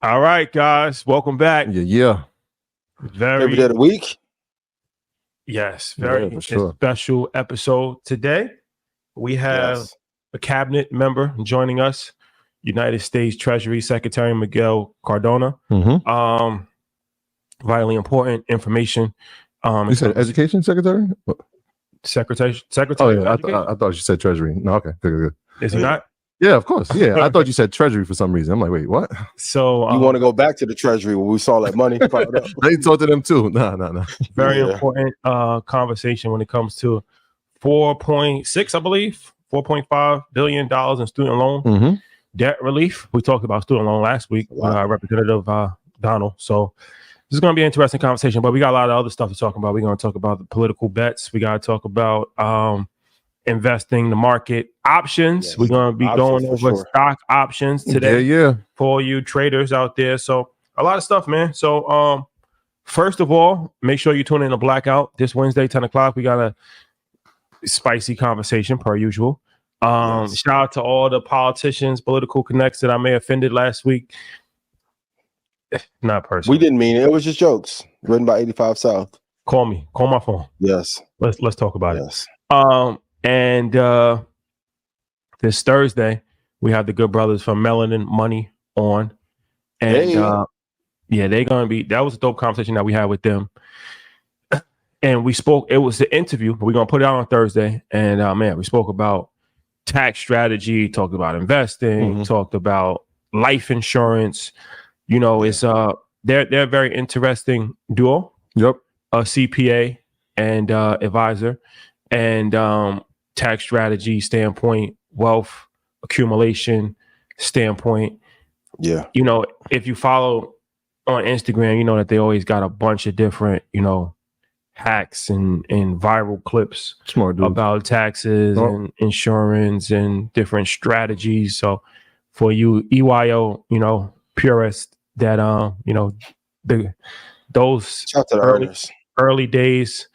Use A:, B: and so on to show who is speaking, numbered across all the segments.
A: All right, guys, welcome back.
B: Yeah.
A: Very
C: Every day of the week.
A: Yes, very
B: for sure.
A: special episode today. We have a cabinet member joining us, United States Treasury Secretary Miguel Cardona. Vitally important information.
B: You said Education Secretary?
A: Secretary.
B: Oh, yeah. I thought you said Treasury. No, okay. Good.
A: Is he not?
B: Yeah, of course. Yeah, I thought you said Treasury for some reason. I'm like, wait, what?
A: So
C: you want to go back to the Treasury when we saw that money piled up?
B: They talked to them too. No.
A: Very important conversation when it comes to 4.6, I believe, $4.5 billion in student loan debt relief. We talked about student loan last week with our Representative Donald. So this is going to be an interesting conversation, but we got a lot of other stuff to talk about. We're going to talk about the political bets. We got to talk about investing, the market options. Yes. We're going to be going over stock options today for you traders out there. So a lot of stuff, man. So first of all, make sure you tune in to Blackout this Wednesday, 10 o'clock. We got a spicy conversation per usual. Shout out to all the politicians, political connects that I may have offended last week. Not personally.
C: We didn't mean it. It was just jokes written by 85 South.
A: Call me. Call my phone.
C: Yes.
A: Let's talk about it. And this Thursday, we have the good brothers from Melanin Money on. And they're going to be, that was a dope conversation that we had with them. And we spoke, it was the interview, but we're going to put it out on Thursday. And man, we spoke about tax strategy, talked about investing, talked about life insurance. You know, it's they're a very interesting duo.
B: Yep.
A: A CPA and advisor, and tax strategy standpoint, wealth accumulation standpoint.
C: Yeah.
A: You know, if you follow on Instagram, you know that they always got a bunch of different, you know, hacks and viral clips about taxes and insurance and different strategies. So for you EYL, you know, purists that you know, those early days,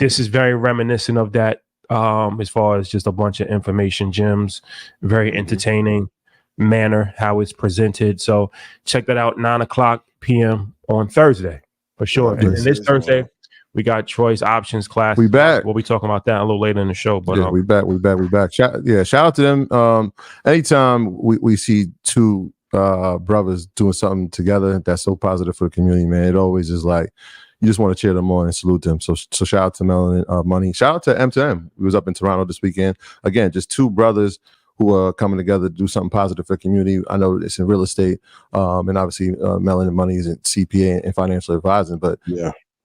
A: this is very reminiscent of that, as far as just a bunch of information gems, very entertaining manner how it's presented. So check that out, 9:00 p.m. on Thursday for sure. And this Thursday we got choice options class.
B: We back.
A: We'll be talking about that a little later in the show. But
B: we back. Shout out to them. Anytime we see two brothers doing something together that's so positive for the community, man, it always is like you just want to cheer them on and salute them. So shout out to Melanin Money. Shout out to M2M. We was up in Toronto this weekend. Again, just two brothers who are coming together to do something positive for the community. I know it's in real estate, and obviously Melanin Money is in CPA and financial advising, but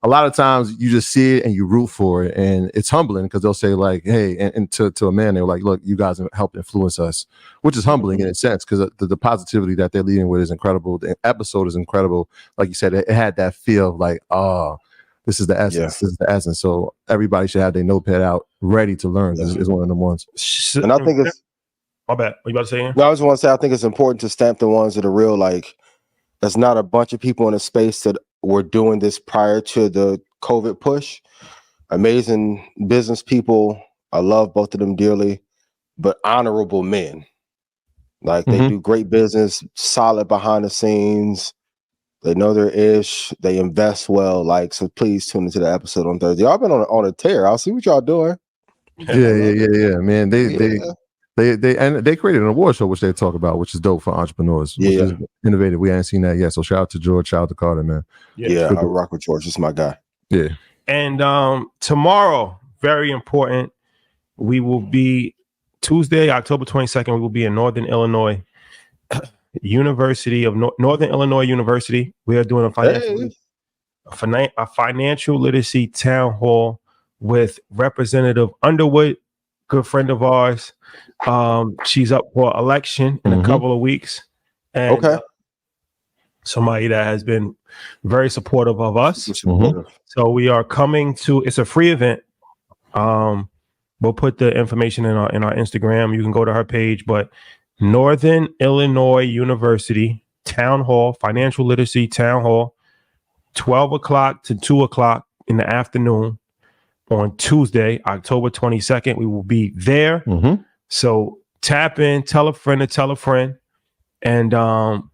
B: a lot of times you just see it and you root for it, and it's humbling because they'll say like, hey, and to a man, they're like, look, you guys have helped influence us, which is humbling in a sense because the positivity that they're leading with is incredible. The episode is incredible. Like you said, it had that feel of like, this is the essence. This is the essence. So everybody should have their notepad out ready to learn. This is one of them ones.
C: And I think it's,
A: my bad. What you about to say?
C: No, I just want to say I think it's important to stamp the ones that are real. Like, there's not a bunch of people in a space that were doing this prior to the COVID push. Amazing business people. I love both of them dearly, but honorable men. Like they do great business, solid behind the scenes. They know their ish. They invest well. Like, so please tune into the episode on Thursday. Y'all been on a tear. I'll see what y'all doing.
B: Yeah, man. They created an award show which they talk about, which is dope for entrepreneurs. Which is innovative. We haven't seen that yet. So shout out to George, shout out to Carter, man.
C: Yeah, I rock with George. This is my guy.
B: Yeah.
A: And tomorrow, very important, we will be Tuesday, October 22nd. We will be in Northern Illinois University of Northern Illinois University. We are doing a financial literacy town hall with Representative Underwood, good friend of ours. She's up for election in a couple of weeks, and somebody that has been very supportive of us. So we are coming to. It's a free event. We'll put the information in our Instagram. You can go to her page, but Northern Illinois University Town Hall, Financial Literacy Town Hall, 12:00 to 2:00 in the afternoon on Tuesday, October 22nd. We will be there. So tap in, tell a friend to tell a friend. and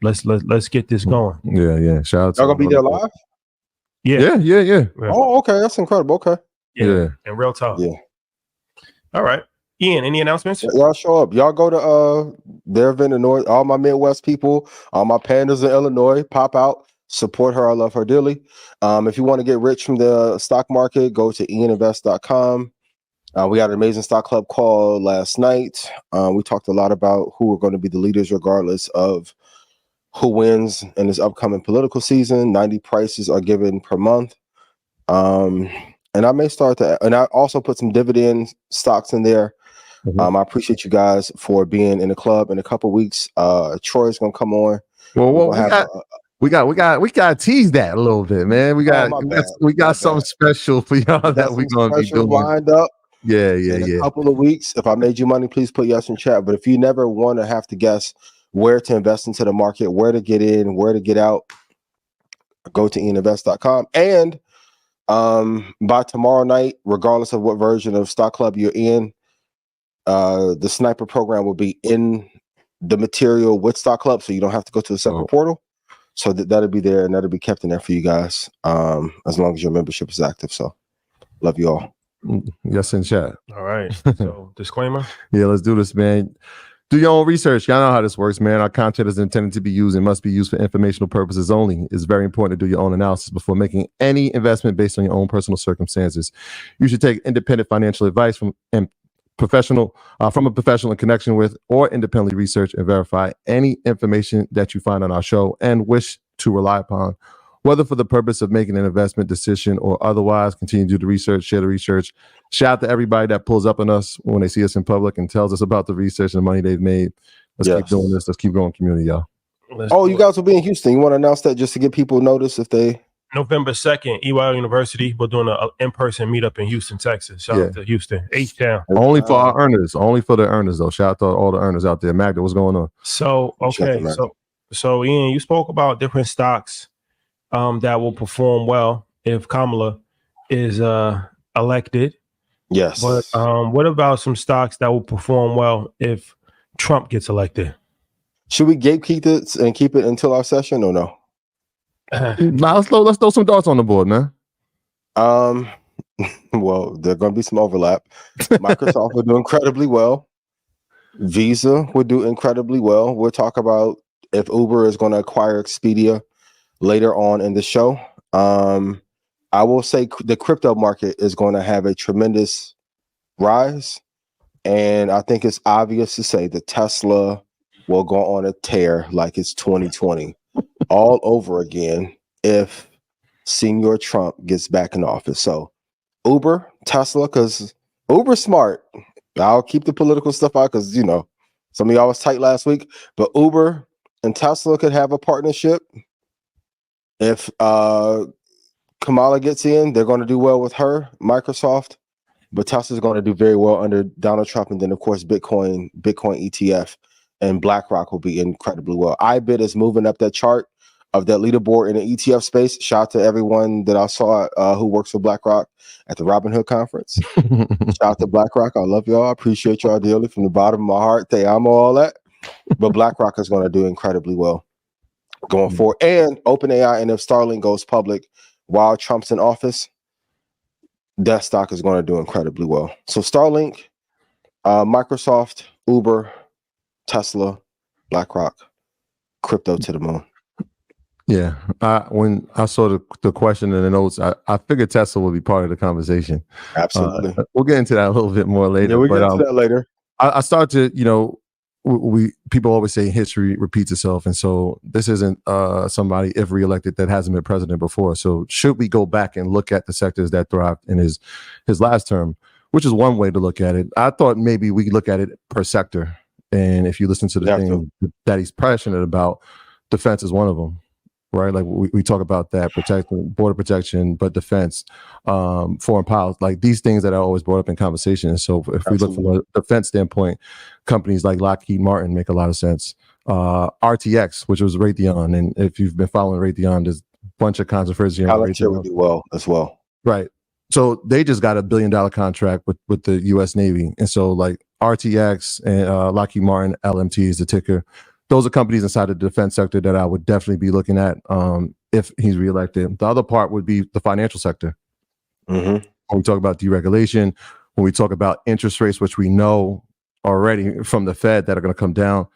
A: let's get this going.
B: Yeah. Shout out to
C: Y'all gonna be there live?
B: Yeah.
C: Oh, okay, that's incredible. Okay.
A: Yeah. And real talk.
C: Yeah.
A: All right. Ian, any announcements?
C: Y'all show up. Y'all go to their event in North. All my Midwest people, all my pandas in Illinois, pop out, support her. I love her dearly. If you want to get rich from the stock market, go to eyininvest.com. We had an amazing stock club call last night. We talked a lot about who are going to be the leaders, regardless of who wins in this upcoming political season. 90 prices are given per month. And I may start to, and I also put some dividend stocks in there. I appreciate you guys for being in the club. In a couple weeks, Troy's gonna come on.
B: Well, we got to tease that a little bit, man. We got something special for y'all that we're gonna be doing
C: lined up.
B: Yeah.
C: A couple of weeks. If I made you money, please put yes in chat. But if you never want to have to guess where to invest into the market, where to get in, where to get out, go to eyininvest.com. And by tomorrow night, regardless of what version of Stock Club you're in, the sniper program will be in the material with Stock Club, so you don't have to go to a separate portal. So that'll be there, and that'll be kept in there for you guys, as long as your membership is active. So love you all.
B: Yes, in chat.
A: All right. So disclaimer.
B: Yeah, let's do this, man. Do your own research. Y'all know how this works, man. Our content is intended to be used and must be used for informational purposes only. It's very important to do your own analysis before making any investment based on your own personal circumstances. You should take independent financial advice from a professional in connection with, or independently research and verify any information that you find on our show and wish to rely upon, whether for the purpose of making an investment decision or otherwise. Continue to do the research, share the research. Shout out to everybody that pulls up on us when they see us in public and tells us about the research and the money they've made. Let's keep doing this. Let's keep growing community, y'all.
C: You guys will be in Houston. You want to announce that just to give people notice if they...
A: November 2nd, EYL University. We're doing an in-person meetup in Houston, Texas. Shout out to Houston, H-Town.
B: Only for our earners. Only for the earners, though. Shout out to all the earners out there. Magda, what's going on?
A: So, okay. So Ian, you spoke about different stocks that will perform well if Kamala is elected.
C: Yes.
A: But what about some stocks that will perform well if Trump gets elected?
C: Should we gatekeep it and keep it until our session or no?
B: Now let's throw some darts on the board, man.
C: Well, there's going to be some overlap. Microsoft will do incredibly well. Visa would do incredibly well. We'll talk about if Uber is going to acquire Expedia later on in the show. I will say the crypto market is going to have a tremendous rise. And I think it's obvious to say that Tesla will go on a tear like it's 2020 all over again if Senior Trump gets back in office. So Uber, Tesla, because Uber's smart. I'll keep the political stuff out because, some of y'all was tight last week. But Uber and Tesla could have a partnership. If Kamala gets in, they're going to do well with her, Microsoft. But Tesla's going to do very well under Donald Trump. And then, of course, Bitcoin ETF, and BlackRock will be incredibly well. IBIT is moving up that chart of that leaderboard in the ETF space. Shout out to everyone that I saw who works for BlackRock at the Robinhood conference. Shout out to BlackRock. I love y'all. I appreciate y'all dearly from the bottom of my heart. Te amo, all that. But BlackRock is going to do incredibly well going forward. And OpenAI, and if Starlink goes public while Trump's in office, that stock is going to do incredibly well. So Starlink, Microsoft, Uber, Tesla, BlackRock, crypto to the moon.
B: Yeah, when I saw the question in the notes, I figured Tesla would be part of the conversation.
C: Absolutely.
B: We'll get into that a little bit more later.
C: Yeah, we'll get into that later.
B: I start to, people always say history repeats itself. And so this isn't somebody, if reelected, that hasn't been president before. So should we go back and look at the sectors that thrived in his last term, which is one way to look at it. I thought maybe we could look at it per sector. And if you listen to the thing that he's passionate about, defense is one of them. Right, like we talk about that, protecting border protection, but defense, foreign policy, like these things that are always brought up in conversation. And so, if we look from a defense standpoint, companies like Lockheed Martin make a lot of sense. RTX, which was Raytheon, and if you've been following Raytheon, there's a bunch of controversy.
C: Palantir would do well as well.
B: Right. So they just got $1 billion contract with the U.S. Navy, and so like RTX and Lockheed Martin, LMT is the ticker. those are companies inside the defense sector that I would definitely be looking at if he's reelected. The other part would be the financial sector. When we talk about deregulation, when we talk about interest rates, which we know already from the Fed that are going to come down,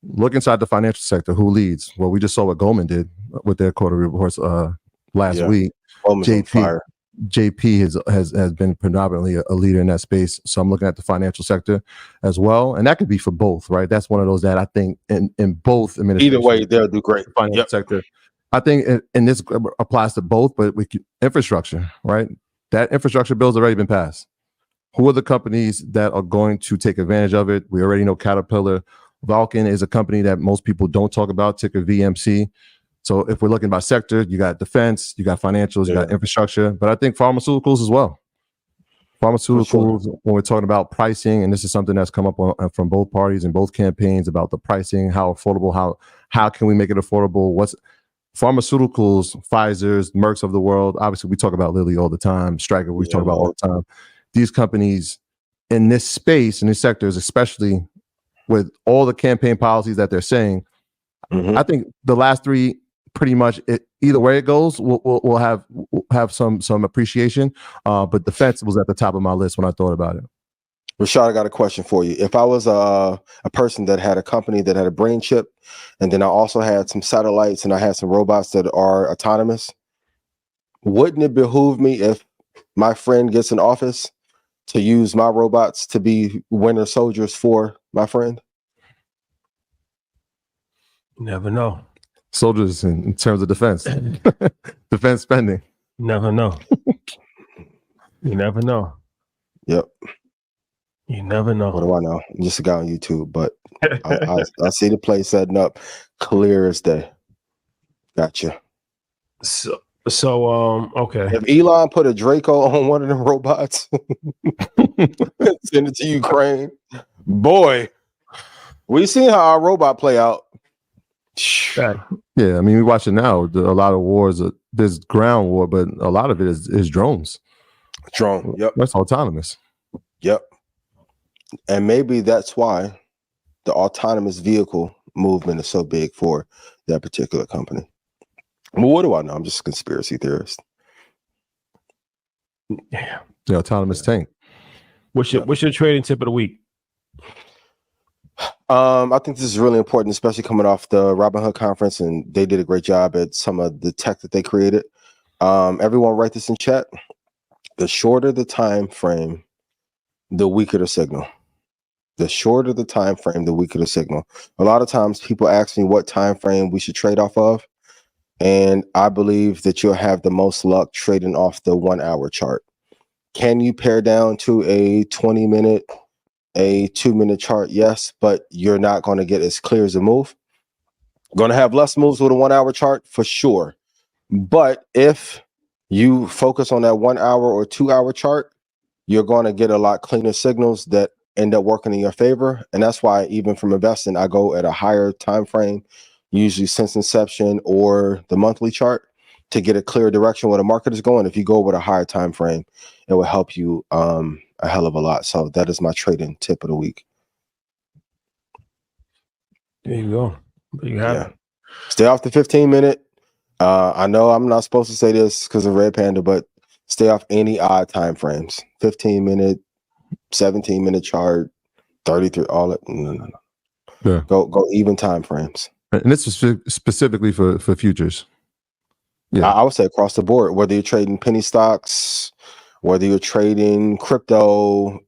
B: look inside the financial sector. Who leads? Well, we just saw what Goldman did with their quarterly reports last week. JP has been predominantly a leader in that space. So I'm looking at the financial sector as well. And that could be for both, right? That's one of those that I think in both administrations.
C: Either way, they'll do great.
B: Financial sector. I think, and this applies to both, but with infrastructure, right? That infrastructure bill's already been passed. Who are the companies that are going to take advantage of it? We already know Caterpillar. Vulcan is a company that most people don't talk about, ticker VMC. So if we're looking by sector, you got defense, you got financials, you got infrastructure, but I think pharmaceuticals as well. Pharmaceuticals, when we're talking about pricing, and this is something that's come up from both parties and both campaigns about the pricing, how affordable, how can we make it affordable? What's pharmaceuticals, Pfizer's, Merck's of the world. Obviously, we talk about Lilly all the time, Stryker, we talk about all the time. These companies in this space, in these sectors, especially with all the campaign policies that they're saying, I think the last three, pretty much either way it goes, we'll have some appreciation. But defense was at the top of my list when I thought about it.
C: Rashad, I got a question for you. If I was a person that had a company that had a brain chip, and then I also had some satellites and I had some robots that are autonomous, wouldn't it behoove me if my friend gets in office to use my robots to be winter soldiers for my friend?
A: Never know.
B: Soldiers in terms of defense, defense spending.
A: Never know. You never know.
C: Yep.
A: You never know.
C: What do I know? I'm just a guy on YouTube, but I see the play setting up clear as day. Gotcha.
A: So okay.
C: If Elon put a Draco on one of them robots, send it to Ukraine, boy, we seen how our robot play out.
A: Right.
B: Yeah, I mean, we watch it now. A lot of wars, there's ground war, but a lot of it is drones.
C: Drone, yep.
B: That's autonomous.
C: Yep. And maybe that's why the autonomous vehicle movement is so big for that particular company. Well, what do I know? I'm just a conspiracy theorist.
A: Yeah.
B: The autonomous tank.
A: What's your trading tip of the week?
C: I think this is really important, especially coming off the Robinhood conference, and they did a great job at some of the tech that they created. Everyone write this in chat. The shorter the time frame, the weaker the signal. The shorter the time frame, the weaker the signal. A lot of times people ask me what time frame we should trade off of, and I believe that you'll have the most luck trading off the 1 hour chart. Can you pare down to a 20-minute, a 2-minute chart? Yes, but you're not going to get as clear as a move. Going to have less moves with a 1 hour chart for sure. But if you focus on that 1 hour or 2 hour chart, you're going to get a lot cleaner signals that end up working in your favor. And that's why even from investing, I go at a higher time frame, usually since inception or the monthly chart, to get a clear direction where the market is going. If you go with a higher time frame, it will help you a hell of a lot. So that is my trading tip of the week.
A: There you go. There you have it.
C: Stay off the 15-minute. I know I'm not supposed to say this because of Red Panda, but stay off any odd time frames. 15-minute, 17-minute chart, 33, all that. No.
B: Yeah.
C: Go even time frames.
B: And this is specifically for futures. Yeah,
C: I would say across the board, whether you're trading penny stocks, whether you're trading crypto,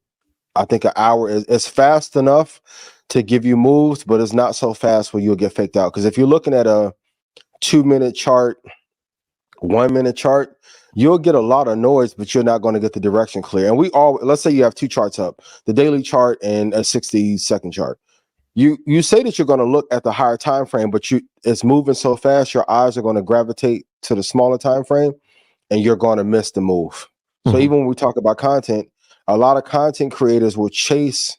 C: I think an hour is fast enough to give you moves, but it's not so fast where you'll get faked out. Because if you're looking at a 2-minute chart, 1-minute chart, you'll get a lot of noise, but you're not going to get the direction clear. And let's say you have two charts up, the daily chart and a 60-second chart. You say that you're going to look at the higher time frame, but it's moving so fast, your eyes are going to gravitate to the smaller time frame, and you're going to miss the move. So even when we talk about content, a lot of content creators will chase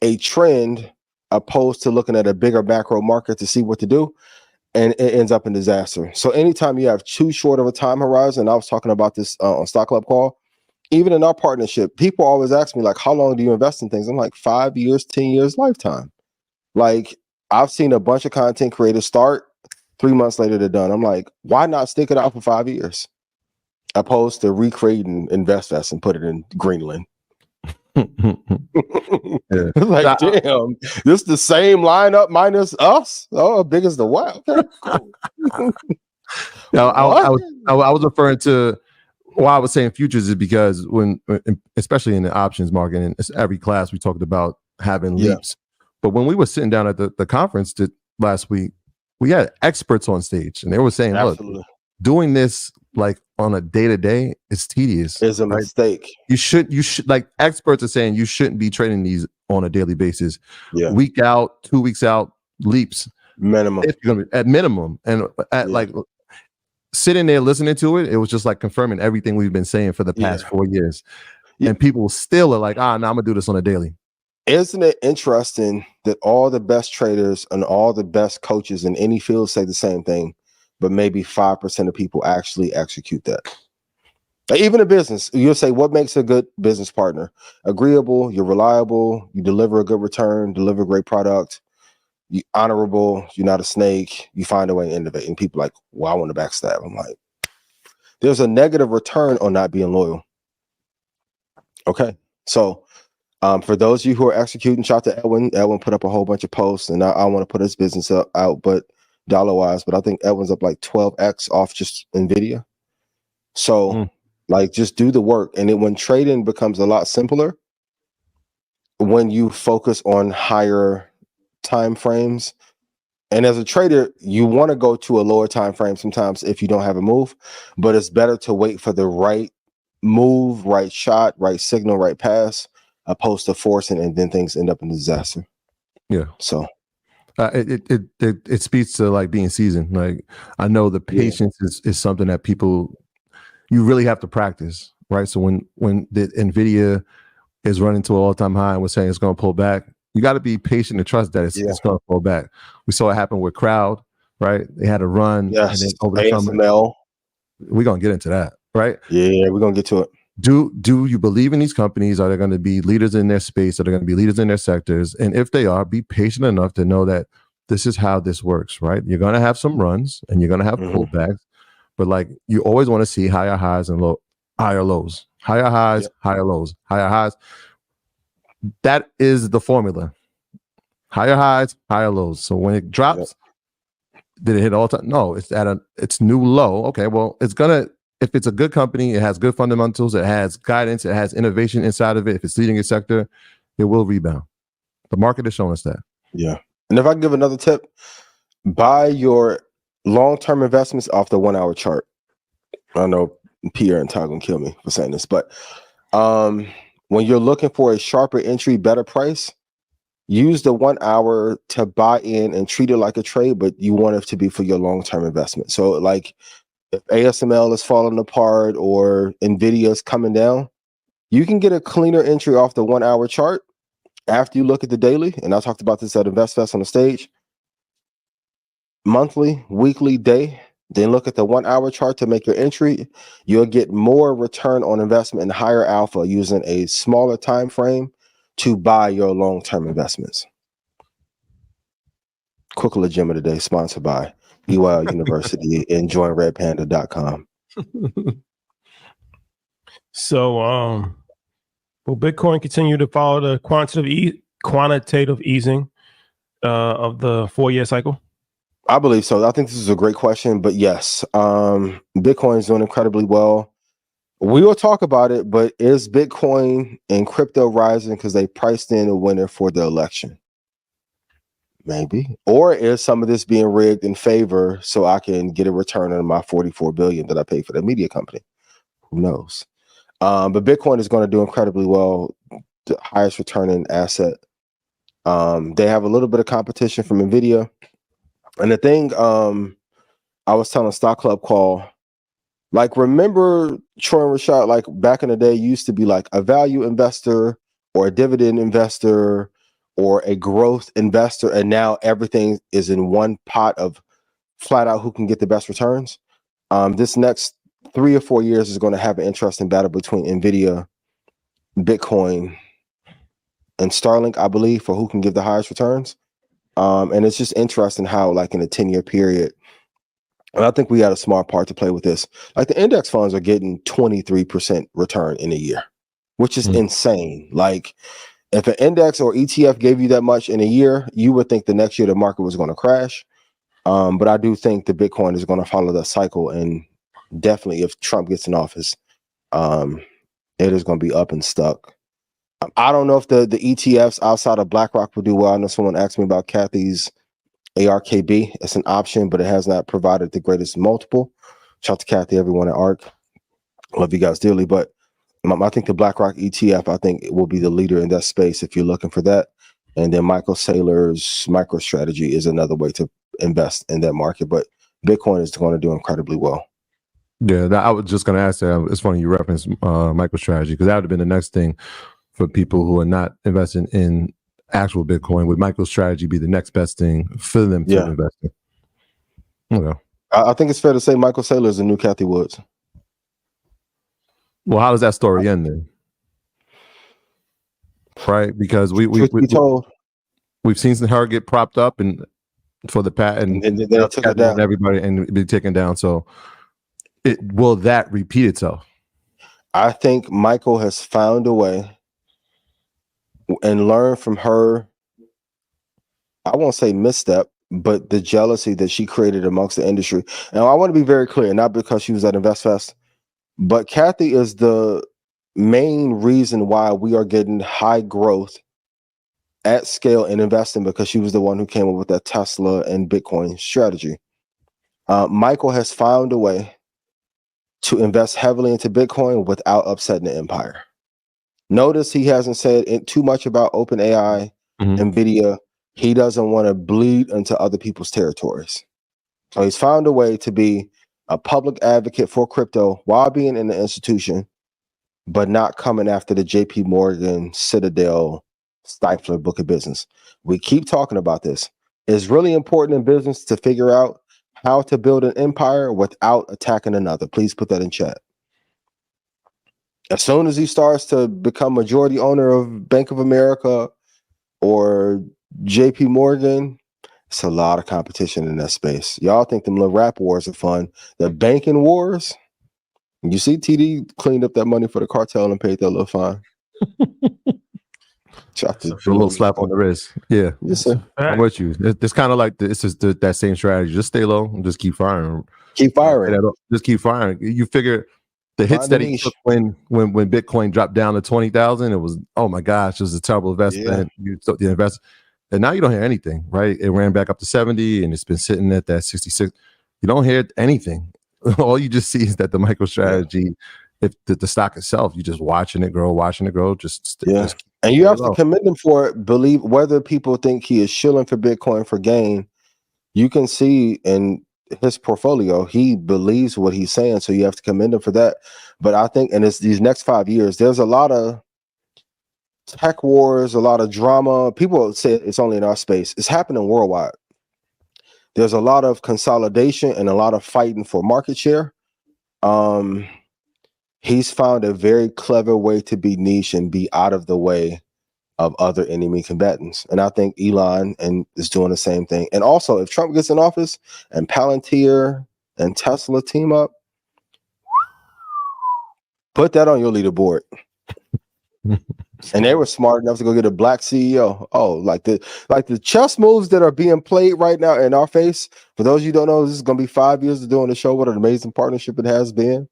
C: a trend opposed to looking at a bigger macro market to see what to do, and it ends up in disaster. So anytime you have too short of a time horizon, I was talking about this on Stock Club call, even in our partnership, people always ask me, like, how long do you invest in things? I'm like, 5 years, 10 years, lifetime. Like, I've seen a bunch of content creators start 3 months later they're done. I'm like, why not stick it out for 5 years? Opposed to recreating InvestFest and put it in Greenland.
B: Yeah.
C: Like, damn, this the same lineup minus us. Oh, big as the what? Okay, cool.
B: No, I was referring to why I was saying futures is because when especially in the options market, and it's every class we talked about having leaps. But when we were sitting down at the conference last week, we had experts on stage, and they were saying,
C: Absolutely.
B: "Look, doing this like on a day to day is tedious.
C: Is a mistake. You should
B: like experts are saying you shouldn't be trading these on a daily basis.
C: Yeah,
B: week out, 2 weeks out, leaps
C: minimum.
B: It's gonna be at minimum, and at like sitting there listening to it, it was just like confirming everything we've been saying for the past 4 years. And people still are like, no, I'm gonna do this on a daily.
C: Isn't it interesting that all the best traders and all the best coaches in any field say the same thing, but maybe 5% of people actually execute that? Like, even in business, you'll say, what makes a good business partner? Agreeable, you're reliable, you deliver a good return, deliver a great product, you honorable, you're not a snake, you find a way to innovate. And people are like, well, I want to backstab. I'm like, there's a negative return on not being loyal. Okay. So for those of you who are executing, shout out to Edwin. Edwin put up a whole bunch of posts, and I want to put his business out, but dollar-wise, but I think Edwin's up like 12x off just NVIDIA. So like, just do the work. And when trading becomes a lot simpler, when you focus on higher time frames. And as a trader, you want to go to a lower time frame sometimes if you don't have a move, but it's better to wait for the right move, right shot, right signal, right pass, opposed to forcing, and then things end up in disaster.
B: Yeah.
C: So
B: it speaks to like being seasoned. Like, I know the patience is something that you really have to practice, right? So when the NVIDIA is running to an all-time high and we're saying it's going to pull back, you got to be patient and trust that it's going to pull back. We saw it happen with Crowd, right? They had a run.
C: Yes.
B: And then over the
C: ASML.
B: We're going to get into that, right?
C: Yeah, we're going to get to it.
B: Do you believe in these companies? Are they going to be leaders in their space? Are they going to be leaders in their sectors? And if they are, be patient enough to know that this is how this works, right? You're going to have some runs and you're going to have pullbacks, but like, you always want to see higher highs and higher lows, higher highs, higher lows, higher highs. That is the formula. Higher highs, higher lows. So when it drops, did it hit all time? No, it's new low. Okay, well, it's gonna, if it's a good company, it has good fundamentals, it has guidance, it has innovation inside of it. If it's leading a sector, it will rebound. The market has shown us that.
C: Yeah. And if I can give another tip, buy your long-term investments off the 1 hour chart. I know Pierre and Ty gonna kill me for saying this, but when you're looking for a sharper entry, better price, use the 1 hour to buy in and treat it like a trade, but you want it to be for your long-term investment. So like, if ASML is falling apart or NVIDIA is coming down, you can get a cleaner entry off the 1 hour chart after you look at the daily. And I talked about this at InvestFest on the stage. Monthly, weekly, day. Then look at the 1 hour chart to make your entry. You'll get more return on investment and higher alpha using a smaller time frame to buy your long-term investments. Quick legit today, sponsored by EYL University and joinredpanda.com.
A: So will Bitcoin continue to follow the quantitative easing of the 4-year cycle?
C: I believe so. I think this is a great question, but yes, Bitcoin is doing incredibly well. We will talk about it, but is Bitcoin and crypto rising because they priced in a winner for the election? Maybe. Or is some of this being rigged in favor so I can get a return on my $44 billion that I paid for the media company? Who knows? But Bitcoin is going to do incredibly well, the highest returning asset. They have a little bit of competition from NVIDIA. And the thing I was telling Stock Club Call, like, remember Troy and Rashad, like back in the day, used to be like a value investor or a dividend investor or a growth investor, and now everything is in one pot of flat out who can get the best returns. This next 3 or 4 years is going to have an interesting battle between NVIDIA, Bitcoin, and Starlink, I believe, for who can give the highest returns. And it's just interesting how, like, in a 10-year period, and I think we had a smart part to play with this. Like, the index funds are getting 23% return in a year, which is insane. Like, if an index or ETF gave you that much in a year, you would think the next year the market was going to crash. But I do think the Bitcoin is going to follow that cycle. And definitely, if Trump gets in office, it is going to be up and stuck. I don't know if the ETFs outside of BlackRock will do well. I know someone asked me about Kathy's ARKB. It's an option, but it has not provided the greatest multiple. Shout out to Kathy, everyone at ARK. Love you guys dearly. But I think the BlackRock ETF, I think it will be the leader in that space if you're looking for that. And then Michael Saylor's MicroStrategy is another way to invest in that market. But Bitcoin is going to do incredibly well.
B: Yeah, I was just going to ask that. It's funny you referenced MicroStrategy, because that would have been the next thing for people who are not investing in actual Bitcoin. Would MicroStrategy be the next best thing for them to invest in? Okay.
C: I think it's fair to say Michael Saylor is the new Kathy Woods.
B: Well, how does that story end then? Right, because we've seen her get propped up and for the patent, and they took it down. Everybody and be taken down. So, will that repeat itself?
C: I think Michael has found a way and learned from her. I won't say misstep, but the jealousy that she created amongst the industry. And I want to be very clear, not because she was at InvestFest, but Kathy is the main reason why we are getting high growth at scale in investing, because she was the one who came up with that Tesla and Bitcoin strategy. Michael has found a way to invest heavily into Bitcoin without upsetting the empire. Notice he hasn't said too much about OpenAI, Nvidia. He doesn't want to bleed into other people's territories. So he's found a way to be a public advocate for crypto while being in the institution, but not coming after the JP Morgan, Citadel, Stifler book of business. We keep talking about this. It's really important in business to figure out how to build an empire without attacking another. Please put that in chat. As soon as he starts to become majority owner of Bank of America or JP Morgan, it's a lot of competition in that space. Y'all think them little rap wars are fun. The banking wars, you see TD cleaned up that money for the cartel and paid that little fine.
B: A little slap on the wrist. Yeah.
C: Yes, sir.
B: I'm with you. It's kind of like it's just that same strategy. Just stay low and just keep firing.
C: Keep firing.
B: Just keep firing. You figure the hits that he took when Bitcoin dropped down to 20,000, it was, oh my gosh, it was a terrible investment. You took the investment. And now you don't hear anything, right? It ran back up to 70 and it's been sitting at that 66. You don't hear anything. All you just see is that the MicroStrategy, if the stock itself, you just watching it grow. Just
C: and you have to commend him for it. Believe whether people think he is shilling for Bitcoin for gain, you can see in his portfolio, he believes what he's saying. So you have to commend him for that. But I think, and it's these next 5 years, there's a lot of tech wars, a lot of drama. People say it's only in our space. It's happening worldwide. There's a lot of consolidation and a lot of fighting for market share. He's found a very clever way to be niche and be out of the way of other enemy combatants. And I think Elon is doing the same thing. And also, if Trump gets in office and Palantir and Tesla team up, put that on your leaderboard. And they were smart enough to go get a black CEO. Oh, like the chess moves that are being played right now in our face. For those of you who don't know, this is going to be 5 years of doing the show. What an amazing partnership it has been.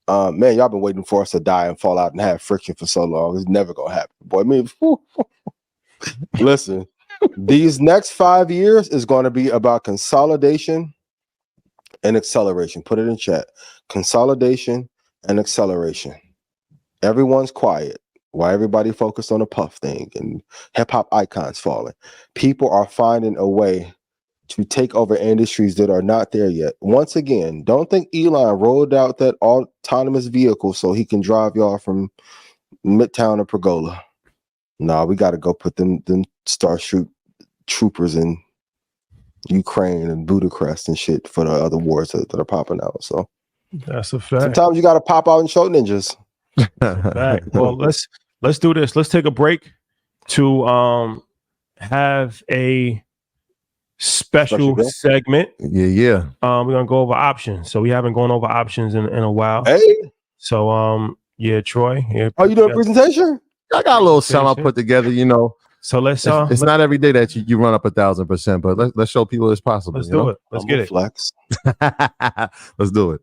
C: Man, y'all been waiting for us to die and fall out and have friction for so long. It's never going to happen. Boy, I mean, listen, these next 5 years is going to be about consolidation and acceleration. Put it in chat. Consolidation and acceleration. Everyone's quiet. Why everybody focused on the puff thing and hip hop icons falling. People are finding a way to take over industries that are not there yet. Once again, don't think Elon rolled out that autonomous vehicle so he can drive y'all from Midtown to Pergola. Nah, we got to go put them Starship troopers in Ukraine and Budapest and shit for the other wars that are popping out. So
A: that's a fact.
C: Sometimes you got to pop out and show ninjas.
A: Well, let's do this. Let's take a break to have a special
C: bill.
A: segment.
B: Yeah.
A: We're gonna go over options. So we haven't gone over options in a while.
C: Hey,
A: So yeah, Troy. Yeah,
C: are you doing a presentation?
B: I got a little something I put together, you know.
A: So let's
B: it's not every day that you run up 1,000%, but let's show people it's possible.
A: Let's do it. Let's get it.
C: Flex.
B: Let's do it.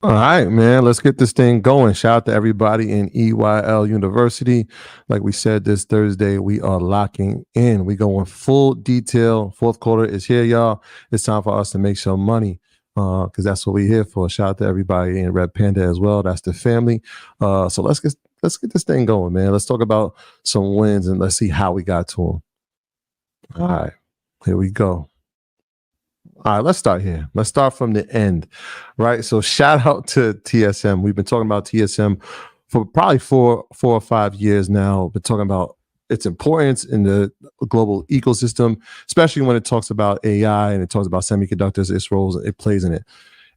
B: All right, man. Let's get this thing going. Shout out to everybody in EYL University. Like we said, this Thursday, we are locking in. We go in full detail. Fourth quarter is here, y'all. It's time for us to make some money because that's what we're here for. Shout out to everybody in Red Panda as well. That's the family. So let's get this thing going, man. Let's talk about some wins and let's see how we got to them. All right, here we go. All right, let's start here. Let's start from the end, right? So shout out to TSM. We've been talking about TSM for probably four or 5 years now. Been talking about its importance in the global ecosystem, especially when it talks about AI and it talks about semiconductors, its roles it plays in it.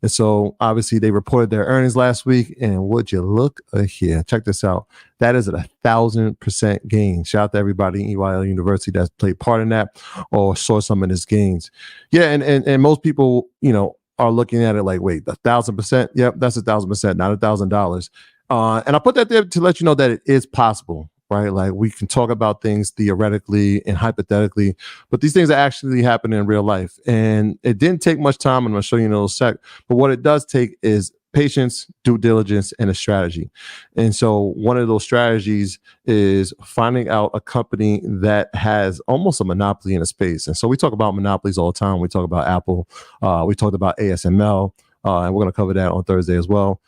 B: And so obviously they reported their earnings last week, and would you look here? Check this out. That is at 1,000% gain. Shout out to everybody in EYL University that's played part in that or saw some of these gains. Yeah, and most people, you know, are looking at it like, wait, 1,000%? Yep, that's 1,000%, not $1,000. And I put that there to let you know that it is possible. Right? Like we can talk about things theoretically and hypothetically, but these things are actually happening in real life. And it didn't take much time. I'm going to show you in a little sec. But what it does take is patience, due diligence, and a strategy. And so one of those strategies is finding out a company that has almost a monopoly in a space. And so we talk about monopolies all the time. We talk about Apple. We talked about ASML, and we're going to cover that on Thursday as well.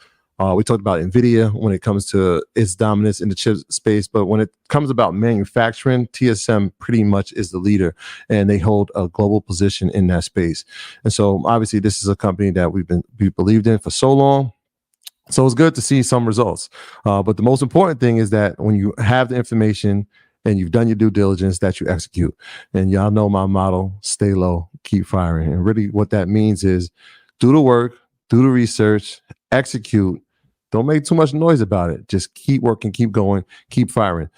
B: We talked about NVIDIA when it comes to its dominance in the chip space, but when it comes about manufacturing, TSM pretty much is the leader, and they hold a global position in that space. And so obviously this is a company that we believed in for so long. So it's good to see some results. But the most important thing is that when you have the information and you've done your due diligence, that you execute. And y'all know my motto, stay low, keep firing. And really what that means is do the work, do the research, execute. Don't make too much noise about it. Just keep working, keep going, keep firing.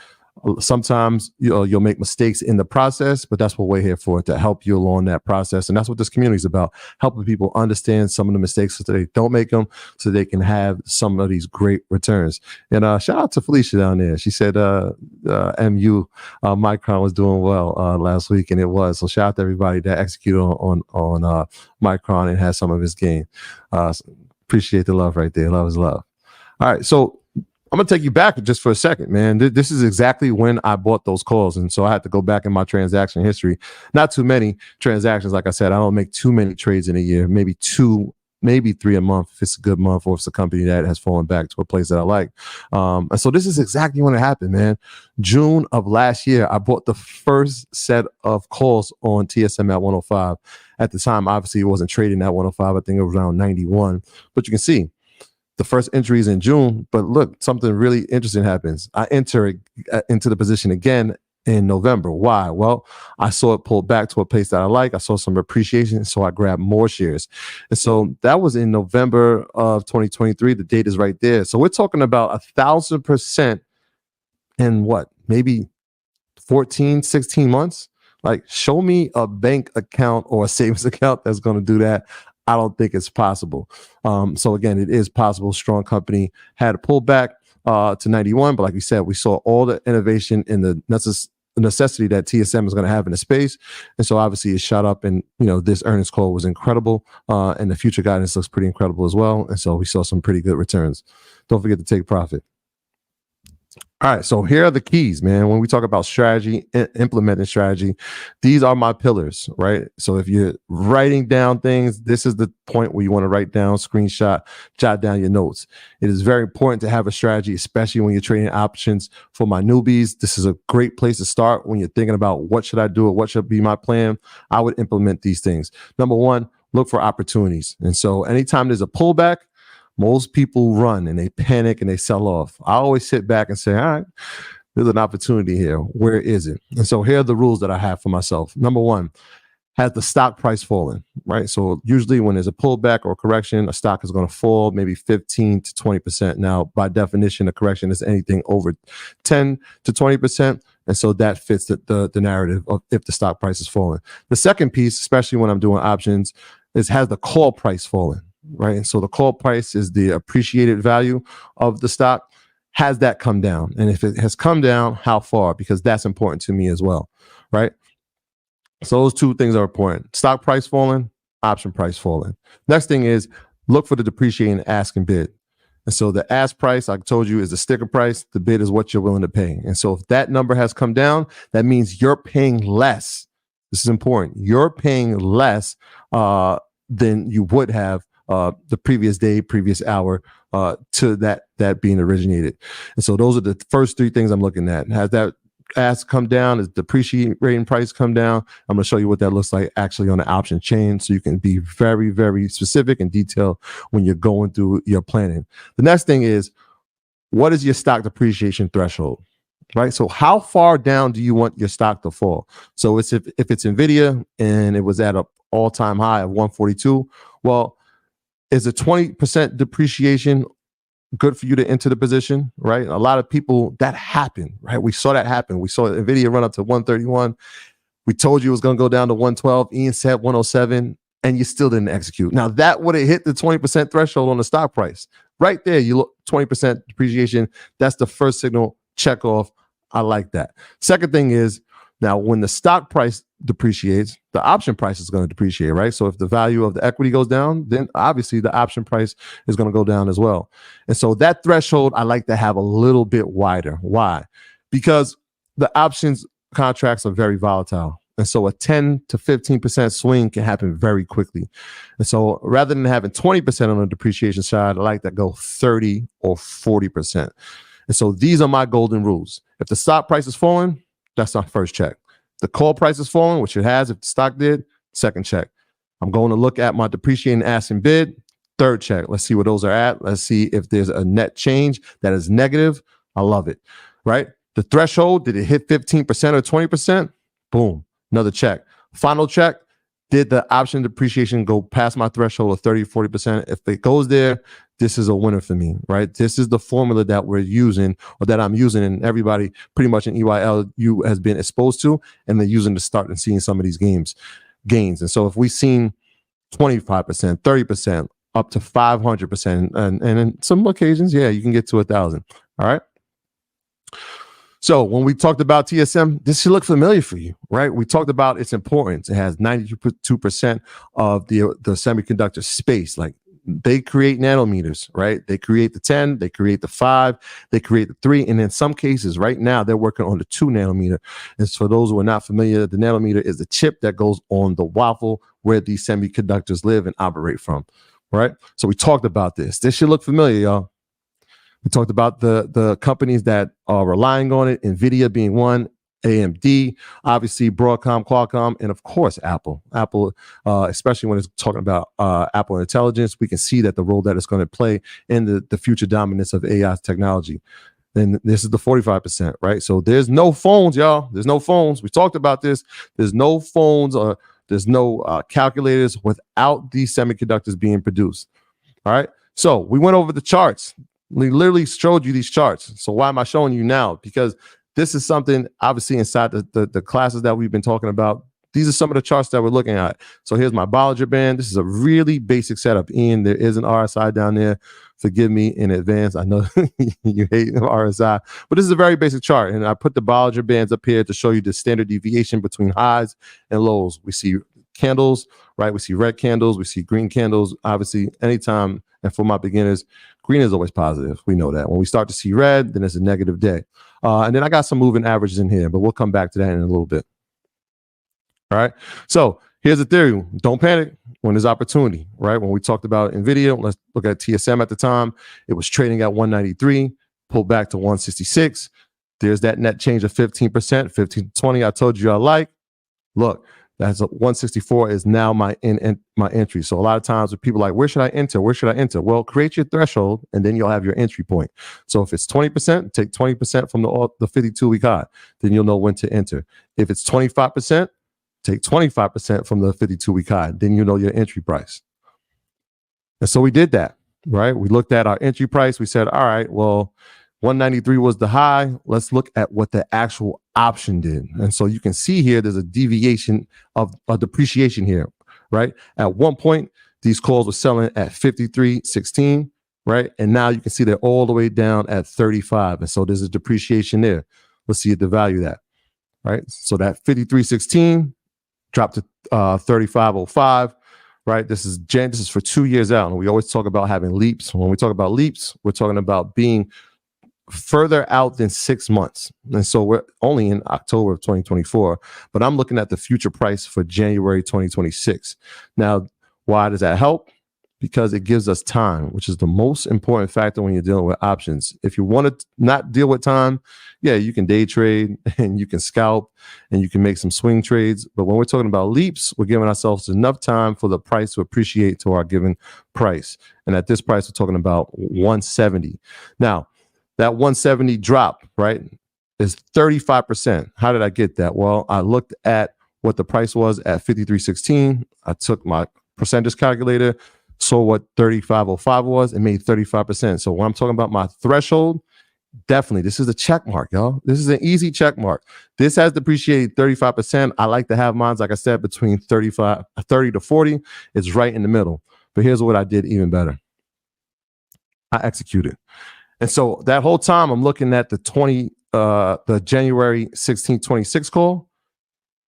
B: Sometimes you'll make mistakes in the process, but that's what we're here for, to help you along that process. And that's what this community is about, helping people understand some of the mistakes so that they don't make them, so they can have some of these great returns. And shout out to Felicia down there. She said MU Micron was doing well last week, and it was. So shout out to everybody that executed on Micron and had some of his gain. Appreciate the love right there. Love is love. All right, so I'm going to take you back just for a second, man. This is exactly when I bought those calls. And so I had to go back in my transaction history. Not too many transactions. Like I said, I don't make too many trades in a year, maybe 2, maybe 3 a month if it's a good month or if it's a company that has fallen back to a place that I like. And so this is exactly when it happened, man. June of last year, I bought the first set of calls on TSM at 105. At the time, obviously, it wasn't trading at 105. I think it was around 91. But you can see the first entry is in June, but look, something really interesting happens. I enter into the position again in November. Why? Well, I saw it pull back to a place that I like. I saw some appreciation, so I grabbed more shares. And so that was in November of 2023. The date is right there. So we're talking about 1,000% in what? Maybe 14, 16 months? Like, show me a bank account or a savings account that's going to do that. I don't think it's possible. So again, it is possible. Strong company had a pullback to 91, but like we said, we saw all the innovation in the necessity that TSM is going to have in the space, and so obviously it shot up. And this earnings call was incredible, and the future guidance looks pretty incredible as well. And so we saw some pretty good returns. Don't forget to take profit. All right, so here are the keys, man. When we talk about strategy, implementing strategy, these are my pillars, right? So if you're writing down things, this is the point where you want to write down, screenshot, jot down your notes. It is very important to have a strategy, especially when you're trading options. For my newbies, this is a great place to start when you're thinking about what should I do or what should be my plan. I would implement these things. Number one, look for opportunities. And so anytime there's a pullback, most people run and they panic and they sell off. I always sit back and say, all right, there's an opportunity here. Where is it? And so here are the rules that I have for myself. Number one, has the stock price fallen, right? So usually when there's a pullback or correction, a stock is going to fall maybe 15 to 20%. Now, by definition, a correction is anything over 10 to 20%. And so that fits the narrative of if the stock price is falling. The second piece, especially when I'm doing options, is has the call price fallen, right? And so the call price is the appreciated value of the stock. Has that come down? And if it has come down, how far? Because that's important to me as well, right? So those two things are important. Stock price falling, option price falling. Next thing is look for the depreciating ask and bid. And so the ask price, I told you, is the sticker price. The bid is what you're willing to pay. And so if that number has come down, that means you're paying less. This is important. You're paying less than you would have the previous day, previous hour to that being originated. And so those are the first three things I'm looking at. Has that ask come down? Is depreciating price come down? I'm going to show you what that looks like actually on the option chain, so you can be very, very specific and detailed when you're going through your planning. The next thing is, what is your stock depreciation threshold? Right? So how far down do you want your stock to fall? So it's if it's Nvidia and it was at an all-time high of 142, well, is a 20% depreciation good for you to enter the position, right? A lot of people, that happened, right? We saw that happen. We saw Nvidia run up to 131. We told you it was going to go down to 112. Ian said 107, and you still didn't execute. Now, that would have hit the 20% threshold on the stock price. Right there, you look 20% depreciation. That's the first signal. Check off. I like that. Second thing is, now when the stock price depreciates, the option price is going to depreciate, right? So if the value of the equity goes down, then obviously the option price is going to go down as well. And so that threshold, I like to have a little bit wider. Why? Because the options contracts are very volatile. And so a 10 to 15% swing can happen very quickly. And so rather than having 20% on the depreciation side, I like to go 30 or 40%. And so these are my golden rules. If the stock price is falling, that's my first check. The call price is falling, which it has if the stock did, second check. I'm going to look at my depreciating ask and bid, third check. Let's see where those are at. Let's see if there's a net change that is negative. I love it, right? The threshold, did it hit 15% or 20%? Boom, another check. Final check, did the option depreciation go past my threshold of 30, 40%? If it goes there, this is a winner for me, right? This is the formula that we're using, or that I'm using, and everybody pretty much in EYL has been exposed to, and they're using to start and seeing some of these gains. And so if we've seen 25%, 30%, up to 500%, and in some occasions, yeah, you can get to 1,000. All right. So when we talked about TSM, this should look familiar for you, right? We talked about its importance. It has 92% of the semiconductor space. Like, they create nanometers, right? They create the 10, they create the 5, they create the 3, and in some cases, right now, they're working on the 2 nanometer. And for those who are not familiar, the nanometer is the chip that goes on the waffle where these semiconductors live and operate from, right? So we talked about this. This should look familiar, y'all. We talked about the companies that are relying on it, Nvidia being one, AMD, obviously Broadcom, Qualcomm, and of course Apple. Apple, especially when it's talking about Apple Intelligence, we can see that the role that it's going to play in the future dominance of AI technology. And this is the 45%, right? So there's no phones, y'all. There's no phones. We talked about this. There's no phones or there's no calculators without these semiconductors being produced. All right. So we went over the charts. We literally showed you these charts. So why am I showing you now? Because this is something obviously inside the classes that we've been talking about. These are some of the charts that we're looking at. So here's my Bollinger Band. This is a really basic setup. Ian, there is an RSI down there. Forgive me in advance. I know you hate RSI, but this is a very basic chart. And I put the Bollinger Bands up here to show you the standard deviation between highs and lows. We see candles, right? We see red candles. We see green candles. Obviously, anytime, and for my beginners, green is always positive. We know that. When we start to see red, then it's a negative day. And then I got some moving averages in here, but we'll come back to that in a little bit. All right. So here's the theory. Don't panic when there's opportunity, right? When we talked about NVIDIA, let's look at TSM at the time. It was trading at 193, pulled back to 166. There's that net change of 15%, 15 to 20. I told you I like. Look, that's 164 is now my entry. So a lot of times with people like, where should I enter? Where should I enter? Well, create your threshold and then you'll have your entry point. So if it's 20%, take 20% from the 52-week high. Then you'll know when to enter. If it's 25%, take 25% from the 52-week high. Then you know your entry price. And so we did that, right? We looked at our entry price. We said, all right, well, 193 was the high. Let's look at what the actual option did. And so you can see here, there's a deviation of a depreciation here, right? At one point, these calls were selling at 53.16, right? And now you can see they're all the way down at 35. And so there's a depreciation there. Let's see the value of that, right? So that 53.16 dropped to 35.05. Right. This is for 2 years out. And we always talk about having leaps. When we talk about leaps, we're talking about being further out than 6 months. And so we're only in October of 2024, but I'm looking at the future price for January 2026. Now, why does that help? Because it gives us time, which is the most important factor when you're dealing with options. If you want to not deal with time, yeah, you can day trade and you can scalp and you can make some swing trades. But when we're talking about leaps, we're giving ourselves enough time for the price to appreciate to our given price. And at this price, we're talking about 170. Now, that 170 drop, right, is 35%. How did I get that? Well, I looked at what the price was at 53.16. I took my percentage calculator, saw what 35.05 was, and made 35%. So when I'm talking about my threshold, definitely, this is a check mark, y'all. This is an easy check mark. This has depreciated 35%. I like to have mine, like I said, between 30 to 40. It's right in the middle. But here's what I did even better. I executed. And so that whole time, I'm looking at the January 16, 26 call.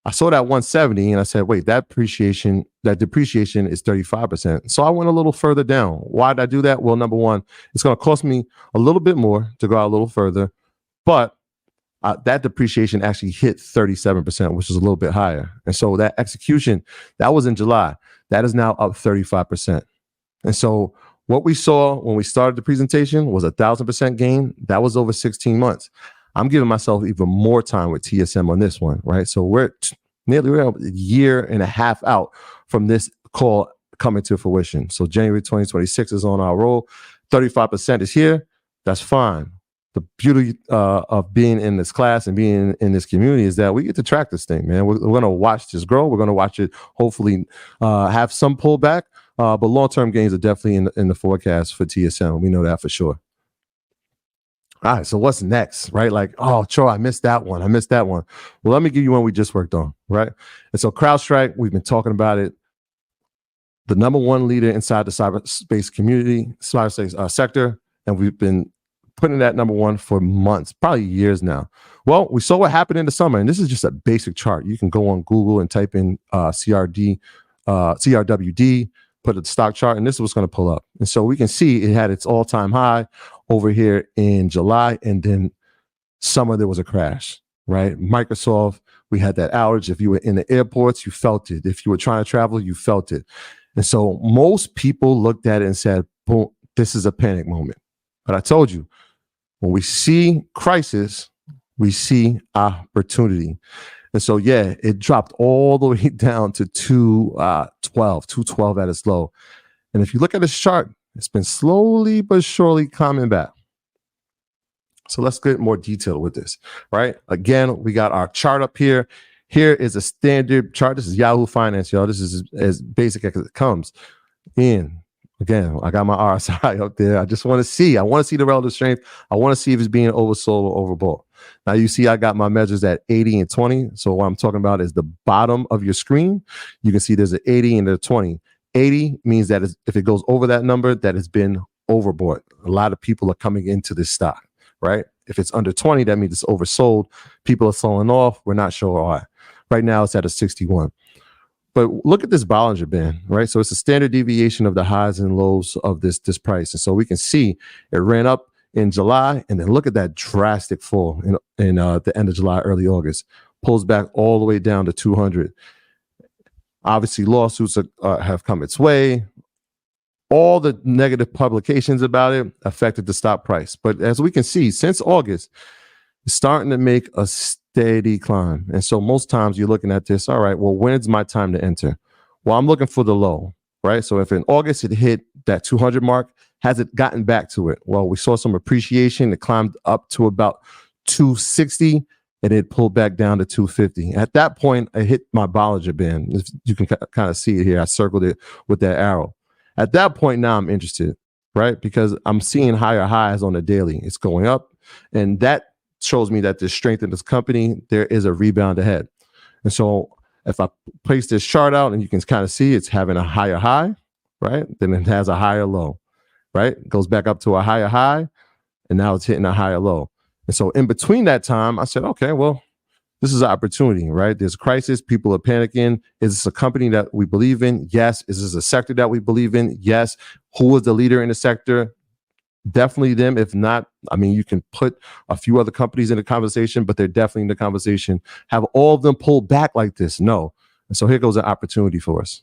B: I saw that 170 and I said, wait, that depreciation is 35%. So I went a little further down. Why did I do that? Well, number one, it's going to cost me a little bit more to go out a little further, but that depreciation actually hit 37%, which is a little bit higher. And so that execution, that was in July. That is now up 35%. And so what we saw when we started the presentation was 1,000% gain. That was over 16 months. I'm giving myself even more time with TSM on this one, right? So we're nearly a year and a half out from this call coming to fruition. So January 2026 is on our roll. 35% is here. That's fine. The beauty of being in this class and being in this community is that we get to track this thing, man. We're going to watch this grow. We're going to watch it hopefully have some pullback, but long-term gains are definitely in the forecast for TSM. We know that for sure. All right, so what's next, right? Like, oh, Troy, I missed that one. Well, let me give you one we just worked on, right? And so CrowdStrike, we've been talking about it. The number one leader inside the cyberspace community, cyberspace sector, and we've been putting that number one for months, probably years now. Well, we saw what happened in the summer, and this is just a basic chart. You can go on Google and type in CRWD, put a stock chart, and this is what's going to pull up. And so we can see it had its all-time high over here in July, and then summer there was a crash, right? Microsoft, we had that outage. If you were in the airports, you felt it. If you were trying to travel, you felt it. And so most people looked at it and said, boom, this is a panic moment. But I told you, when we see crisis, we see opportunity. And so, yeah, it dropped all the way down to 212 at its low. And if you look at this chart, it's been slowly but surely coming back. So let's get more detailed with this, right? Again, we got our chart up here. Here is a standard chart. This is Yahoo Finance, y'all. This is as basic as it comes. And again, I got my RSI up there. I just want to see. I want to see the relative strength. I want to see if it's being oversold or overbought. Now you see I got my measures at 80 and 20. So what I'm talking about is the bottom of your screen. You can see there's an 80 and a 20. 80 means that if it goes over that number, that has been overbought. A lot of people are coming into this stock, right? If it's under 20, that means it's oversold. People are selling off. We're not sure why. Right now it's at a 61. But look at this Bollinger Band, right? So it's a standard deviation of the highs and lows of this price. And so we can see it ran up in July, and then look at that drastic fall in the end of July, early August. Pulls back all the way down to 200. Obviously, lawsuits have come its way. All the negative publications about it affected the stock price. But as we can see, since August, it's starting to make a steady climb. And so most times you're looking at this, all right, well, when's my time to enter? Well, I'm looking for the low, right? So if in August it hit that 200 mark, has it gotten back to it? Well, we saw some appreciation. It climbed up to about 260. and it pulled back down to 250. At that point, I hit my Bollinger Band. You can kind of see it here. I circled it with that arrow. At that point, now I'm interested, right? Because I'm seeing higher highs on the daily. It's going up, and that shows me that there's strength in this company. There is a rebound ahead. And so if I place this chart out and you can kind of see it's having a higher high, right? Then it has a higher low, right? It goes back up to a higher high, and now it's hitting a higher low. And so in between that time, I said, okay, well, this is an opportunity, right? There's a crisis. People are panicking. Is this a company that we believe in? Yes. Is this a sector that we believe in? Yes. Who is the leader in the sector? Definitely them. If not, I mean, you can put a few other companies in the conversation, but they're definitely in the conversation. Have all of them pulled back like this? No. And so here goes an opportunity for us.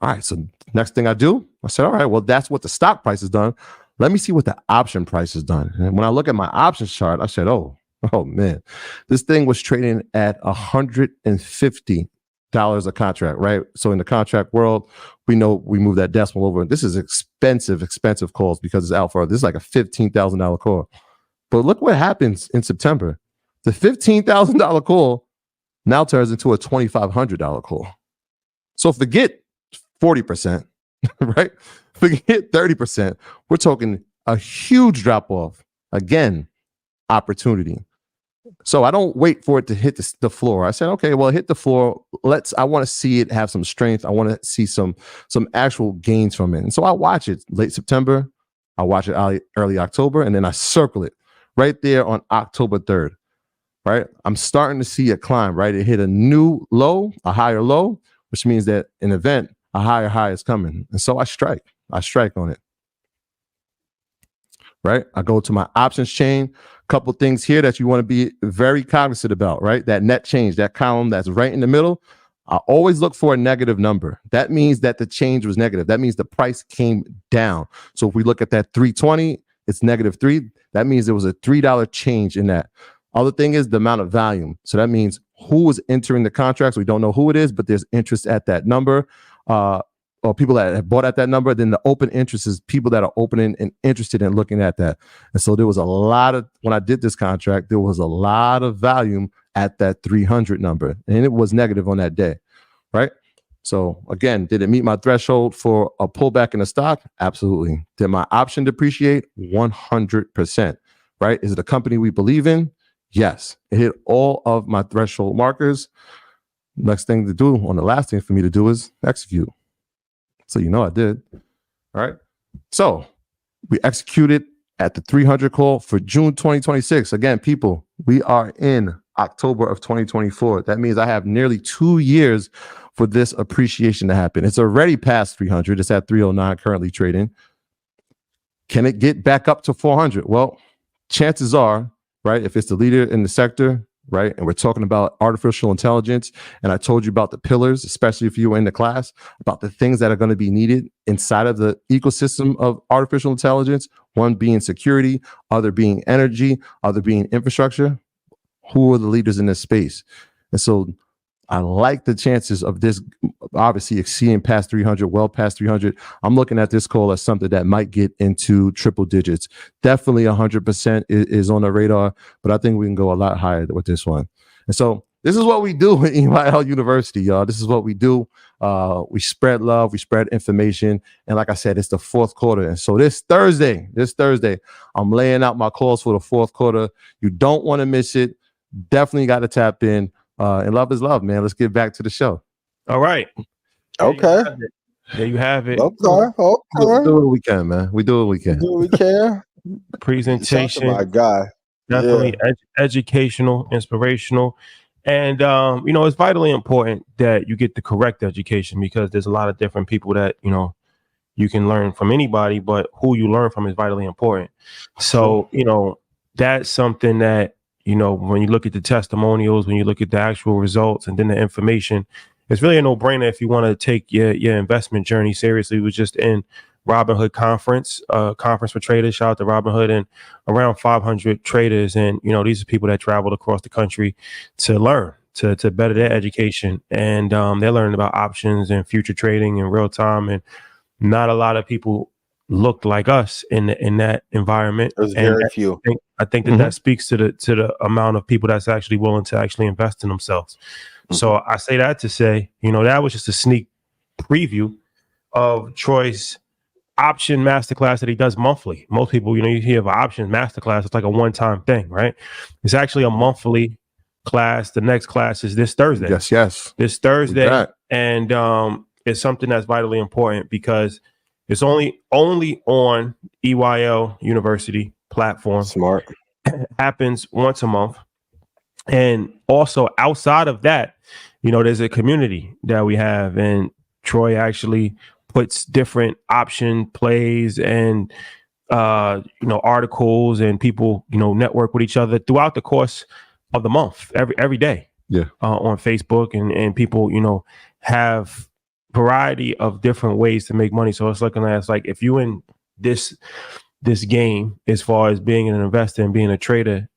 B: All right. So next thing I do, I said, all right, well, that's what the stock price has done. Let me see what the option price has done. And when I look at my options chart, I said, oh man, this thing was trading at $150 a contract, right? So in the contract world, we know we move that decimal over. This is expensive calls because it's alpha. This is like a $15,000 call. But look what happens in September. The $15,000 call now turns into a $2,500 call. So forget 40%, right? Forget 30%. We're talking a huge drop off. Again, opportunity. So I don't wait for it to hit the floor. I said, okay, well, hit the floor. I want to see it have some strength. I want to see some actual gains from it. And so I watch it late September. I watch it early October, and then I circle it right there on October 3rd, right? I'm starting to see a climb, right? It hit a new low, a higher low, which means that in an event, a higher high is coming. And so I strike on it, right? I go to my options chain. Couple things here that you want to be very cognizant about, right? That net change, that column that's right in the middle. I always look for a negative number. That means that the change was negative. That means the price came down. So if we look at that 320, it's -3. That means there was a $3 change in that. Other thing is the amount of volume. So that means who was entering the contracts. We don't know who it is, but there's interest at that number. Or people that have bought at that number. Then the open interest is people that are opening and interested in looking at that. And so there was a lot of, when I did this contract, there was a lot of volume at that 300 number, and it was negative on that day, right? So again, did it meet my threshold for a pullback in the stock? Absolutely. Did my option depreciate? 100%, right? Is it a company we believe in? Yes. It hit all of my threshold markers. Next thing to do, on the last thing for me to do, is execute. So you know I did. All right. So we executed at the 300 call for June 2026. Again, people, we are in October of 2024. That means I have nearly 2 years for this appreciation to happen. It's already past 300. It's at 309 currently trading. Can it get back up to 400? Well, chances are, right, if it's the leader in the sector, right, and we're talking about artificial intelligence, and I told you about the pillars, especially if you were in the class, about the things that are going to be needed inside of the ecosystem of artificial intelligence, one being security, other being energy, other being infrastructure. Who are the leaders in this space? And so I like the chances of this obviously exceeding past 300, well past 300. I'm looking at this call as something that might get into triple digits. Definitely 100% is on the radar, but I think we can go a lot higher with this one. And so this is what we do at EYL University, y'all. This is what we do. We spread love, we spread information. And like I said, it's the fourth quarter. And so this Thursday, I'm laying out my calls for the fourth quarter. You don't want to miss it. Definitely got to tap in. And love is love, man. Let's get back to the show.
A: All right.
C: Okay.
A: There you have it.
C: Okay.
B: We do what we can, man. We do what we can.
C: Do what we can.
A: Presentation.
C: My guy.
A: Definitely educational, inspirational. And, it's vitally important that you get the correct education, because there's a lot of different people that, you can learn from anybody, but who you learn from is vitally important. So, that's something that, when you look at the testimonials, when you look at the actual results and then the information, it's really a no-brainer if you want to take your investment journey seriously. We were just in Robinhood conference for traders. Shout out to Robinhood, and around 500 traders. And, these are people that traveled across the country to learn, to better their education. And they're learning about options and future trading in real time. And not a lot of people looked like us in that environment.
C: There's
A: And
C: very few.
A: I think that speaks to the amount of people that's actually willing to actually invest in themselves. So I say that to say, that was just a sneak preview of Troy's option masterclass that he does monthly. Most people, you hear of an option masterclass, it's like a one-time thing, right? It's actually a monthly class. The next class is this Thursday.
B: Yes.
A: This Thursday. And it's something that's vitally important because it's only on EYL University platform.
C: Smart.
A: It happens once a month. And also outside of that, there's a community that we have, and Troy actually puts different option plays and articles, and people network with each other throughout the course of the month, every day. On Facebook, and people have variety of different ways to make money. So it's like if you in this game as far as being an investor and being a trader,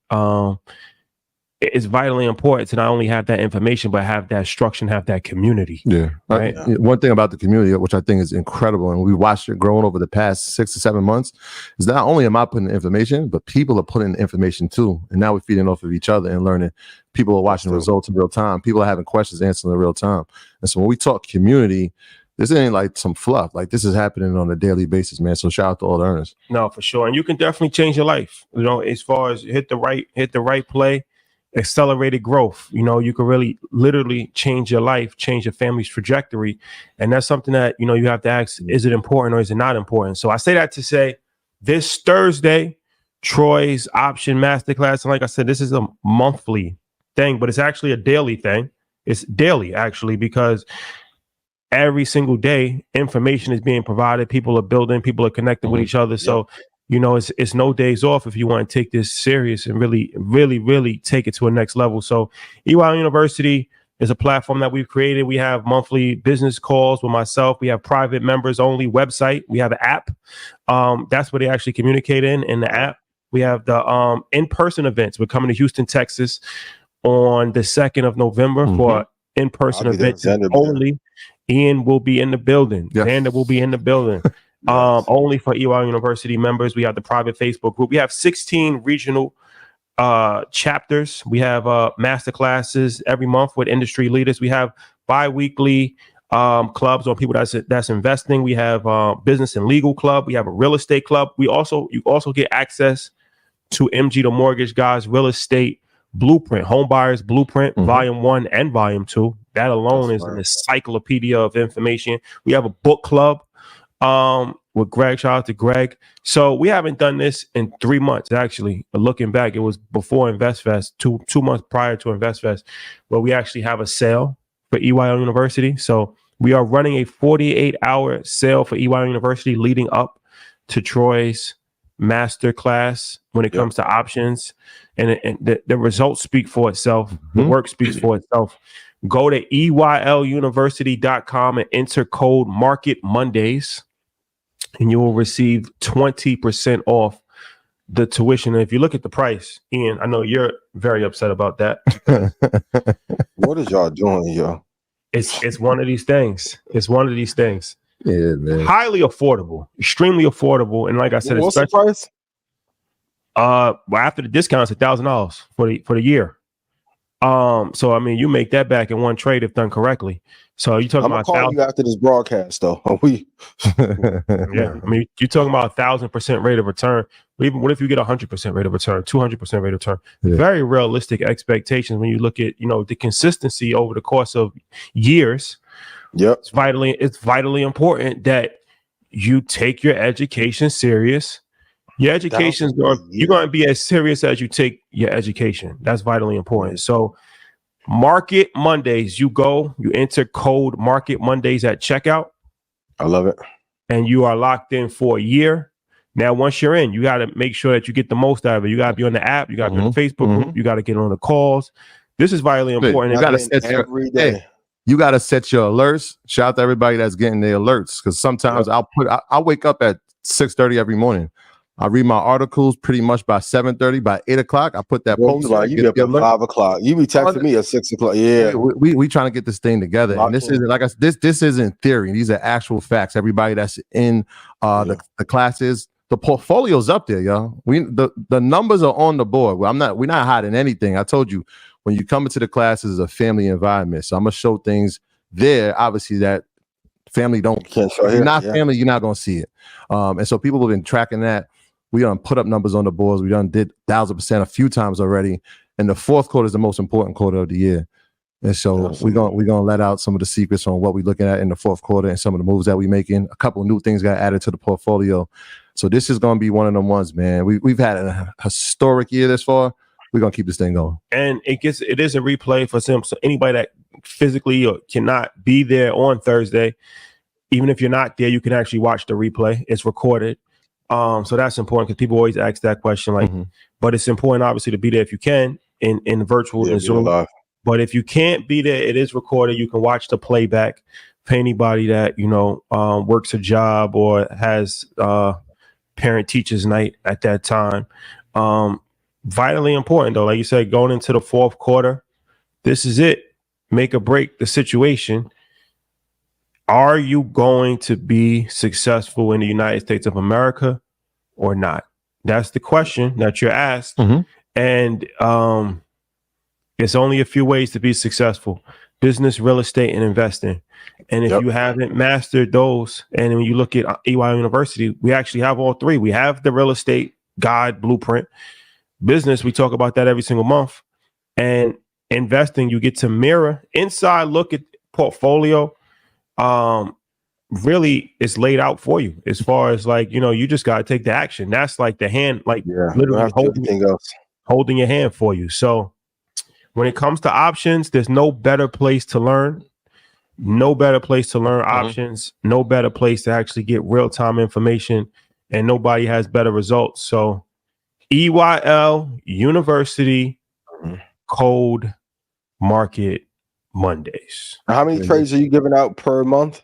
A: it's vitally important to not only have that information, but have that structure and have that community.
B: Right. One thing about the community, which I think is incredible, and we watched it growing over the past 6 to 7 months, is not only am I putting information, but people are putting information too. And now we're feeding off of each other and learning. People are watching results in real time. People are having questions answered in real time. And so when we talk community, this ain't like some fluff. Like, this is happening on a daily basis, man. So shout out to all the earners.
A: No, for sure. And you can definitely change your life, as far as hit the right play. Accelerated growth. You can really literally change your life, change your family's trajectory. And that's something that, you have to ask, is it important or is it not important? So I say that to say this Thursday, Troy's option masterclass. And like I said, this is a monthly thing, but it's actually a daily thing. It's daily actually, because every single day information is being provided. People are building, people are connecting with each other. So it's no days off if you want to take this serious and really, really, really take it to a next level. So EYL University is a platform that we've created. We have monthly business calls with myself. We have private members only website. We have an app. That's where they actually communicate in the app. We have the in-person events. We're coming to Houston, Texas on the 2nd of November for in-person events only. Ian will be in the building. Xander will be in the building. Only for EYL University members. We have the private Facebook group. We have 16 regional chapters. We have master classes every month with industry leaders. We have bi-weekly clubs on people that's investing. We have business and legal club. We have a real estate club. You also get access to MG the Mortgage Guys Real Estate Blueprint, Home Buyers Blueprint, Volume 1 and Volume 2. That alone is an encyclopedia of information. We have a book club with Greg. Shout out to Greg. So we haven't done this in 3 months, actually. But looking back, it was before InvestFest, two months prior to InvestFest, where we actually have a sale for EYL University. So we are running a 48-hour sale for EYL University leading up to Troy's master class when it comes to options. And the results speak for itself. The work speaks for itself. Go to EYLUniversity.com and enter code Market Mondays, and you will receive 20% off the tuition. And if you look at the price, Ian, I know you're very upset about that.
C: What is y'all doing, yo?
A: It's one of these things. It's one of these things.
B: Yeah, man.
A: Highly affordable, extremely affordable. And like I said,
C: What's the price?
A: Well, after the discount, it's $1,000 for the year. So I mean, you make that back in one trade if done correctly. So you talking about
C: call you after this broadcast, though.
A: Yeah, I mean, you're talking about 1,000% rate of return. But even what if you get 100% rate of return, 200% rate of return? Very realistic expectations when you look at the consistency over the course of years. It's vitally important that you take your education serious. Your education you're going to be as serious as you take your education. That's vitally important. So Market Mondays, you enter code Market Mondays at checkout.
C: I love it.
A: And you are locked in for a year. Now, once you're in, you got to make sure that you get the most out of it. You got to be on the app. You got to be on the Facebook group. You got to get on the calls. This is vitally important.
B: You got to set every day. You got to set your alerts. Shout out to everybody that's getting their alerts, because sometimes I'll wake up at 6:30 every morning. I read my articles pretty much by 7:30. By 8 o'clock, I put that post.
C: You be up at 5 o'clock. You be texting me at 6 o'clock. Yeah,
B: we trying to get this thing together, and this isn't like this isn't theory. These are actual facts. Everybody that's in the classes, the portfolio's up there, y'all. The numbers are on the board. We're not hiding anything. I told you when you come into the classes, it's a family environment. So I'm gonna show things there. Obviously, that family don't. If you're not family, you're not gonna see it. And so people have been tracking that. We done put up numbers on the boards. We done did 1,000% a few times already. And the fourth quarter is the most important quarter of the year. And so we're gonna let out some of the secrets on what we're looking at in the fourth quarter and some of the moves that we're making. A couple of new things got added to the portfolio. So this is gonna be one of them ones, man. We've had a historic year this far. We're gonna keep this thing going.
A: And it is a replay for some. So anybody that physically or cannot be there on Thursday, even if you're not there, you can actually watch the replay. It's recorded. So that's important because people always ask that question. Like, but it's important obviously to be there if you can in virtual and Zoom. But if you can't be there, it is recorded. You can watch the playback for anybody that works a job or has parent teachers night at that time. Vitally important though, like you said, going into the fourth quarter, this is it. Make or break the situation. Are you going to be successful in the United States of America or not? That's the question that you're asked. And it's only a few ways to be successful: business, real estate, and investing. And if you haven't mastered those, and when you look at EYL University, we actually have all three. We have the real estate guide blueprint. Business, we talk about that every single month. And investing, you get to mirror inside, look at portfolio. Really it's laid out for you as far as like, you just got to take the action. That's like the hand, like literally holding your hand for you. So when it comes to options, there's no better place to learn, options, no better place to actually get real-time information, and nobody has better results. So EYL University Code Market Mondays.
C: How many trades are you giving out per month?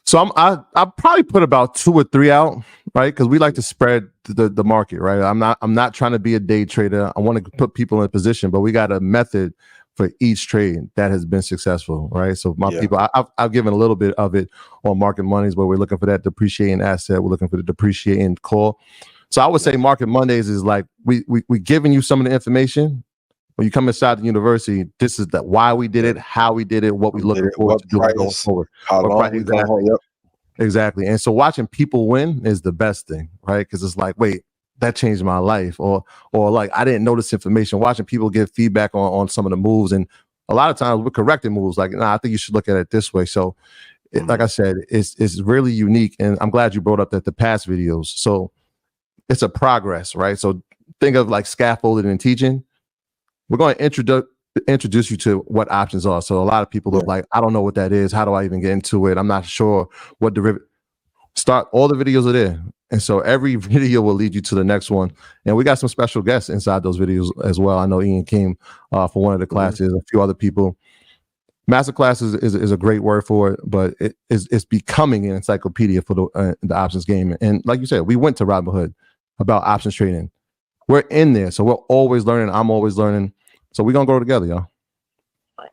B: So I probably put about 2 or 3 out, right? Because we like to spread the market, right? I'm not trying to be a day trader. I want to put people in a position, but we got a method for each trade that has been successful, right? So my people, I've given a little bit of it on Market Mondays, where we're looking for that depreciating asset. We're looking for the depreciating call. So I would say Market Mondays is like we giving you some of the information. When you come inside the university, this is why we did it, how we did it, what we looking forward to doing going forward.
C: How long we going home,
B: Exactly. And so watching people win is the best thing, right? Because it's like, wait, that changed my life. Or like, I didn't know this information. Watching people give feedback on some of the moves. And a lot of times we're correcting moves. Like, nah, I think you should look at it this way. So like I said, it's really unique. And I'm glad you brought up the past videos. So it's a progress, right? So think of like scaffolding and teaching. We're going to introduce you to what options are. So a lot of people are like, I don't know what that is. How do I even get into it? I'm not sure what derivative. All the videos are there. And so every video will lead you to the next one. And we got some special guests inside those videos as well. I know Ian came for one of the classes, a few other people. Masterclass is a great word for it, but it's becoming an encyclopedia for the options game. And like you said, we went to Robinhood about options trading. We're in there. So we're always learning. I'm always learning. So we're going to grow together, y'all.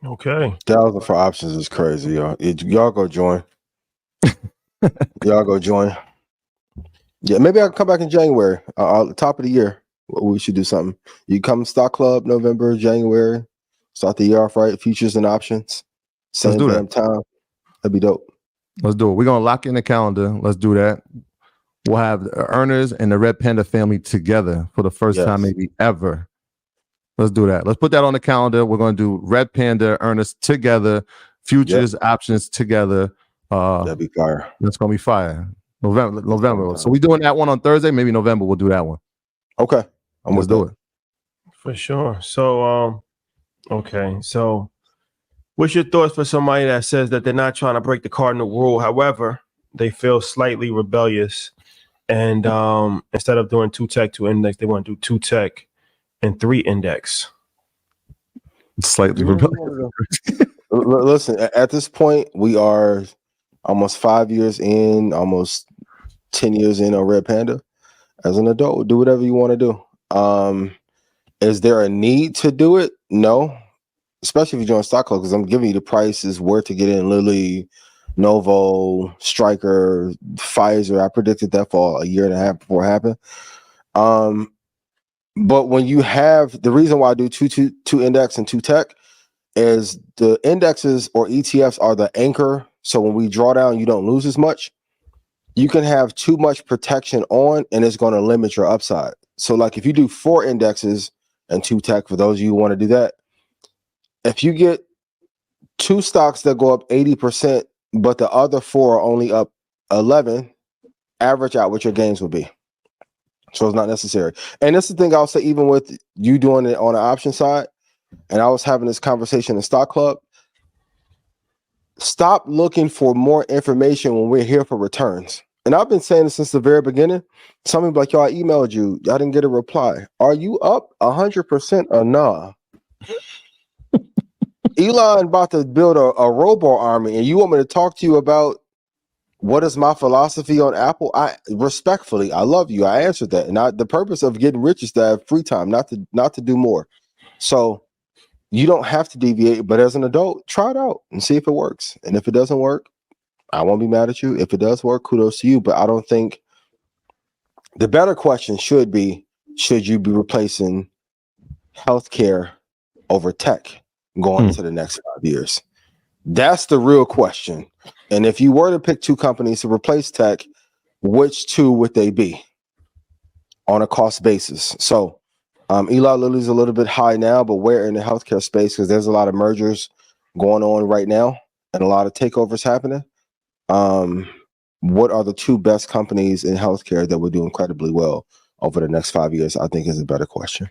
A: Okay.
C: 1,000 for options is crazy, y'all. Y'all go join. Y'all go join. Yeah, maybe I'll come back in January. Top of the year. We should do something. You come stock club November, January. Start the year off right. Futures and options. Same damn time. That'd be dope.
B: Let's do it. We're going to lock in the calendar. Let's do that. We'll have the earners and the Red Panda family together for the first time maybe ever. Let's do that. Let's put that on the calendar. We're going to do Red Panda earners together, futures, options together.
C: That'd be fire.
B: That's going to be fire. November. So we doing that one on Thursday. Maybe November we'll do that one.
C: Okay.
B: Let's do it.
A: For sure. So, okay. So what's your thoughts for somebody that says that they're not trying to break the cardinal rule? However, they feel slightly rebellious. And instead of doing 2 tech, 2 index, they want to do 2 tech and 3 index.
B: Slightly rebellious.
C: Listen, at this point, we are almost 5 years in, almost 10 years in on Red Panda. As an adult, do whatever you want to do. Is there a need to do it? No, especially if you join Stock Club, because I'm giving you the prices where to get in. Lilly, Novo, Stryker, Pfizer. I predicted that for a year and a half before it happened. But when you have, the reason why I do two index and two tech is the indexes or ETFs are the anchor. So when we draw down, you don't lose as much. You can have too much protection on, and it's going to limit your upside. So like if you do 4 indexes and 2 tech, for those of you who want to do that, if you get 2 stocks that go up 80%, but the other 4 are only up 11, average out what your gains will be. So it's not necessary. And that's the thing I'll say, even with you doing it on the option side, and I was having this conversation in Stock Club, stop looking for more information when we're here for returns. And I've been saying this since the very beginning. Some people like, yo, I emailed you. I didn't get a reply. Are you up 100% or nah? Elon about to build a robo army, and you want me to talk to you about what is my philosophy on Apple? I respectfully, I love you. I answered that. And the purpose of getting rich is to have free time, not to do more. So you don't have to deviate, but as an adult, try it out and see if it works. And if it doesn't work, I won't be mad at you. If it does work, kudos to you. But I don't think the better question should be, should you be replacing healthcare over tech going into the next 5 years? That's the real question. And if you were to pick 2 companies to replace tech, which 2 would they be on a cost basis? So Eli Lilly's a little bit high now, but where in the healthcare space, because there's a lot of mergers going on right now and a lot of takeovers happening. What are the 2 best companies in healthcare that will do incredibly well over the next 5 years? I think is a better question.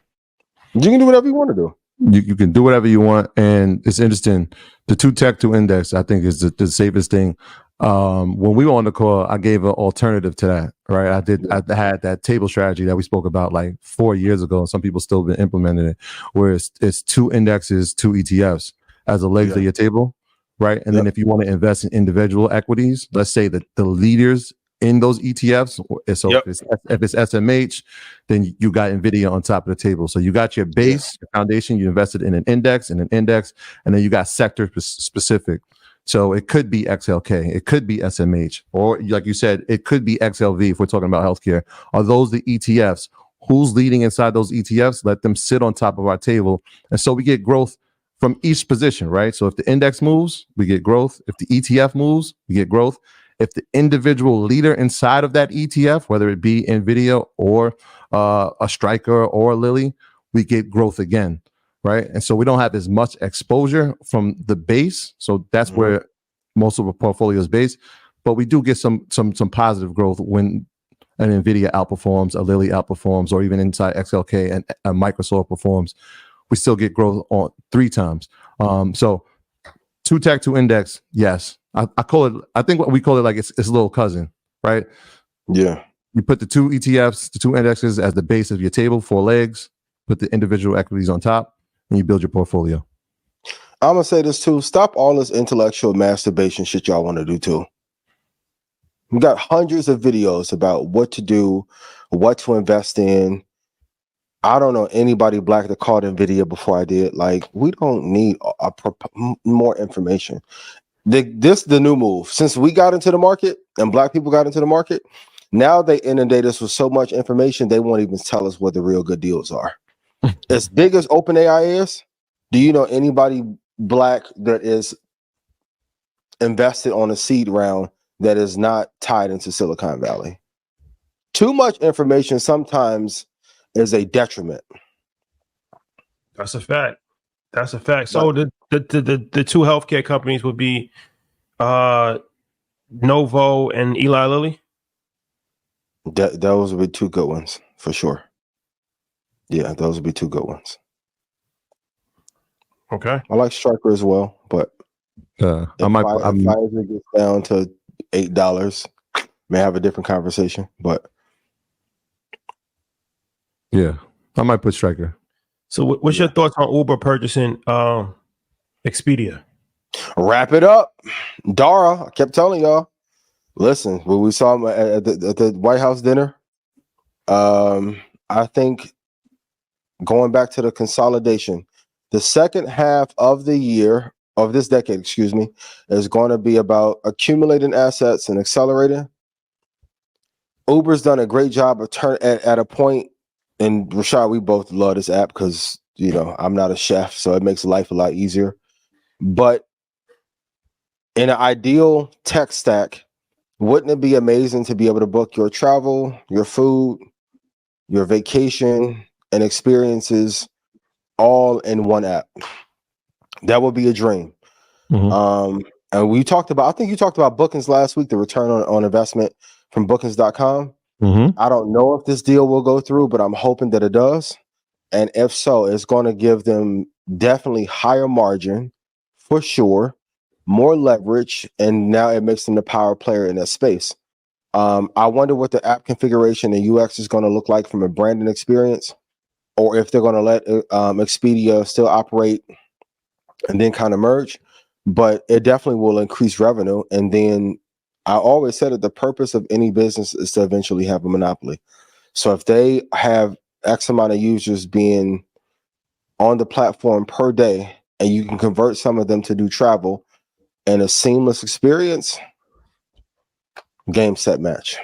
C: You can do whatever you want to do.
B: You can do whatever you want, and it's interesting. The 2 tech, 2 index, I think is the safest thing. When we were on the call, I gave an alternative to that, right? I had that table strategy that we spoke about like 4 years ago, and some people still been implementing it, where it's 2 indexes, 2 ETFs as a legs of your table, right? And then if you want to invest in individual equities, let's say that the leaders in those ETFs, so if it's SMH, then you got Nvidia on top of the table. So you got your base, your foundation, you invested in an index, and then you got sector specific. So it could be XLK, it could be SMH, or like you said, it could be XLV if we're talking about healthcare. Are those the ETFs? Who's leading inside those ETFs? Let them sit on top of our table. And so we get growth from each position, right? So if the index moves, we get growth. If the ETF moves, we get growth. If the individual leader inside of that ETF, whether it be Nvidia or a Stryker or a Lilly, we get growth again, right? And so we don't have as much exposure from the base. So that's where most of our portfolio is based. But we do get some positive growth when an Nvidia outperforms, a Lilly outperforms, or even inside XLK and a Microsoft performs. We still get growth on 3 times. So 2 tech, 2 index, yes. I call it, I think what we call it like it's a little cousin, right?
C: Yeah.
B: You put the 2 ETFs, the 2 indexes as the base of your table, 4 legs, put the individual equities on top, and you build your portfolio.
C: I'm going to say this too. Stop all this intellectual masturbation shit y'all want to do too. We got hundreds of videos about what to do, what to invest in. I don't know anybody black that called Nvidia before I did. Like, we don't need more information. This the new move. Since we got into the market and black people got into the market, now they inundate us with so much information, they won't even tell us what the real good deals are. As big as OpenAI is, do you know anybody black that is invested on a seed round that is not tied into Silicon Valley? Too much information sometimes is a detriment.
A: That's a fact. That's a fact. So the 2 healthcare companies would be Novo and Eli Lilly.
C: Those would be 2 good ones for sure. Yeah, those would be 2 good ones.
A: Okay.
C: I like Stryker as well, but if Pfizer gets down to $8, may have a different conversation. But
B: yeah, I might put Stryker.
A: So what's your thoughts on Uber purchasing Expedia?
C: Wrap it up. Dara, I kept telling y'all, listen, when we saw him at the White House dinner, I think going back to the consolidation, the second half of the year of this decade, is going to be about accumulating assets and accelerating. Uber's done a great job of at a point, and Rashad, we both love this app because I'm not a chef, so it makes life a lot easier. But in an ideal tech stack, wouldn't it be amazing to be able to book your travel, your food, your vacation, and experiences all in one app? That would be a dream. And I think you talked about bookings last week, the return on investment from bookings.com. I don't know if this deal will go through, but I'm hoping that it does. And if so, it's going to give them definitely higher margin for sure, more leverage, and now it makes them the power player in that space. I wonder what the app configuration and UX is going to look like from a branding experience, or if they're going to let Expedia still operate and then kind of merge. But it definitely will increase revenue. And then I always said that the purpose of any business is to eventually have a monopoly. So if they have X amount of users being on the platform per day, and you can convert some of them to do travel and a seamless experience, game, set, match.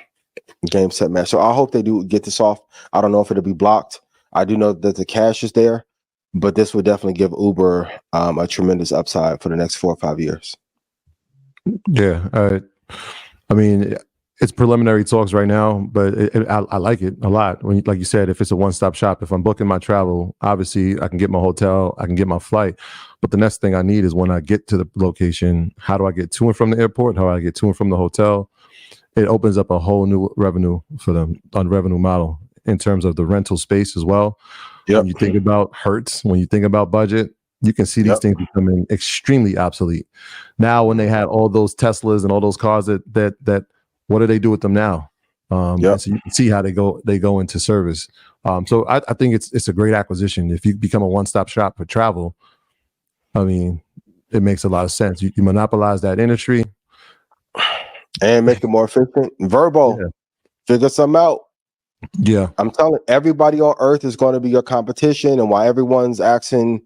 C: So I hope they do get this off. I don't know if it'll be blocked. I do know that the cash is there, but this would definitely give Uber a tremendous upside for the next 4 or 5 years.
B: Yeah. I mean, it's preliminary talks right now, but I like it a lot. When, like you said, if it's a one-stop shop, if I'm booking my travel, obviously I can get my hotel, I can get my flight. But the next thing I need is when I get to the location, how do I get to and from the airport? How do I get to and from the hotel? It opens up a whole new revenue for them on revenue model in terms of the rental space as well. Yep. When you think about Hertz, when you think about budget, you can see these things becoming extremely obsolete. Now, when they had all those Teslas and all those cars that what do they do with them now? So you can see how they go into service. So I think it's a great acquisition. If you become a one-stop shop for travel, I mean, it makes a lot of sense. You monopolize that industry
C: and make it more efficient. Figure something out.
B: Yeah,
C: I'm telling everybody on earth is going to be your competition, and why everyone's asking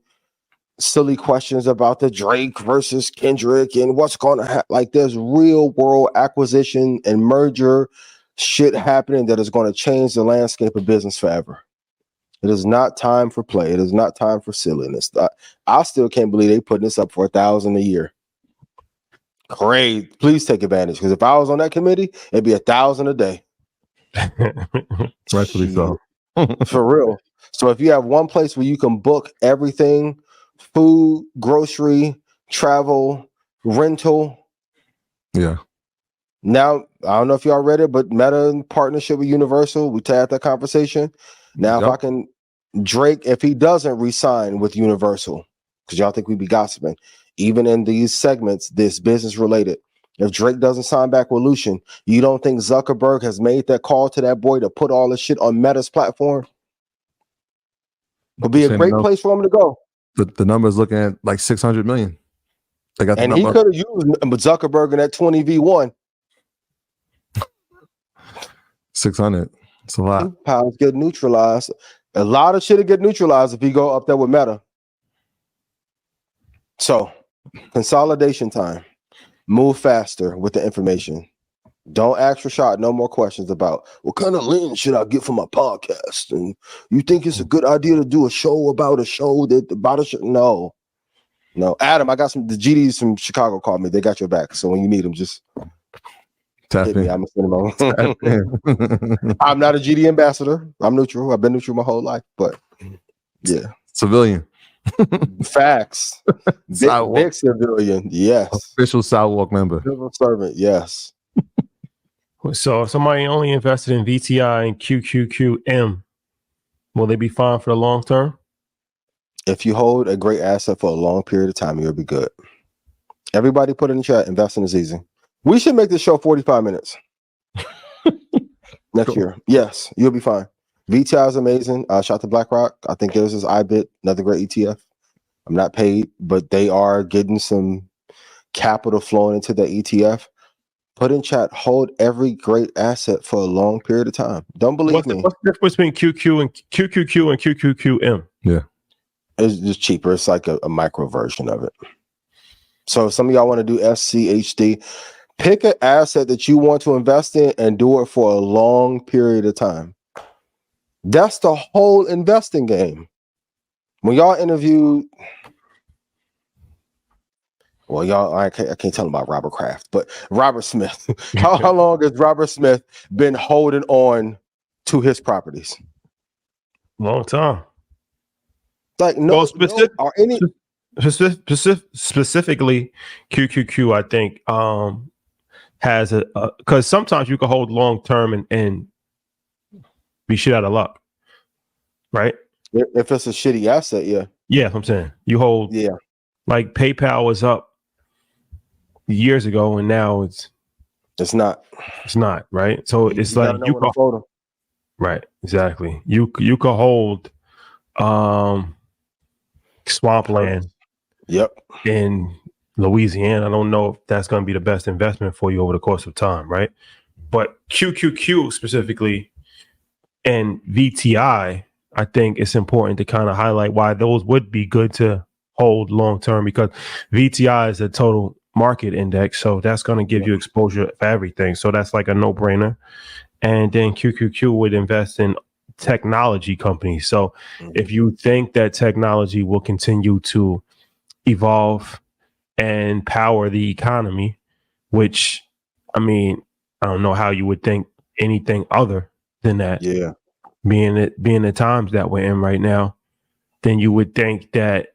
C: silly questions about the Drake versus Kendrick and what's going to happen. Like, there's real world acquisition and merger shit happening that is going to change the landscape of business forever. It is not time for play. It is not time for silliness. I still can't believe they putting this up for $1,000 a year. Great. Please take advantage, because if I was on that committee, it'd be $1,000 a day.
B: Rightfully so.
C: For real. So if you have one place where you can book everything, food, grocery, travel, rental.
B: Yeah.
C: Now, I don't know if y'all read it, but Meta in partnership with Universal, we had that conversation. Now, if I can, Drake, if he doesn't resign with Universal, because y'all think we'd be gossiping, even in these segments, this business related, if Drake doesn't sign back with Lucian, you don't think Zuckerberg has made that call to that boy to put all this shit on Meta's platform? Would be a great place for him to go.
B: The number's looking at like 600 million. They got,
C: and he could have used Zuckerberg in that 20v1.
B: 600. It's a lot.
C: Pounds get neutralized. A lot of shit will get neutralized if you go up there with Meta. So, consolidation time. Move faster with the information. Don't ask Rashad no more questions about what kind of lens should I get for my podcast, and you think it's a good idea to do a show about a show that about a show. No, Adam, I got the GDs from Chicago called me. They got your back. So when you need them, just hit me. I'm gonna send them over. I'm not a GD ambassador. I'm neutral. I've been neutral my whole life, but yeah,
B: civilian.
C: Facts. Big civilian. Yes.
B: Official sidewalk member.
C: Civil servant. Yes.
A: So if somebody only invested in VTI and QQQM, will they be fine for the long term?
C: If you hold a great asset for a long period of time, you'll be good. Everybody put in the chat, investing is easy. We should make this show 45 minutes. Next year. Yes, you'll be fine. VTI is amazing. Shout out to BlackRock. I think theirs is IBIT, another great ETF. I'm not paid, but they are getting some capital flowing into the ETF. Put in chat, hold every great asset for a long period of time. Don't believe me.
A: What's the difference between QQ and QQQM?
B: Yeah.
C: It's just cheaper. It's like a micro version of it. So if some of y'all want to do SCHD, pick an asset that you want to invest in and do it for a long period of time. That's the whole investing game. When y'all interviewed, well, y'all, I can't tell them about Robert Kraft, but Robert Smith. How long has Robert Smith been holding on to his properties?
A: Long time.
C: Like no,
A: specifically QQQ, I think has a because sometimes you can hold long term and be shit out of luck, right?
C: If it's a shitty asset, yeah.
A: Yeah, I'm saying you hold.
C: Yeah,
A: like PayPal was up years ago, and now it's not, right? So it's like you can, right? Exactly. You could hold swampland.
C: Yep.
A: In Louisiana. I don't know if that's going to be the best investment for you over the course of time, right? But QQQ specifically and VTI, I think it's important to kind of highlight why those would be good to hold long term, because VTI is a total market index, so that's going to give you exposure for everything. So that's like a no-brainer. And then QQQ would invest in technology companies. So if you think that technology will continue to evolve and power the economy, which, I mean, I don't know how you would think anything other than that.
C: Yeah.
A: Being the times that we're in right now, then you would think that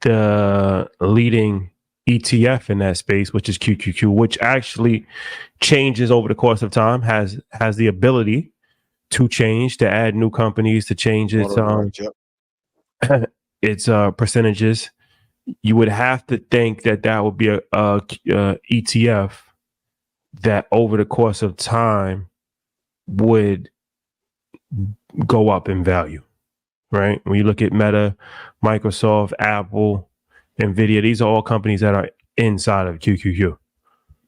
A: the leading ETF in that space, which is QQQ, which actually changes over the course of time, has the ability to change, to add new companies, to change its its percentages. You would have to think that would be a ETF that over the course of time would go up in value, right? When you look at Meta, Microsoft, Apple, Nvidia, these are all companies that are inside of QQQ.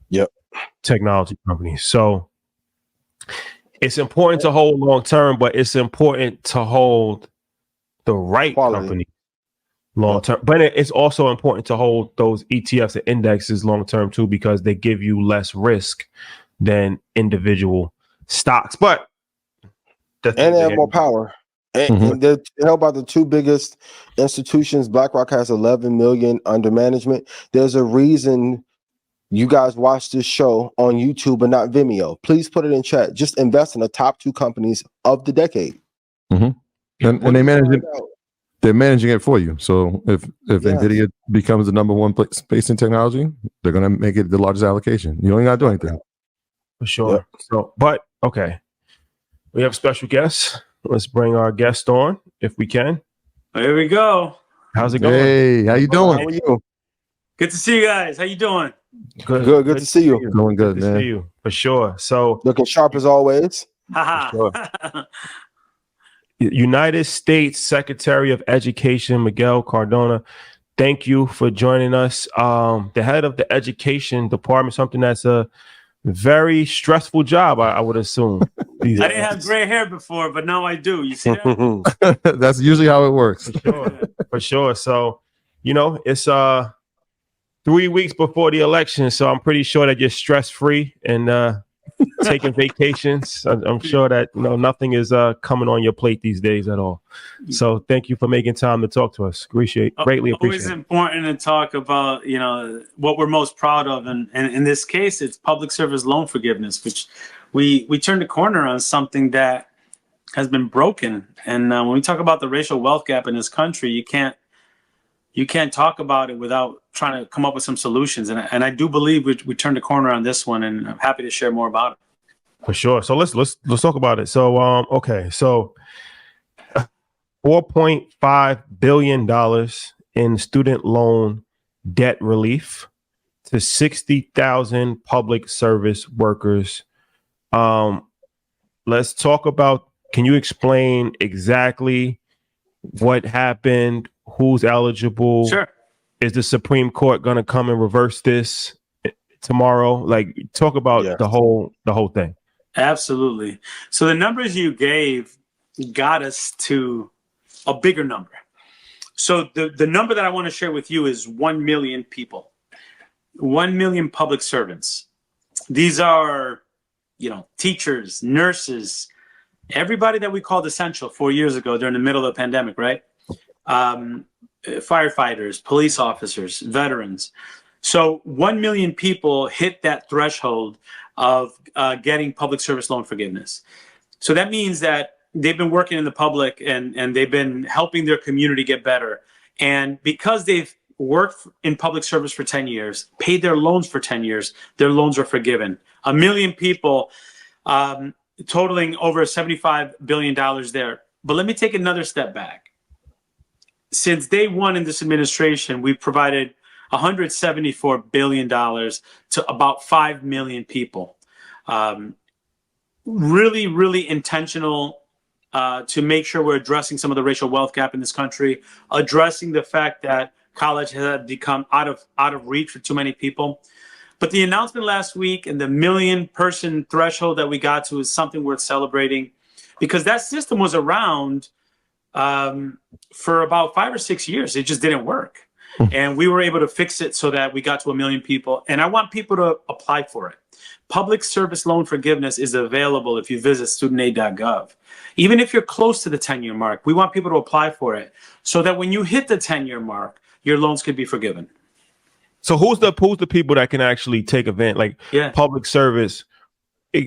C: Yep.
A: Technology companies. So it's important to hold long term, but it's important to hold the right company long term. But it's also important to hold those ETFs and indexes long term too, because they give you less risk than individual stocks. But
C: and they have more power. And they're held by the two biggest institutions. BlackRock has 11 million under management. There's a reason you guys watch this show on YouTube and not Vimeo. Please put it in chat. Just invest in the top two companies of the decade.
B: And they manage it. They're managing it for you. So if Nvidia becomes the number one space in technology, they're going to make it the largest allocation. You don't got to do anything.
A: For sure. Yep. So, but okay, we have special guests. Let's bring our guest on if we can.
D: Here we go.
A: How's it going?
B: Hey, how you doing?
C: How are you?
D: Good to see you guys. How you doing?
C: Good to see you.
B: Doing good, man.
A: See you for sure. So
C: looking sharp as always.
D: Sure.
A: United States Secretary of Education Miguel Cardona, thank you for joining us. The head of the education department, something that's a very stressful job, I would assume.
D: I didn't have gray hair before, but now I do. You see that?
B: That's usually how it works.
A: For sure. So, it's 3 weeks before the election, so I'm pretty sure that you're stress-free and taking vacations. I'm sure that nothing is coming on your plate these days at all. So thank you for making time to talk to us. Greatly appreciate it.
D: Always important to talk about what we're most proud of, and in this case, it's public service loan forgiveness, which we turned a corner on something that has been broken. And when we talk about the racial wealth gap in this country, you can't talk about it without trying to come up with some solutions. And I do believe we turned a corner on this one, and I'm happy to share more about it.
A: For sure. So let's talk about it. So okay, so $4.5 billion in student loan debt relief to 60,000 public service workers. Let's talk about. Can you explain exactly what happened? Who's eligible?
D: Sure.
A: Is the Supreme Court going to come and reverse this? tomorrow? Like, talk about
C: Yeah.
A: the whole thing.
D: Absolutely. So the numbers you gave got us to a bigger number. So the number that I want to share with you is 1 million people, 1 million public servants. These are, teachers, nurses, everybody that we called essential 4 years ago during the middle of the pandemic, right? Firefighters, police officers, veterans. So 1 million people hit that threshold of getting public service loan forgiveness. So that means that they've been working in the public and they've been helping their community get better. And because they've worked in public service for 10 years, paid their loans for 10 years, their loans are forgiven. 1 million people, totaling over $75 billion there. But let me take another step back. Since day one in this administration, we've provided $174 billion to about 5 million people. Really, really intentional to make sure we're addressing some of the racial wealth gap in this country, addressing the fact that college has become out of reach for too many people. But the announcement last week and the 1 million person threshold that we got to is something worth celebrating, because that system was around for about 5 or 6 years. It just didn't work. And we were able to fix it so that we got to 1 million people. And I want people to apply for it. Public service loan forgiveness is available if you visit studentaid.gov. Even if you're close to the 10-year mark, we want people to apply for it so that when you hit the 10-year mark, your loans could be forgiven.
A: So who's the people that can actually take advantage, like public service?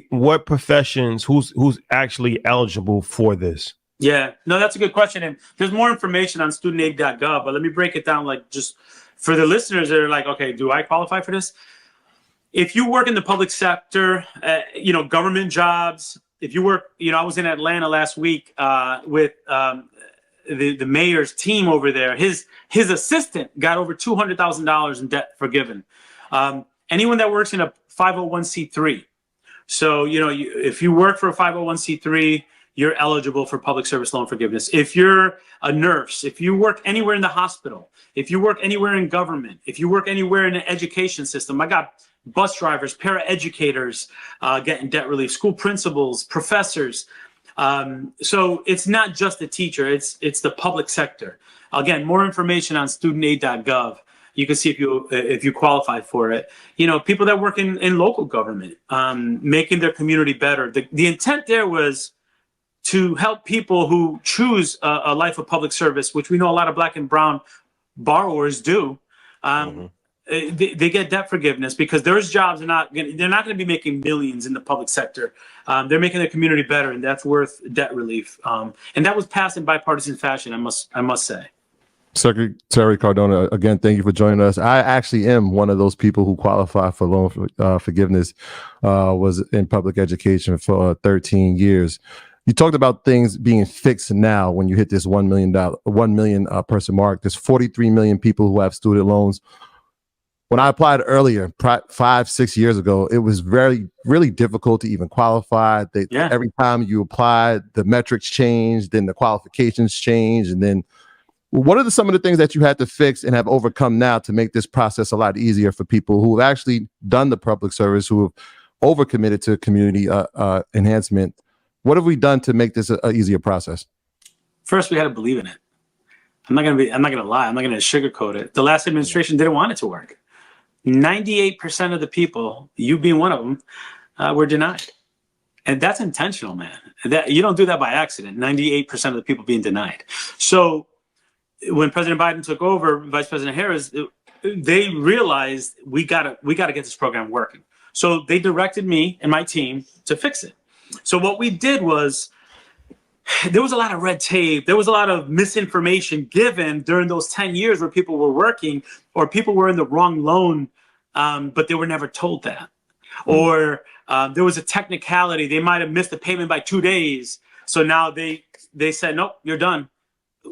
A: What professions? Who's actually eligible for this?
D: Yeah, no, that's a good question. And there's more information on studentaid.gov, but let me break it down, like, just for the listeners that are like, okay, do I qualify for this? If you work in the public sector, government jobs, if you work, I was in Atlanta last week with the mayor's team over there. His assistant got over $200,000 in debt forgiven. Anyone that works in a 501c3. So, if you work for a 501c3, you're eligible for public service loan forgiveness. If you're a nurse, if you work anywhere in the hospital, if you work anywhere in government, if you work anywhere in the education system, I got bus drivers, paraeducators getting debt relief, school principals, professors. So it's not just the teacher, it's the public sector. Again, more information on studentaid.gov. You can see if you qualify for it. People that work in local government, making their community better. The intent there was to help people who choose a life of public service, which we know a lot of Black and brown borrowers do. They get debt forgiveness because those jobs they're not going to be making millions in the public sector. They're making their community better, and that's worth debt relief. And that was passed in bipartisan fashion, I must say.
B: Secretary Cardona, again, thank you for joining us. I actually am one of those people who qualify for loan forgiveness. Was in public education for 13 years. You talked about things being fixed now when you hit this 1 million person mark. There's 43 million people who have student loans. When I applied earlier, 5-6 years ago, it was really difficult to even qualify. Every time you applied, the metrics changed, then the qualifications changed. And then what are some of the things that you had to fix and have overcome now to make this process a lot easier for people who have actually done the public service, who have overcommitted to community enhancement? What have we done to make this an easier process?
D: First, we had to believe in it. I'm not gonna lie. I'm not gonna sugarcoat it. The last administration didn't want it to work. 98% of the people, you being one of them, were denied. And that's intentional, man. You don't do that by accident. 98% of the people being denied. So when President Biden took over, Vice President Harris, they realized we gotta get this program working. So they directed me and my team to fix it. So what we did was, there was a lot of red tape. There was a lot of misinformation given during those 10 years where people were working or people were in the wrong loan, but they were never told that. Or there was a technicality. They might have missed the payment by 2 days. So now they said, nope, you're done.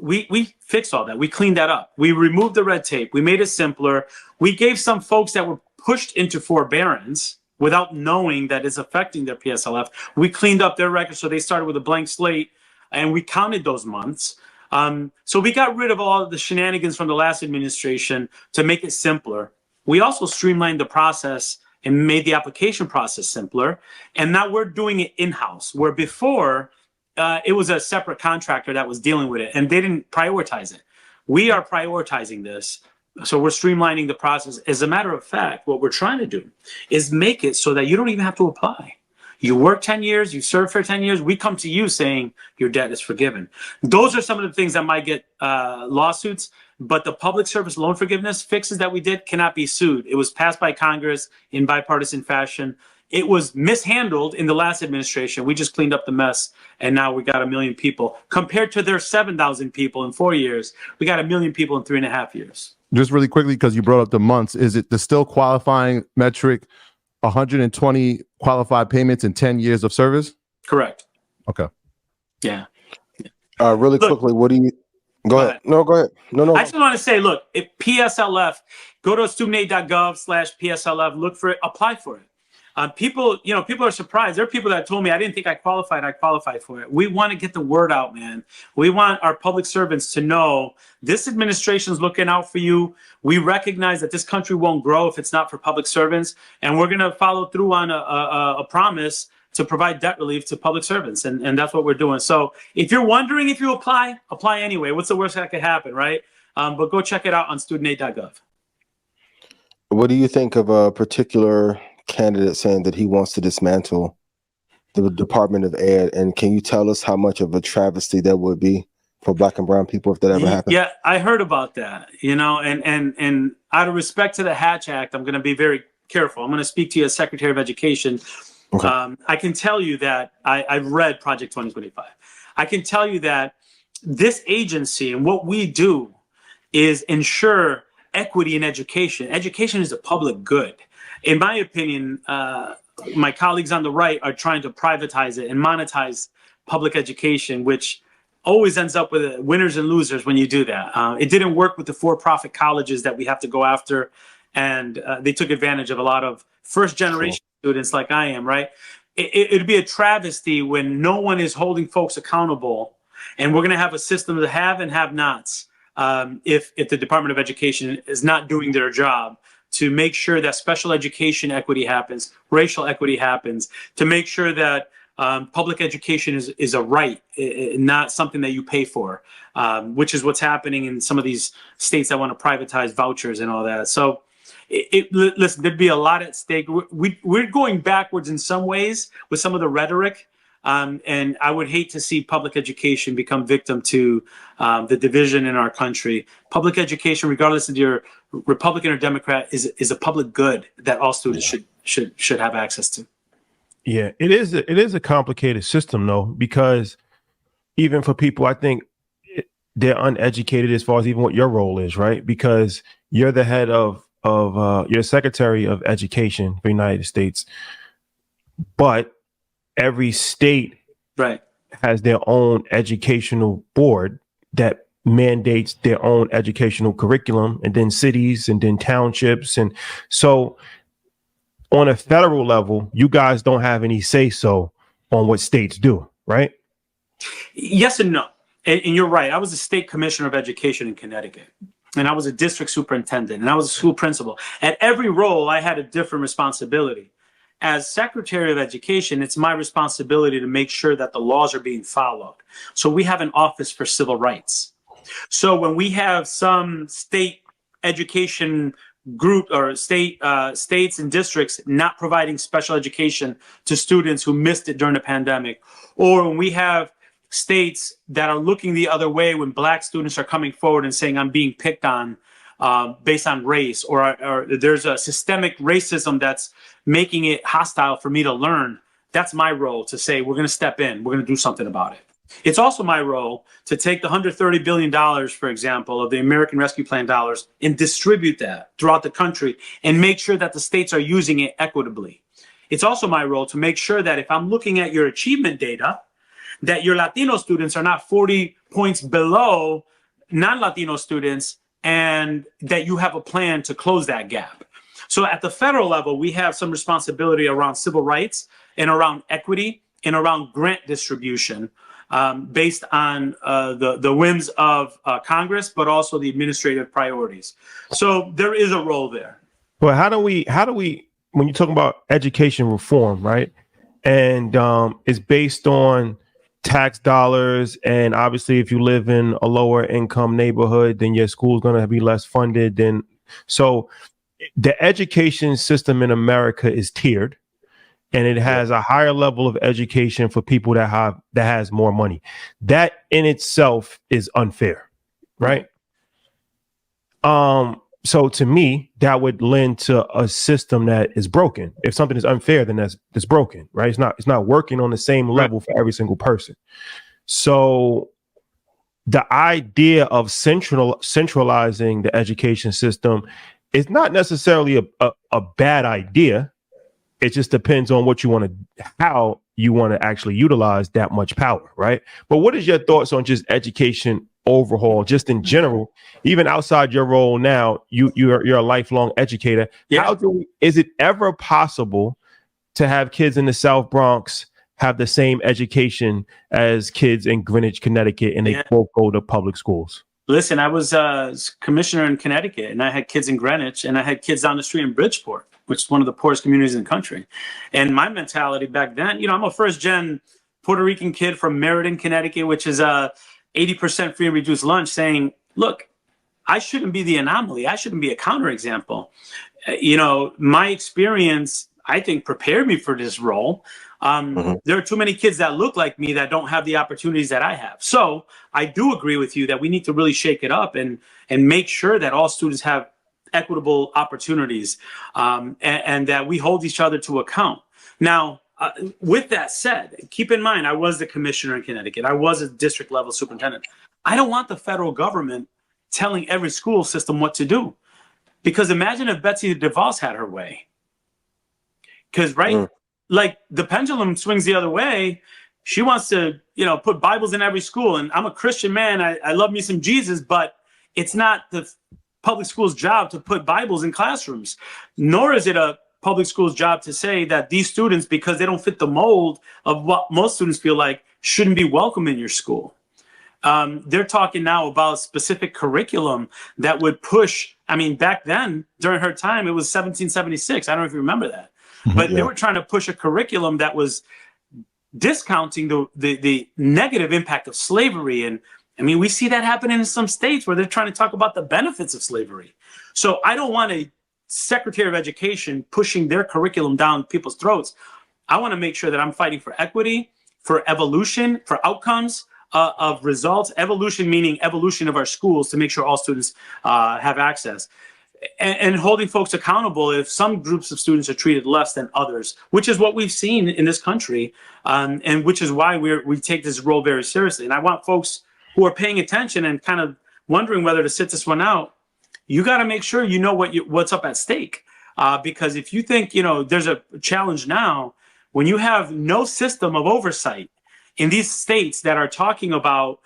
D: We fixed all that. We cleaned that up. We removed the red tape. We made it simpler. We gave some folks that were pushed into forbearance without knowing that it's affecting their PSLF. We cleaned up their records so they started with a blank slate, and we counted those months. So we got rid of all of the shenanigans from the last administration to make it simpler. We also streamlined the process and made the application process simpler. And now we're doing it in-house, where before it was a separate contractor that was dealing with it and they didn't prioritize it. We are prioritizing this. So we're streamlining the process. As a matter of fact, what we're trying to do is make it so that you don't even have to apply. You work 10 years, you serve for 10 years, we come to you saying your debt is forgiven. Those are some of the things that might get lawsuits, but the public service loan forgiveness fixes that we did cannot be sued. It was passed by Congress in bipartisan fashion. It was mishandled in the last administration. We just cleaned up the mess, and now we got 1 million people. Compared to their 7,000 people in 4 years, we got 1 million people in 3.5 years.
B: Just really quickly, because you brought up the months, is it the still qualifying metric 120 qualified payments in 10 years of service?
D: Correct.
B: Okay.
D: Yeah.
C: Really quickly, what do you... Go ahead. No, go ahead. No.
D: I just want to say, look, if PSLF, go to studentaid.gov/PSLF, look for it, apply for it. People are surprised. There are people that told me I didn't think I qualified for it. We want to get the word out, man. We want our public servants to know this administration is looking out for you. We recognize that this country won't grow if it's not for public servants, and we're going to follow through on a promise to provide debt relief to public servants, and that's what we're doing. So if you're wondering if you apply anyway. What's the worst that could happen, right? But go check it out on studentaid.gov.
C: What do you think of a particular candidate saying that he wants to dismantle the Department of Ed? And can you tell us how much of a travesty that would be for Black and brown people if that ever happened?
D: Yeah, I heard about that, and out of respect to the Hatch Act, I'm going to be very careful. I'm going to speak to you as Secretary of Education. Okay. I can tell you that I've read Project 2025. I can tell you that this agency and what we do is ensure equity in education. Education is a public good. In my opinion, my colleagues on the right are trying to privatize it and monetize public education, which always ends up with winners and losers when you do that. It didn't work with the for-profit colleges that we have to go after, and they took advantage of a lot of first-generation students like I am, right? It'd be a travesty when no one is holding folks accountable, and we're going to have a system of have and have-nots if the Department of Education is not doing their job to make sure that special education equity happens, racial equity happens, to make sure that public education is a right, not something that you pay for, which is what's happening in some of these states that want to privatize vouchers and all that. So listen, there'd be a lot at stake. We're going backwards in some ways with some of the rhetoric. And I would hate to see public education become victim to the division in our country. Public education, regardless of your Republican or Democrat, is a public good that all students should have access to.
A: Yeah, it is a complicated system, though, because even for people, I think they're uneducated as far as even what your role is, right? Because you're the head of you're Secretary of Education for the United States, but every state has their own educational board that mandates their own educational curriculum, and then cities and then townships. And so on a federal level, you guys don't have any say so on what states do, right?
D: Yes and no. And you're right. I was a state commissioner of education in Connecticut, and I was a district superintendent, and I was a school principal. At every role, I had a different responsibility. As Secretary of Education, it's my responsibility to make sure that the laws are being followed. So we have an Office for Civil Rights. So when we have some state education group or states and districts not providing special education to students who missed it during the pandemic, or when we have states that are looking the other way when Black students are coming forward and saying, I'm being picked on based on race, or there's a systemic racism that's making it hostile for me to learn, that's my role to say, we're going to step in, we're going to do something about it. It's also my role to take the $130 billion, for example, of the American Rescue Plan dollars and distribute that throughout the country and make sure that the states are using it equitably. It's also my role to make sure that if I'm looking at your achievement data, that your Latino students are not 40 points below non-Latino students, and that you have a plan to close that gap. So at the federal level, we have some responsibility around civil rights and around equity and around grant distribution based on the whims of Congress, but also the administrative priorities. So there is a role there.
A: Well, how do we when you're talking about education reform, right? And it's based on tax dollars. And obviously, if you live in a lower income neighborhood, then your school's going to be less funded. So the education system in America is tiered, and it has a higher level of education for people that has more money. That in itself is unfair, right? So to me, that would lend to a system that is broken. If something is unfair, then that's broken, right? It's not working on the same level for every single person. So the idea of centralizing the education system is not necessarily a bad idea. It just depends on how you want to actually utilize that much power, right? But what is your thoughts on just education overhaul, just in general, even outside your role now? You're a lifelong educator.
D: Yeah.
A: Is it ever possible to have kids in the South Bronx have the same education as kids in Greenwich, Connecticut, and they both go to public schools?
D: Listen, I was commissioner in Connecticut, and I had kids in Greenwich, and I had kids down the street in Bridgeport, which is one of the poorest communities in the country. And my mentality back then, I'm a first-gen Puerto Rican kid from Meriden, Connecticut, which is 80% free and reduced lunch, saying, look, I shouldn't be the anomaly. I shouldn't be a counterexample. My experience, I think, prepared me for this role. There are too many kids that look like me that don't have the opportunities that I have. So I do agree with you that we need to really shake it up and make sure that all students have equitable opportunities, and that we hold each other to account. Now, with that said, keep in mind, I was the commissioner in Connecticut. I was a district level superintendent. I don't want the federal government telling every school system what to do. Because imagine if Betsy DeVos had her way. Because, like the pendulum swings the other way. She wants to, put Bibles in every school. And I'm a Christian man. I love me some Jesus, but it's not the public school's job to put Bibles in classrooms, nor is it a public school's job to say that these students, because they don't fit the mold of what most students feel like, shouldn't be welcome in your school. They're talking now about specific curriculum that would push. I mean, back then, during her time, it was 1776. I don't know if you remember that. But they were trying to push a curriculum that was discounting the negative impact of slavery. And I mean, we see that happening in some states where they're trying to talk about the benefits of slavery. So I don't want a Secretary of Education pushing their curriculum down people's throats. I want to make sure that I'm fighting for equity, for evolution, for outcomes of results. Evolution meaning evolution of our schools to make sure all students have access. And holding folks accountable if some groups of students are treated less than others, which is what we've seen in this country, and which is why we take this role very seriously. And I want folks who are paying attention and kind of wondering whether to sit this one out, you got to make sure you know what's up at stake. Because if you think, there's a challenge now, when you have no system of oversight in these states that are talking about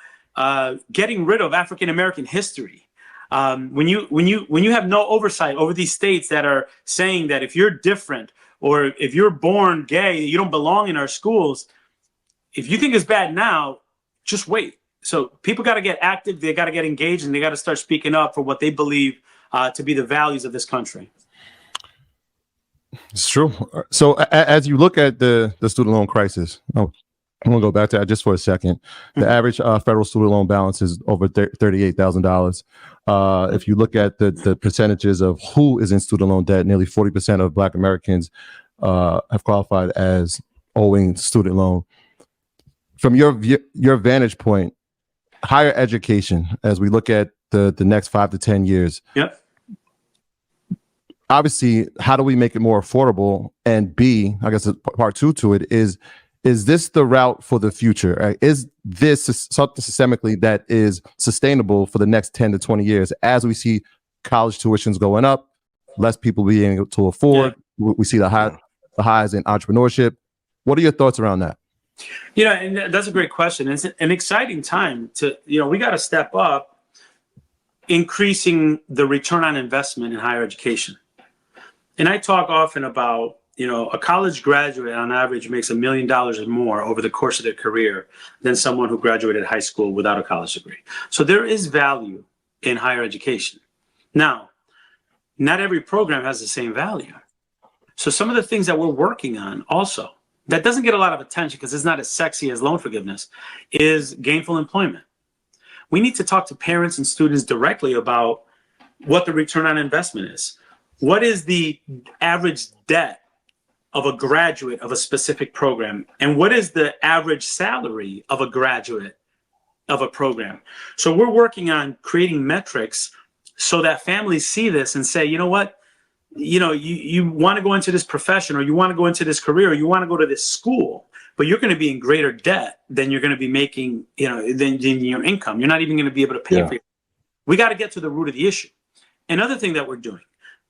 D: getting rid of African-American history, when you have no oversight over these states that are saying that if you're different or if you're born gay, you don't belong in our schools, if you think it's bad now, just wait. So people got to get active, they got to get engaged, and they got to start speaking up for what they believe to be the values of this country.
B: It's true. So as you look at the student loan crisis, I'm going to go back to that just for a second. The average federal student loan balance is over $38,000. If you look at the percentages of who is in student loan debt, nearly 40% of Black Americans have qualified as owing student loan. From your vantage point, higher education, as we look at the next 5 to 10 years. Yep. Obviously, how do we make it more affordable? And B, I guess part two to it is this the route for the future? Right? Is this something systemically that is sustainable for the next 10 to 20 years as we see college tuitions going up, less people being able to afford? Yeah. We see the highs in entrepreneurship. What are your thoughts around that?
D: And that's a great question. It's an exciting time to, we got to step up increasing the return on investment in higher education. And I talk often about, a college graduate on average makes $1 million or more over the course of their career than someone who graduated high school without a college degree. So there is value in higher education. Now, not every program has the same value. So some of the things that we're working on also that doesn't get a lot of attention because it's not as sexy as loan forgiveness is gainful employment. We need to talk to parents and students directly about what the return on investment is. What is the average debt of a graduate of a specific program? And what is the average salary of a graduate of a program? So we're working on creating metrics so that families see this and say, you know what, you want to go into this profession, or you want to go into this career, or you want to go to this school, but you're going to be in greater debt than you're going to be making, than your income. You're not even going to be able to pay for it. We got to get to the root of the issue. Another thing that we're doing,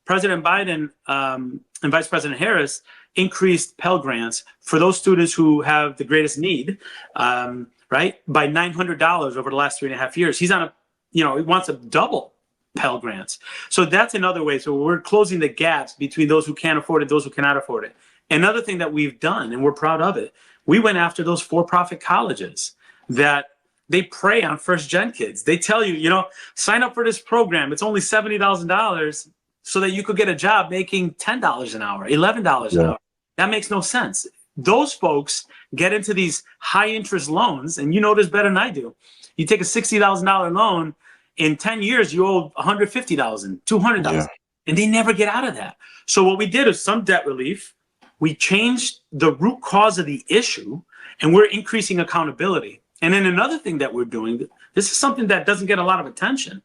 D: President Biden and Vice President Harris increased Pell Grants for those students who have the greatest need, right, by $900 over the last 3.5 years. He's on he wants to double Pell Grants. So that's another way. So we're closing the gaps between those who can't afford it, those who cannot afford it. Another thing that we've done, and we're proud of it, we went after those for-profit colleges that they prey on first-gen kids. They tell you, sign up for this program. It's only $70,000 so that you could get a job making $10 an hour, $11 an hour. That makes no sense. Those folks get into these high-interest loans, and you know this better than I do. You take a $60,000 loan, in 10 years, you owe $150,000, $200,000, and they never get out of that. So what we did is some debt relief. We changed the root cause of the issue, and we're increasing accountability. And then another thing that we're doing, this is something that doesn't get a lot of attention.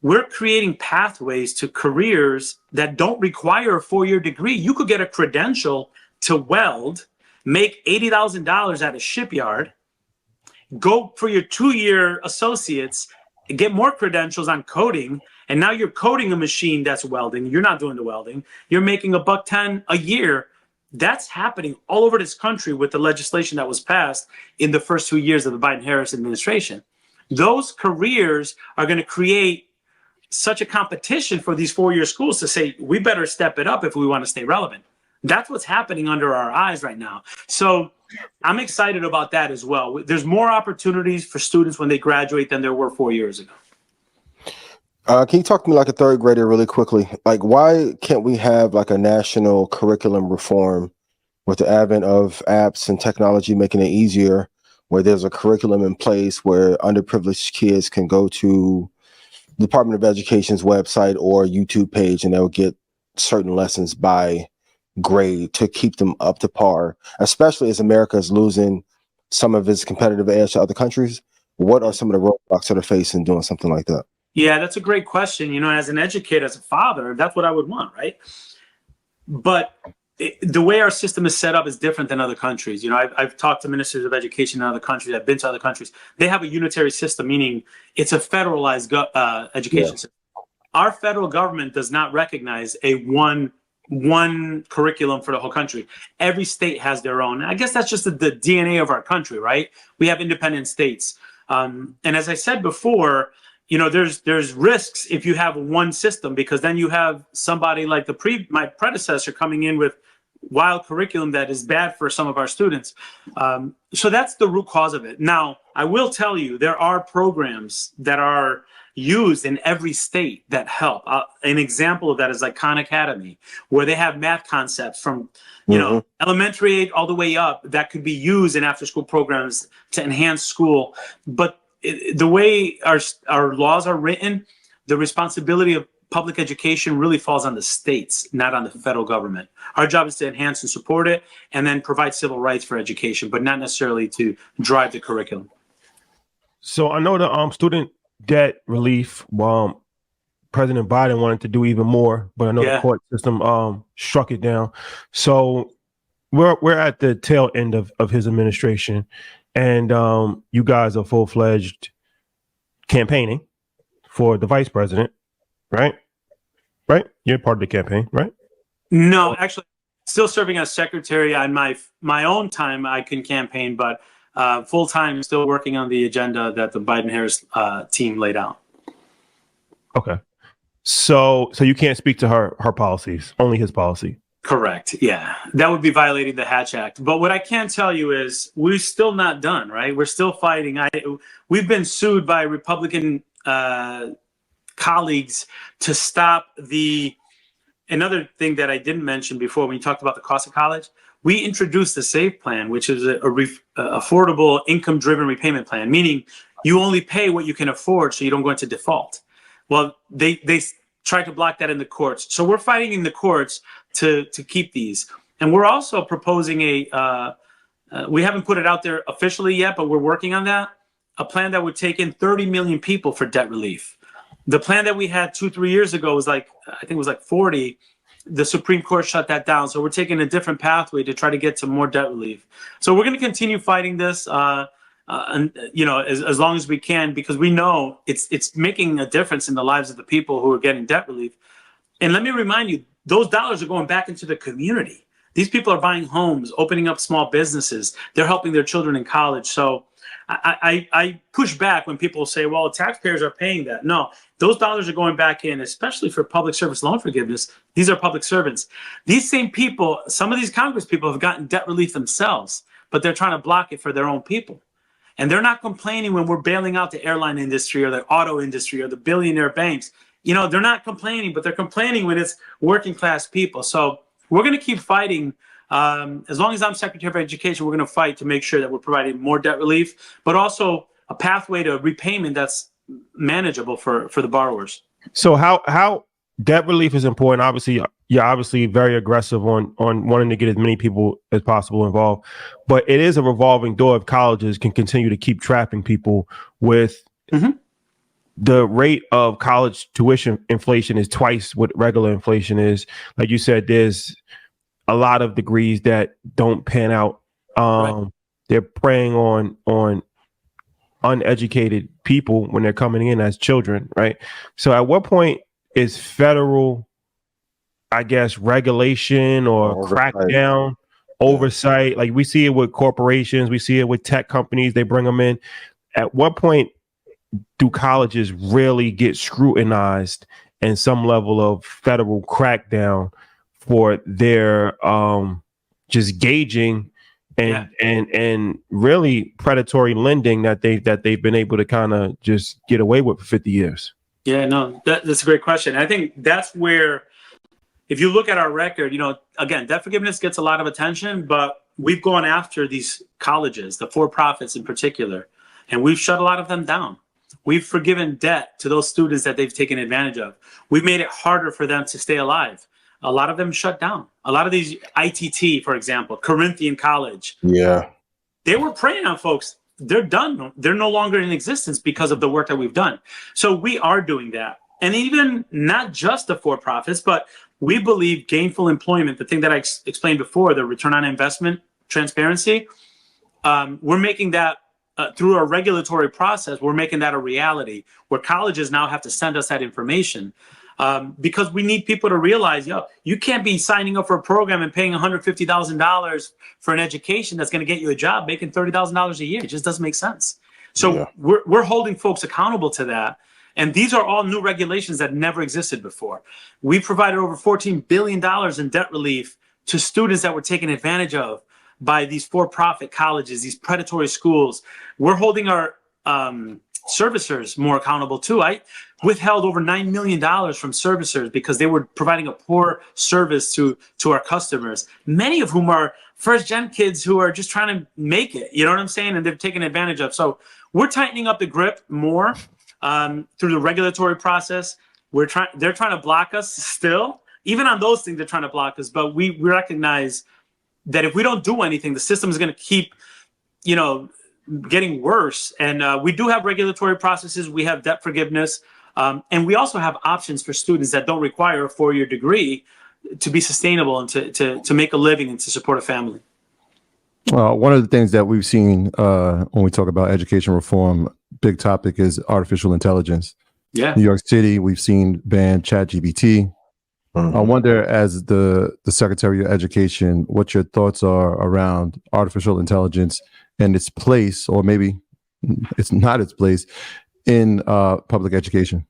D: We're creating pathways to careers that don't require a 4-year degree. You could get a credential to weld, make $80,000 at a shipyard, go for your 2-year associates, get more credentials on coding, and now you're coding a machine that's welding. You're not doing the welding. You're making $110 a year. That's happening all over this country with the legislation that was passed in the first 2 years of the Biden-Harris administration. Those careers are going to create such a competition for these 4-year schools to say, we better step it up if we want to stay relevant. That's what's happening under our eyes right now. So I'm excited about that as well. There's more opportunities for students when they graduate than there were 4 years ago.
C: Can you talk to me like a third grader really quickly? Like, why can't we have like a national curriculum reform with the advent of apps and technology making it easier, where there's a curriculum in place where underprivileged kids can go to the Department of Education's website or YouTube page and they'll get certain lessons by grade to keep them up to par, especially as America is losing some of its competitive edge to other countries? What are some of the roadblocks that are facing doing something like that?
D: Yeah, that's a great question. As an educator, as a father, that's what I would want, right? But the way our system is set up is different than other countries. I've talked to ministers of education in other countries. I've been to other countries. They have a unitary system, meaning it's a federalized education system. Our federal government does not recognize a one curriculum for the whole country. Every state has their own. I guess that's just the DNA of our country, right? We have independent states. And as I said before, there's risks if you have one system, because then you have somebody like my predecessor coming in with wild curriculum that is bad for some of our students. So that's the root cause of it. Now, I will tell you, there are programs that are used in every state that help. An example of that is like Khan Academy, where they have math concepts from elementary age all the way up that could be used in after-school programs to enhance school. But the way our laws are written, the responsibility of public education really falls on the states, not on the federal government. Our job is to enhance and support it and then provide civil rights for education, but not necessarily to drive the curriculum.
A: So I know the student debt relief, President Biden wanted to do even more, but I know the court system struck it down. So we're at the tail end of his administration, and you guys are full-fledged campaigning for the vice president, right? Right? You're part of the campaign, right?
D: No, actually, still serving as secretary. On my own time, I can campaign, but full-time, still working on the agenda that the Biden-Harris team laid out.
A: Okay. So you can't speak to her policies, only his policy.
D: Correct. Yeah, that would be violating the Hatch Act. But what I can tell you is we're still not done, right? We're still fighting. We've been sued by Republican colleagues to stop the another thing that I didn't mention before when you talked about the cost of college, we introduced the SAVE plan, which is a affordable income-driven repayment plan, meaning you only pay what you can afford so you don't go into default. Well, they tried to block that in the courts. So we're fighting in the courts to keep these. And we're also proposing we haven't put it out there officially yet, but we're working on that, a plan that would take in 30 million people for debt relief. The plan that we had 2-3 years ago was I think it was 40. The Supreme Court shut that down. So we're taking a different pathway to try to get to more debt relief. So we're going to continue fighting this, and as long as we can, because we know it's making a difference in the lives of the people who are getting debt relief. And let me remind you, those dollars are going back into the community. These people are buying homes, opening up small businesses. They're helping their children in college. So I push back when people say, well, taxpayers are paying that. No, those dollars are going back in, especially for public service loan forgiveness. These are public servants. These same people, some of these Congress people have gotten debt relief themselves, but they're trying to block it for their own people. And they're not complaining when we're bailing out the airline industry or the auto industry or the billionaire banks. They're not complaining, but they're complaining when it's working class people. So we're going to keep fighting. As long as I'm Secretary of Education, we're going to fight to make sure that we're providing more debt relief, but also a pathway to repayment that's manageable for the borrowers.
A: So how debt relief is important. Obviously, you're obviously very aggressive on wanting to get as many people as possible involved, but it is a revolving door if colleges can continue to keep trapping people with the rate of college tuition inflation is twice what regular inflation is. Like you said, there's a lot of degrees that don't pan out. Right. They're preying on uneducated people when they're coming in as children, right? So at what point is federal, I guess, regulation or crackdown, oversight? Like we see it with corporations, we see it with tech companies, they bring them in. At what point do colleges really get scrutinized and some level of federal crackdown for their just gauging and really predatory lending that they've been able to kind of just get away with for 50 years?
D: Yeah, no, that's a great question. I think that's where, if you look at our record, again, debt forgiveness gets a lot of attention, but we've gone after these colleges, the for-profits in particular, and we've shut a lot of them down. We've forgiven debt to those students that they've taken advantage of. We've made it harder for them to stay alive. A lot of them shut down. A lot of these ITT, for example, Corinthian College. Yeah. They were preying on folks. They're done. They're no longer in existence because of the work that we've done. So we are doing that. And even not just the for-profits, but we believe gainful employment, the thing that I explained before, the return on investment, transparency, we're making that through a regulatory process, we're making that a reality where colleges now have to send us that information. Because we need people to realize, you can't be signing up for a program and paying $150,000 for an education that's going to get you a job making $30,000 a year. It just doesn't make sense. So we're holding folks accountable to that. And these are all new regulations that never existed before. We provided over $14 billion in debt relief to students that were taken advantage of by these for-profit colleges, these predatory schools. We're holding our servicers more accountable too. I withheld over $9 million from servicers because they were providing a poor service to our customers, many of whom are first-gen kids who are just trying to make it, you know what I'm saying? And they've taken advantage of. So we're tightening up the grip more through the regulatory process. They're trying to block us still. Even on those things, they're trying to block us. But we recognize that if we don't do anything, the system is going to keep, getting worse. And we do have regulatory processes. We have debt forgiveness. And we also have options for students that don't require a 4-year degree to be sustainable and to make a living and to support a family.
B: One of the things that we've seen when we talk about education reform, big topic is artificial intelligence. Yeah. New York City, we've seen ban ChatGPT. I wonder, as the Secretary of Education, what your thoughts are around artificial intelligence and its place, or maybe it's not its place, in public education.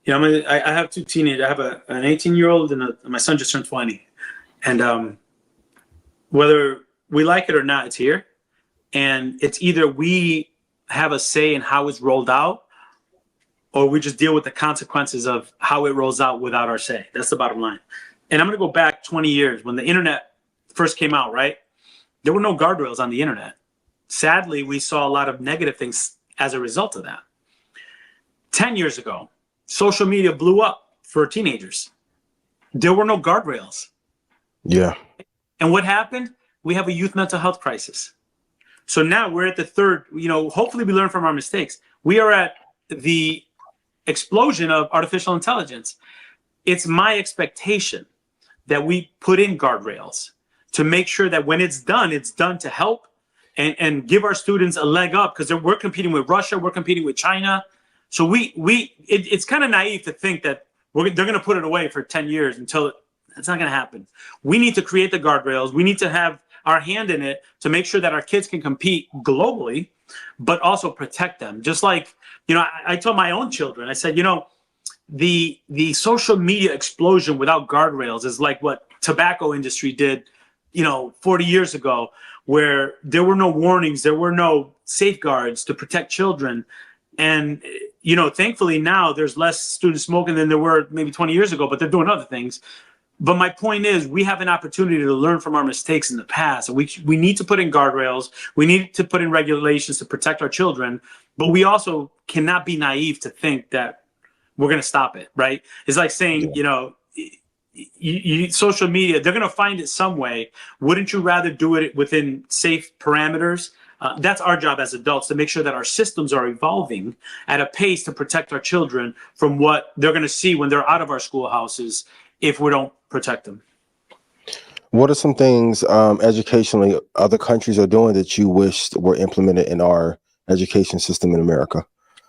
D: Yeah, I have two teenagers. I have an 18-year-old and my son just turned 20. And whether we like it or not, it's here. And it's either we have a say in how it's rolled out, or we just deal with the consequences of how it rolls out without our say. That's the bottom line. And I'm going to go back 20 years when the internet first came out, right? There were no guardrails on the internet. Sadly, we saw a lot of negative things as a result of that. 10 years ago, social media blew up for teenagers. There were no guardrails.
C: Yeah.
D: And what happened? We have a youth mental health crisis. So now we're at the third, hopefully we learn from our mistakes. We are at the explosion of artificial intelligence. It's my expectation that we put in guardrails to make sure that when it's done to help and give our students a leg up, because we're competing with Russia, we're competing with China. So it's kind of naive to think that they're going to put it away for 10 years until it's not going to happen. We need to create the guardrails. We need to have our hand in it to make sure that our kids can compete globally, but also protect them. Just like, I told my own children, I said, the social media explosion without guardrails is like what tobacco industry did, 40 years ago, where there were no warnings, there were no safeguards to protect children. And, thankfully now there's less students smoking than there were maybe 20 years ago, but they're doing other things. But my point is, we have an opportunity to learn from our mistakes in the past. And we need to put in guardrails. We need to put in regulations to protect our children. But we also cannot be naive to think that we're going to stop it, right? It's like saying, social media, they're going to find it some way. Wouldn't you rather do it within safe parameters? That's our job as adults, to make sure that our systems are evolving at a pace to protect our children from what they're going to see when they're out of our schoolhouses if we don't protect them.
C: What are some things educationally other countries are doing that you wish were implemented in our education system in America?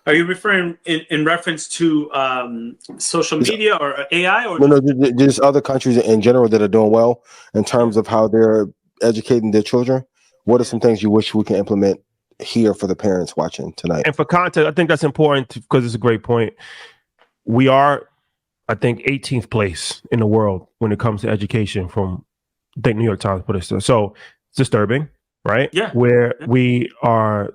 D: Are you referring in reference to social media or AI? Or
C: No, just other countries in general that are doing well in terms of how they're educating their children. What are some things you wish we can implement here for the parents watching tonight?
A: And for context, I think that's important because it's a great point. We are, I think, 18th place in the world when it comes to education from, I think, New York Times put it. So it's disturbing, right?
D: Yeah.
A: Where we are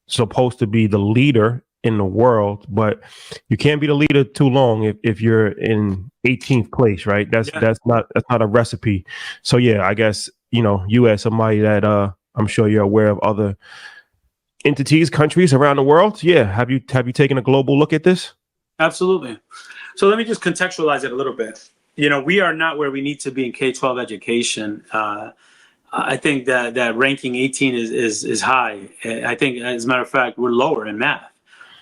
A: supposed to be the leader in the world, but you can't be the leader too long if you're in 18th place, right? That's not a recipe. So yeah, I guess, you as somebody that I'm sure you're aware of other entities, countries around the world. Yeah. Have you taken a global look at this?
D: Absolutely. So let me just contextualize it a little bit. We are not where we need to be in K-12 education. I think that ranking 18 is high. I think, as a matter of fact, we're lower in math.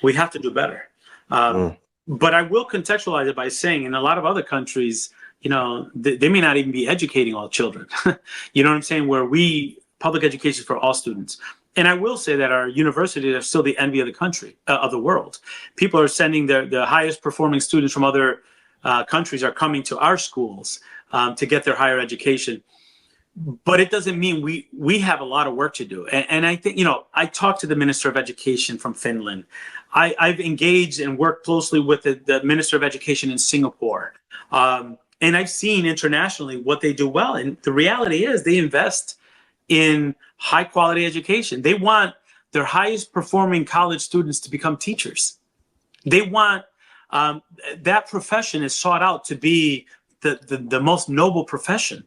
D: We have to do better. But I will contextualize it by saying in a lot of other countries, they may not even be educating all children. You know what I'm saying? Where public education is for all students. And I will say that our universities are still the envy of the country, of the world. People are sending the highest performing students from other countries are coming to our schools to get their higher education. But it doesn't mean we have a lot of work to do. And I think, I talked to the Minister of Education from Finland. I've engaged and worked closely with the Minister of Education in Singapore. And I've seen internationally what they do well. And the reality is they invest in high quality education. They want their highest performing college students to become teachers. They want that profession is sought out to be the most noble profession,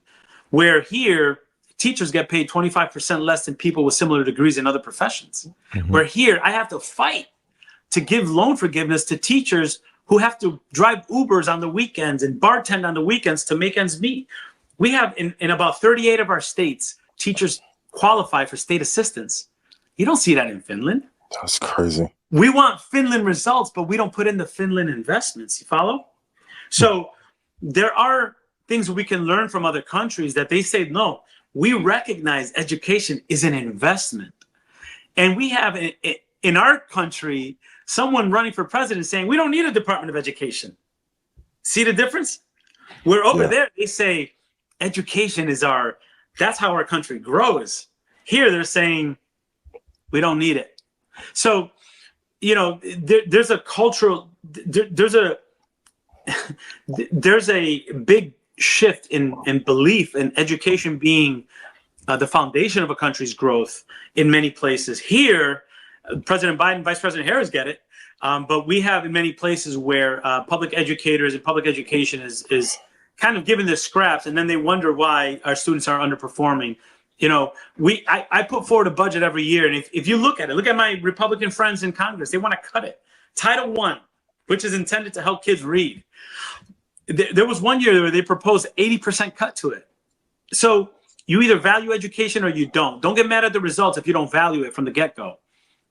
D: where here teachers get paid 25% less than people with similar degrees in other professions. Mm-hmm. Where here I have to fight to give loan forgiveness to teachers who have to drive Ubers on the weekends and bartend on the weekends to make ends meet. We have in about 38 of our states, teachers qualify for state assistance. You don't see that in Finland.
C: That's crazy.
D: We want Finland results, but we don't put in the Finland investments. You follow? So there are things we can learn from other countries that they say, no, we recognize education is an investment. And we have in our country, someone running for president saying, we don't need a Department of Education. See the difference? We're over there, they say, education is that's how our country grows. Here, they're saying, we don't need it. So, there's a cultural, there's a big shift in belief in education being the foundation of a country's growth in many places. Here, President Biden, Vice President Harris get it. But we have in many places where public educators and public education is kind of given the scraps, and then they wonder why our students are underperforming. You know, I put forward a budget every year, and if you look at my Republican friends in Congress, they want to cut it. Title I, which is intended to help kids read. There was one year where they proposed 80% cut to it. So you either value education or you don't. Don't get mad at the results if you don't value it from the get-go.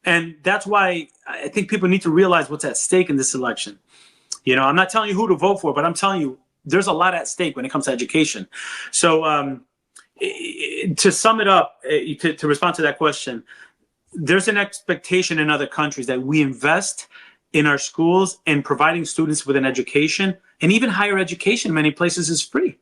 D: And that's why I think people need to realize what's at stake in this election. You know, I'm not telling you who to vote for, but I'm telling you there's a lot at stake when it comes to education. So to sum it up, to respond to that question, there's an expectation in other countries that we invest in our schools and providing students with an education, and even higher education in many places is free,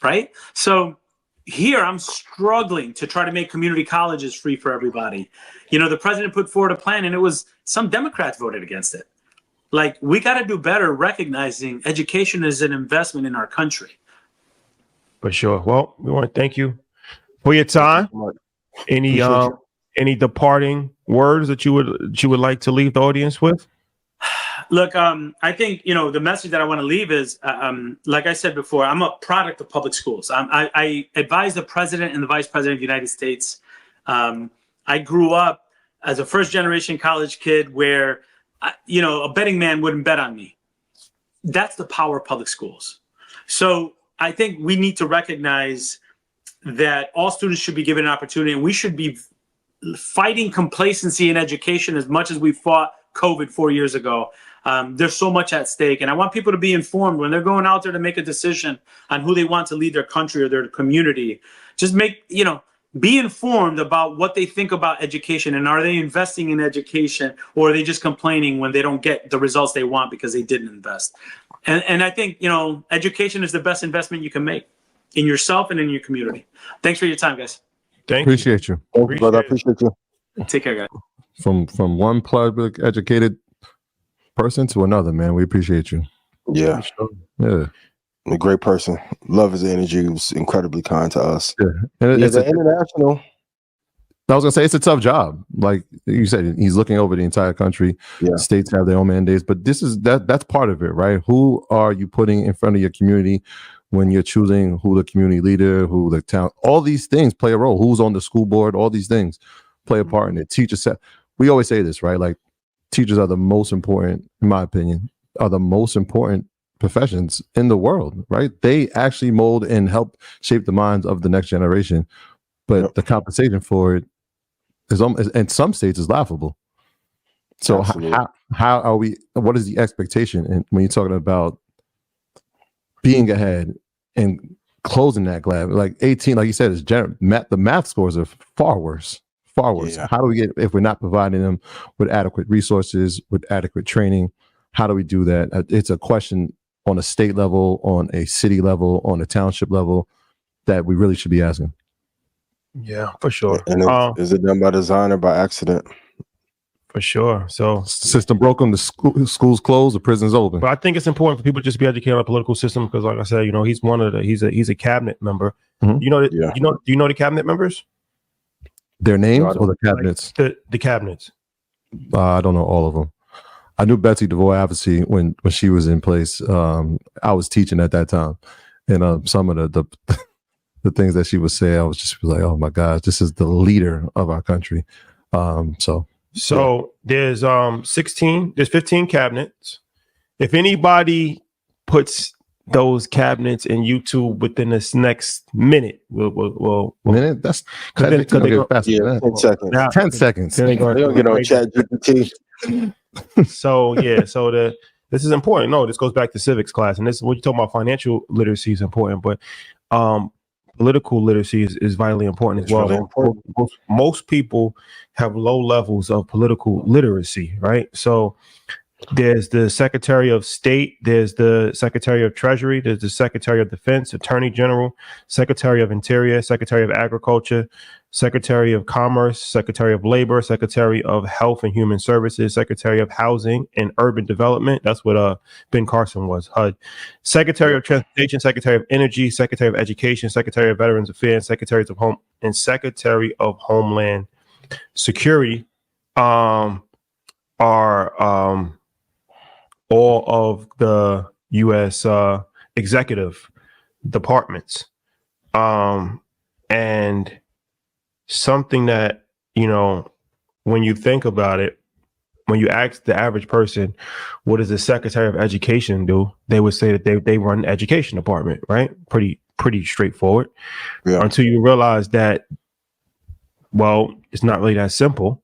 D: right? So here I'm struggling to try to make community colleges free for everybody. You know, the president put forward a plan and it was some Democrats voted against it. Like, we got to do better recognizing education is an investment in our country.
A: For sure. Well, we want to thank you for your time. Any departing words that you would like to leave the audience with?
D: Look, I think, you know, the message that I want to leave is, like I said before, I'm a product of public schools. I advise the president and the vice president of the United States. I grew up as a first generation college kid where, you know, a betting man wouldn't bet on me. That's the power of public schools. So I think we need to recognize that all students should be given an opportunity, and we should be fighting complacency in education as much as we fought COVID 4 years ago. There's so much at stake, and I want people to be informed when they're going out there to make a decision on who they want to lead their country or their community. Just be informed about what they think about education, and are they investing in education, or are they just complaining when they don't get the results they want because they didn't invest? And I think, you know, education is the best investment you can make in yourself and in your community. Thanks for your time, guys.
B: Appreciate you.
C: Thank you, brother. I appreciate you.
D: Take care, guys.
B: From one public educated person to another, man. We appreciate you.
C: Yeah.
B: Yeah.
C: A great person. Love his energy. He was incredibly kind to us.
B: Yeah. And
C: It's international.
B: I was gonna say it's a tough job. Like you said, he's looking over the entire country.
C: Yeah.
B: States have their own mandates, but that's part of it, right? Who are you putting in front of your community when you're choosing who the community leader, who the town, all these things play a role. Who's on the school board, all these things play a part in it. Teachers, we always say this, right? Like, teachers are the most important, in my opinion, are the most important professions in the world, right? They actually mold and help shape the minds of the next generation. But the compensation for it is, in some states, is laughable. So how are we, what is the expectation? And when you're talking about being ahead and closing that gap, like 18, like you said, is the math scores are far worse. Yeah. How do we get, if we're not providing them with adequate resources, with adequate training, how do we do that? It's a question on a state level, on a city level, on a township level that we really should be asking.
A: Yeah, for sure.
C: And is it done by design or by accident?
A: For sure. So
B: system broken, the schools closed, the prisons open.
A: But I think it's important for people to just be educated on the political system because, like I said, you know, he's a cabinet member. Mm-hmm. Do you know the cabinet members?
B: Their names or the cabinets?
A: Like the cabinets.
B: I don't know all of them. I knew Betsy DeVoe Advocacy when she was in place. I was teaching at that time, and some of the things that she would say, I was just like, oh my gosh, this is the leader of our country. So there's 15 cabinets. If anybody puts those cabinets in YouTube within this next minute, minute? That's 10 seconds.
C: Now,
B: 10 seconds.
C: They don't get on Chat GPT.
A: This is important. No, this goes back to civics class, and this is what you're talking about. Financial literacy is important, but political literacy is vitally important as well. Really most people have low levels of political literacy, right? So there's the Secretary of State, there's the Secretary of Treasury, there's the Secretary of Defense, Attorney General, Secretary of Interior, Secretary of Agriculture, Secretary of Commerce, Secretary of Labor, Secretary of Health and Human Services, Secretary of Housing and Urban Development. That's what Ben Carson was, HUD. Secretary of Transportation, Secretary of Energy, Secretary of Education, Secretary of Veterans Affairs, Secretary of Home, and Secretary of Homeland Security. are all of the U.S. Executive departments. And something that, when you think about it, when you ask the average person, what does the Secretary of Education do? They would say that they run the education department, right? Pretty straightforward.
C: Yeah.
A: Until you realize that, well, it's not really that simple,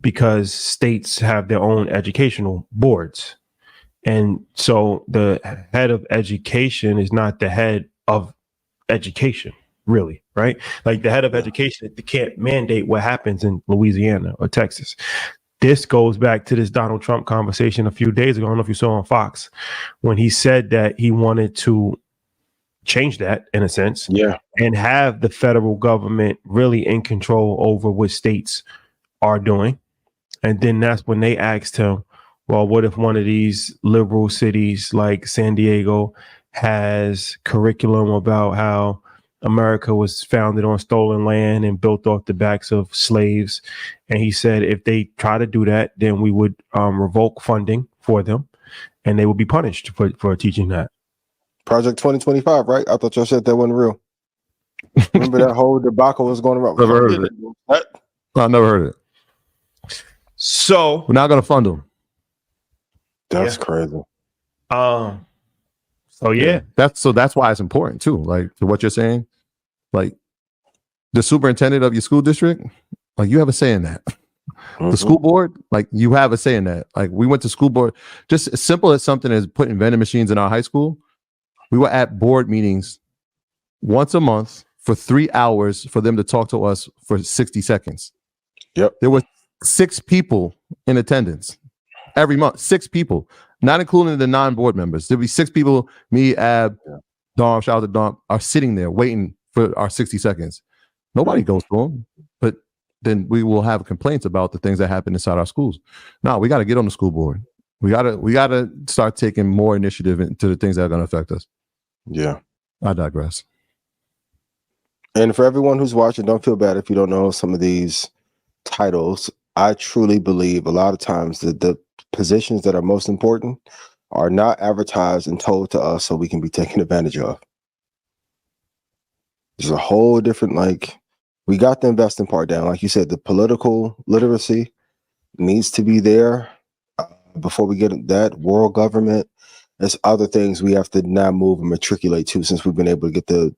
A: because states have their own educational boards. And so the head of education is not the head of education, really, right? Like the head of education, they can't mandate what happens in Louisiana or Texas. This goes back to this Donald Trump conversation a few days ago. I don't know if you saw on Fox, when he said that he wanted to change that, in a sense, and have the federal government really in control over what states are doing. And then that's when they asked him, well, what if one of these liberal cities like San Diego has curriculum about how America was founded on stolen land and built off the backs of slaves? And he said, if they try to do that, then we would revoke funding for them, and they would be punished for teaching that.
C: Project 2025, right? I thought y'all said that wasn't real. Remember that whole debacle was going around?
B: Never heard of it.
C: What?
B: I never heard of it.
A: So
B: We're not going to fund them.
C: That's crazy.
A: So yeah,
B: that's why it's important too. Like, to what you're saying, like the superintendent of your school district, like you have a say in that. The school board, like you have a say in that. Like we went to school board, just as simple as something as putting vending machines in our high school. We were at board meetings once a month for 3 hours for them to talk to us for 60 seconds.
C: Yep.
B: There were 6 people in attendance every month. 6 people, not including the non-board members. There'd be 6 people, me, Ab, Dom, shout out to Dom, are sitting there waiting for our 60 seconds. Nobody goes to them, but then we will have complaints about the things that happen inside our schools. No, we got to get on the school board. We gotta start taking more initiative into the things that are going to affect us.
C: Yeah.
B: I digress.
C: And for everyone who's watching, don't feel bad if you don't know some of these titles. I truly believe a lot of times that the positions that are most important are not advertised and told to us so we can be taken advantage of. There's a whole different, like, we got the investing part down. Like you said, the political literacy needs to be there before we get that. World government, there's other things we have to now move and matriculate to, since we've been able to get the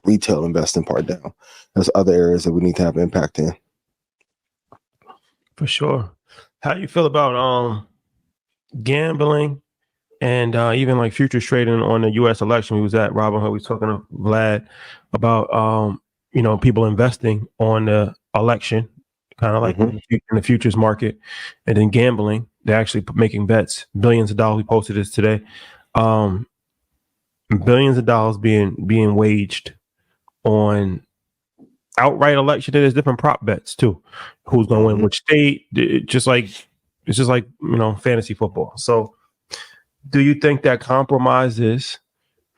C: retail investing part down. There's other areas that we need to have impact in.
A: for sure. How do you feel about gambling and even like futures trading on the U.S. election? We was at Robinhood. We was talking to Vlad about people investing on the election, kind of like in the futures market, and then gambling. They're actually making bets, billions of dollars. We posted this today. Billions of dollars being waged on outright election. There's different prop bets too. Who's going to win which state? It's just like fantasy football. So, do you think that compromises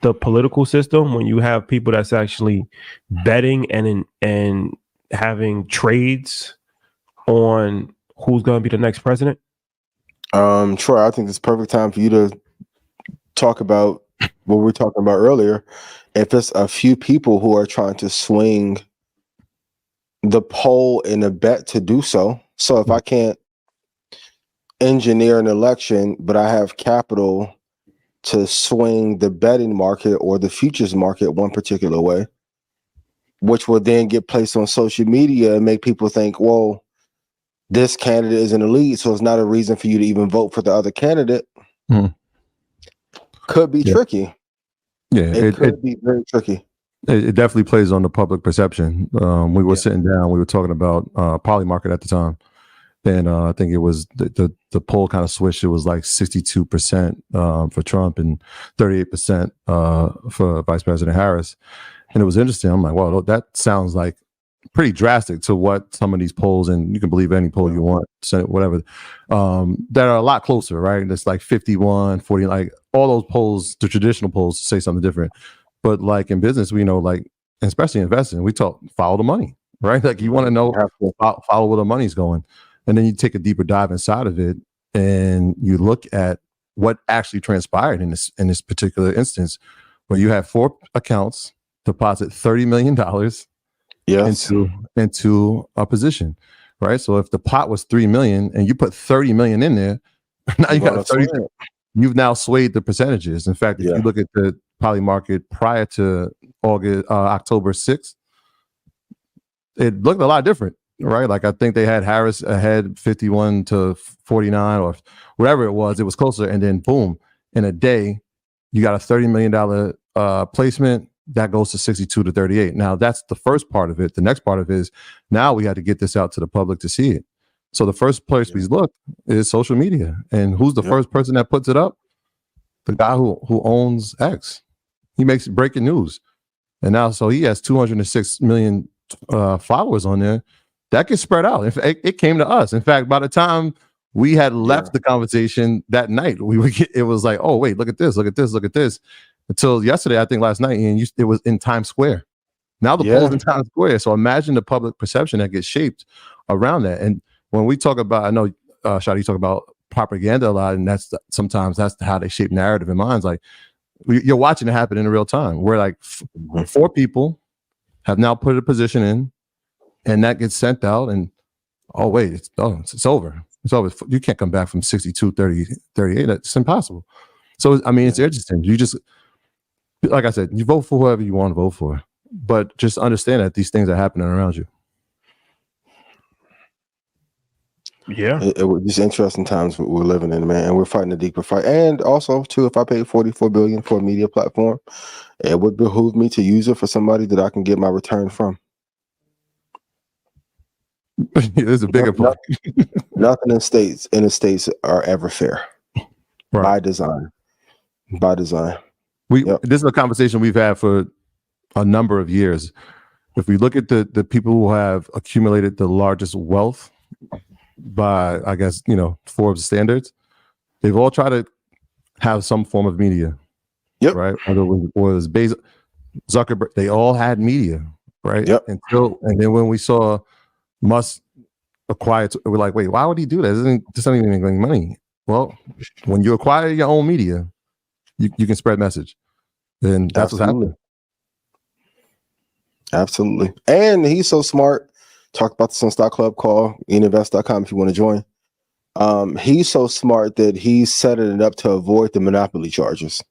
A: the political system when you have people that's actually betting and having trades on who's going to be the next president?
C: Troy, I think it's perfect time for you to talk about what we were talking about earlier. If it's a few people who are trying to swing the poll in a bet to do so. So if I can't engineer an election, but I have capital to swing the betting market or the futures market one particular way, which will then get placed on social media and make people think, well, this candidate is in the lead, so it's not a reason for you to even vote for the other candidate. Could be tricky.
B: Yeah,
C: it could be very tricky.
B: It definitely plays on the public perception. We were sitting down, we were talking about poly market at the time, and I think it was the poll kind of switched. It was like 62% for Trump and 38% for Vice President Harris, and it was interesting. I'm like, wow, that sounds like pretty drastic to what some of these polls, and you can believe any poll you want, whatever, that are a lot closer, right? It's like 51, 40, like all those polls, the traditional polls say something different. But like in business, we know, like, especially investing, we talk follow the money, right? Like you want to know follow where the money's going. And then you take a deeper dive inside of it and you look at what actually transpired in this particular instance, where you have 4 accounts deposit $30 million
C: Yes.
B: into a position, right? So if the pot was 3 million and you put 30 million in there, now you got 30. You've now swayed the percentages. In fact, if you look at the poly market prior to October 6th, it looked a lot different, right? Like I think they had Harris ahead 51 to 49 or whatever it was. It was closer, and then boom, in a day, you got a $30 million placement that goes to 62 to 38. Now that's the first part of it. The next part of it is now we had to get this out to the public to see it. So the first place we look is social media, and who's the first person that puts it up? The guy who owns X. He makes breaking news, and now so he has 206 million followers on there. That gets spread out. It came to us. In fact, by the time we had left the conversation that night, it was like, oh wait, look at this, look at this, look at this. Until yesterday, I think last night, and it was in Times Square. Now the poll's in Times Square. So imagine the public perception that gets shaped around that. And when we talk about, I know, Shadi, you talk about propaganda a lot, and sometimes that's how they shape narrative in minds. Like you're watching it happen in real time, where like 4 people have now put a position in, and that gets sent out, and oh wait, it's over. It's over. You can't come back from 62, 30, 38. That's impossible. So I mean, it's interesting. You just, like I said, you vote for whoever you want to vote for, but just understand that these things are happening around you.
C: Yeah, it was just interesting times we're living in, man, and we're fighting a deeper fight. And also, too, if I paid $44 billion for a media platform, it would behoove me to use it for somebody that I can get my return from.
B: There's a bigger point.
C: Nothing in the states are ever fair, by design. By design.
B: This is a conversation we've had for a number of years. If we look at the people who have accumulated the largest wealth by, I guess, Forbes standards, they've all tried to have some form of media. Yep. Right. Whether it was Bezos, Zuckerberg, they all had media. Right. Yep. And then when we saw Musk acquire, we're like, wait, why would he do that? This isn't even making money. Well, when you acquire your own media, you can spread message. And that's what's happening.
C: Absolutely. And he's so smart. Talked about this on Stock Club call, invest.com if you want to join. He's so smart that he's setting it up to avoid the monopoly charges.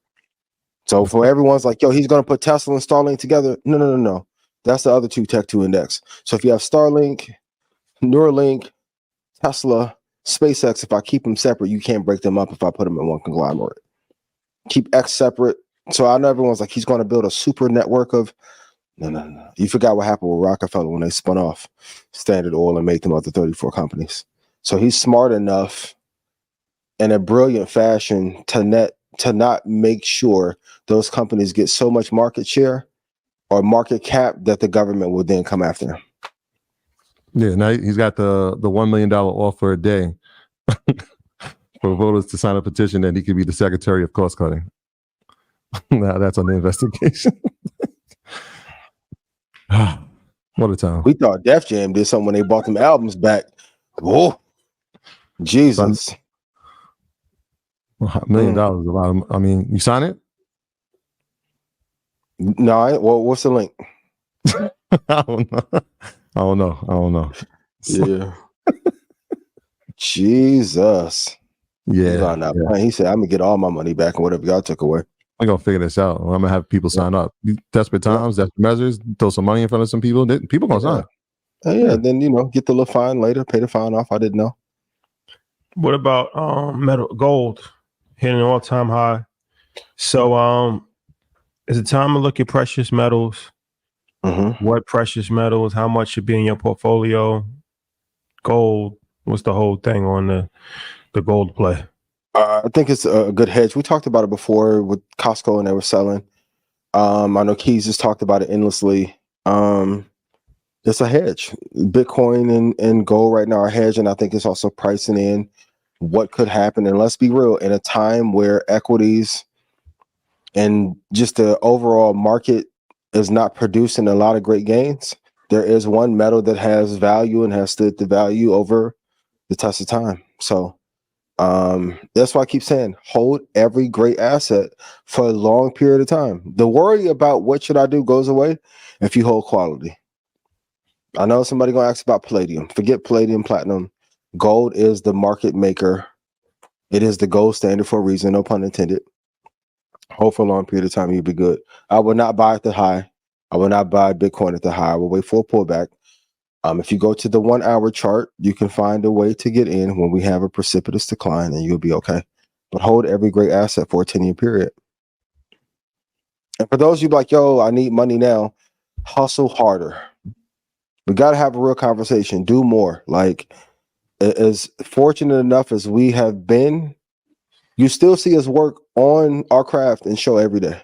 C: So for everyone's like, yo, he's going to put Tesla and Starlink together. No. That's the other 2 Tech 2 index. So if you have Starlink, Neuralink, Tesla, SpaceX, if I keep them separate, you can't break them up if I put them in one conglomerate. Keep X separate. So I know everyone's like, he's going to build a super network of. No. You forgot what happened with Rockefeller when they spun off Standard Oil and made them other 34 companies. So he's smart enough in a brilliant fashion to not make sure those companies get so much market share or market cap that the government will then come after him.
B: Yeah, now he's got the $1 million offer a day for voters to sign a petition that he could be the Secretary of Cost Cutting. Now that's on the investigation. What a time.
C: We thought Def Jam did something when they bought them albums back. Whoa, Jesus.
B: $1 million is a lot of, I mean, you sign it?
C: No, well, what's the link?
B: I don't know.
C: Yeah. Jesus.
B: Yeah.
C: He said, I'm gonna get all my money back and whatever y'all took away.
B: I'm gonna figure this out. I'm gonna have people sign up. Desperate times, desperate measures, throw some money in front of some people. People gonna sign.
C: Then get the little fine later, pay the fine off. I didn't know.
A: What about gold hitting an all-time high? So is it time to look at precious metals? Mm-hmm. What precious metals? How much should be in your portfolio? Gold. What's the whole thing on the gold play?
C: I think it's a good hedge. We talked about it before with Costco and they were selling. I know Keys just talked about it endlessly. It's a hedge. Bitcoin and gold right now are hedge, and I think it's also pricing in what could happen. And let's be real, in a time where equities and just the overall market is not producing a lot of great gains, there is one metal that has value and has stood the value over the test of time. So That's why I keep saying hold every great asset for a long period of time. The worry about what should I do goes away if you hold quality. I know somebody gonna ask about palladium. Forget palladium, platinum. Gold is the market maker. It is the gold standard for a reason, no pun intended. Hold for a long period of time, you'll be good. I will not buy at the high. I will not buy Bitcoin at the high. I will wait for a pullback. If you go to the 1 hour chart, you can find a way to get in when we have a precipitous decline, and you'll be okay. But hold every great asset for a 10-year period. And for those of you like, yo, I need money now, hustle harder. We got to have a real conversation. Do more. Like, as fortunate enough as we have been, you still see us work on our craft and show every day.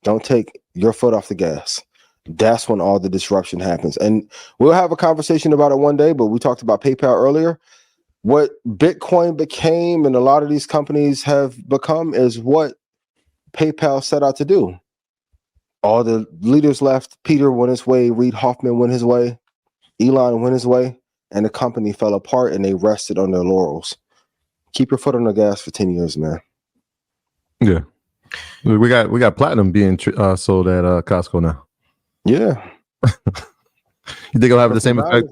C: Don't take your foot off the gas. That's when all the disruption happens. And we'll have a conversation about it one day, but we talked about PayPal earlier. What Bitcoin became and a lot of these companies have become is what PayPal set out to do. All the leaders left. Peter went his way. Reid Hoffman went his way. Elon went his way. And the company fell apart and they rested on their laurels. Keep your foot on the gas for 10 years, man.
B: Yeah. We got platinum being sold at Costco now.
C: Yeah.
B: You think it'll have the same effect?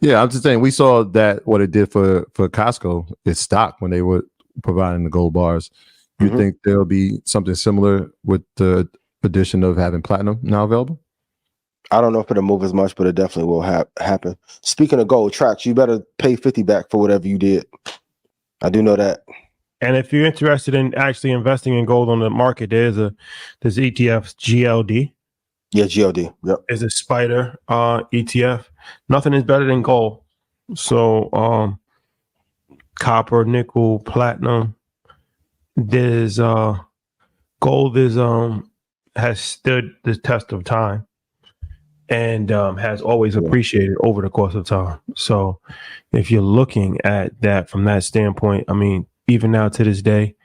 B: Yeah, I'm just saying we saw that what it did for Costco, its stock when they were providing the gold bars. You think there'll be something similar with the addition of having platinum now available?
C: I don't know if it'll move as much, but it definitely will happen. Speaking of gold tracks, you better pay 50 back for whatever you did. I do know that.
A: And if you're interested in actually investing in gold on the market, there's ETF GLD.
C: Yeah, GLD. Yep.
A: Is a spider ETF. Nothing is better than gold. So copper, nickel, platinum. There's gold has stood the test of time and has always appreciated over the course of time. So if you're looking at that from that standpoint, I mean, even now to this day,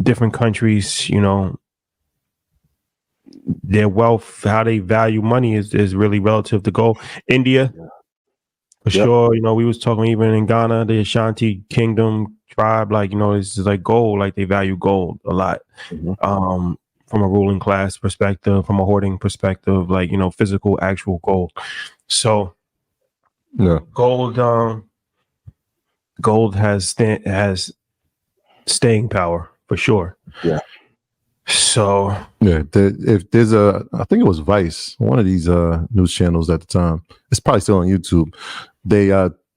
A: different countries, you know, their wealth, how they value money is really relative to gold. India, for sure. You know, we was talking even in Ghana, the Ashanti Kingdom tribe, like, you know, it's like gold, like they value gold a lot. From a ruling class perspective, from a hoarding perspective, like, you know, physical, actual gold. So gold has staying power for sure. Yeah. So
B: if there's I think it was Vice, one of these news channels at the time. It's probably still on YouTube. They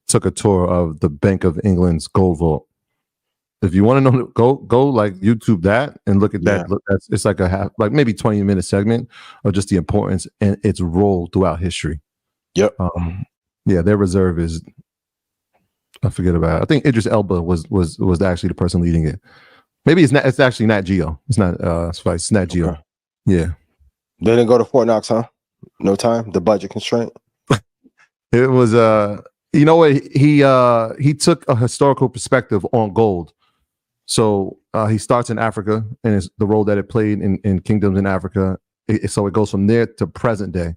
B: took a tour of the Bank of England's gold vault. If you want to know, go like YouTube that and look at that. It's like like maybe 20-minute segment of just the importance and its role throughout history. Yep. Their reserve is. I forget about it. I think Idris Elba was actually the person leading it. Maybe it's not. It's actually Nat Geo. It's not. It's Nat Geo. Okay. Yeah.
C: They didn't go to Fort Knox, huh? No time. The budget constraint.
B: It was. You know what? He took a historical perspective on gold. So he starts in Africa and it's the role that it played in kingdoms in Africa. So it goes from there to present day.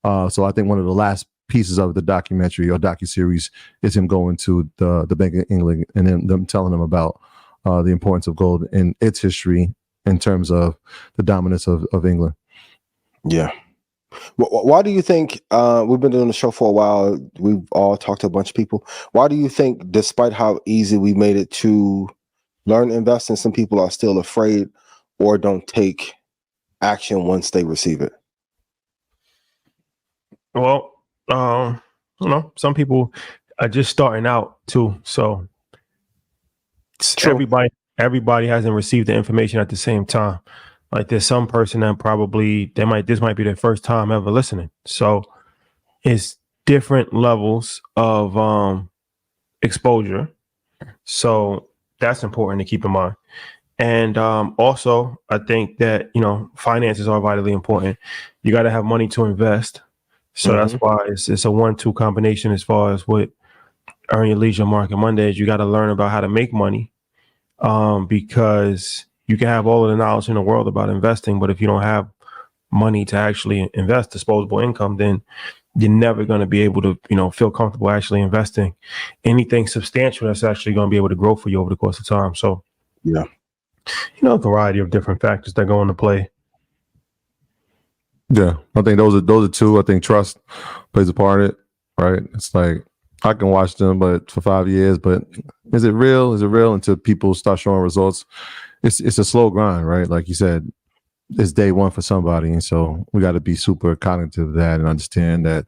B: So I think one of the last pieces of the documentary or docuseries is him going to the Bank of England and then them telling him about the importance of gold and its history in terms of the dominance of England.
C: Yeah. Why do you think, we've been doing the show for a while, we've all talked to a bunch of people. Why do you think, despite how easy we made it to learn to invest, and some people are still afraid or don't take action once they receive it?
A: Well, you know, some people are just starting out too. So everybody hasn't received the information at the same time. Like there's some person that probably this might be their first time ever listening. So it's different levels of exposure. So that's important to keep in mind. And also, I think that, you know, finances are vitally important. You got to have money to invest. So that's why it's a 1-2 combination as far as what Earn Your Leisure Market Mondays. You got to learn about how to make money because you can have all of the knowledge in the world about investing, but if you don't have money to actually invest, disposable income, then you're never going to be able to, feel comfortable actually investing anything substantial that's actually going to be able to grow for you over the course of time. So,
C: Yeah.
A: A variety of different factors that go into play.
B: Yeah, I think those are two. I think trust plays a part in it, right? It's like I can watch them, but for 5 years, but is it real? Is it real until people start showing results? It's a slow grind, right? Like you said, it's day one for somebody, and so we got to be super cognitive of that and understand that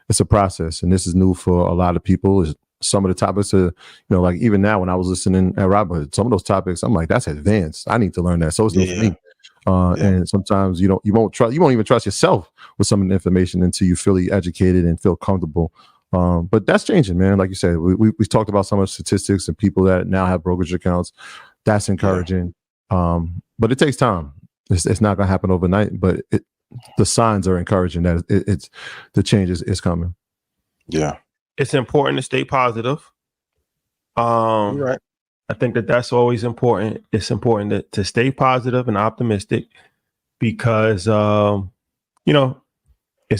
B: it's a process, and this is new for a lot of people. Some of the topics are, like even now when I was listening at Robert, some of those topics, I'm like, that's advanced. I need to learn that. So it's new for me. And sometimes you won't even trust yourself with some of the information until you're fully educated and feel comfortable. But that's changing, man. Like you said, we talked about some of the statistics and people that now have brokerage accounts. That's encouraging. But it takes time. It's not going to happen overnight, but the signs are encouraging that it's the change is coming.
C: Yeah.
A: It's important to stay positive.
C: You're right.
A: I think that's always important. It's important to stay positive and optimistic because, it's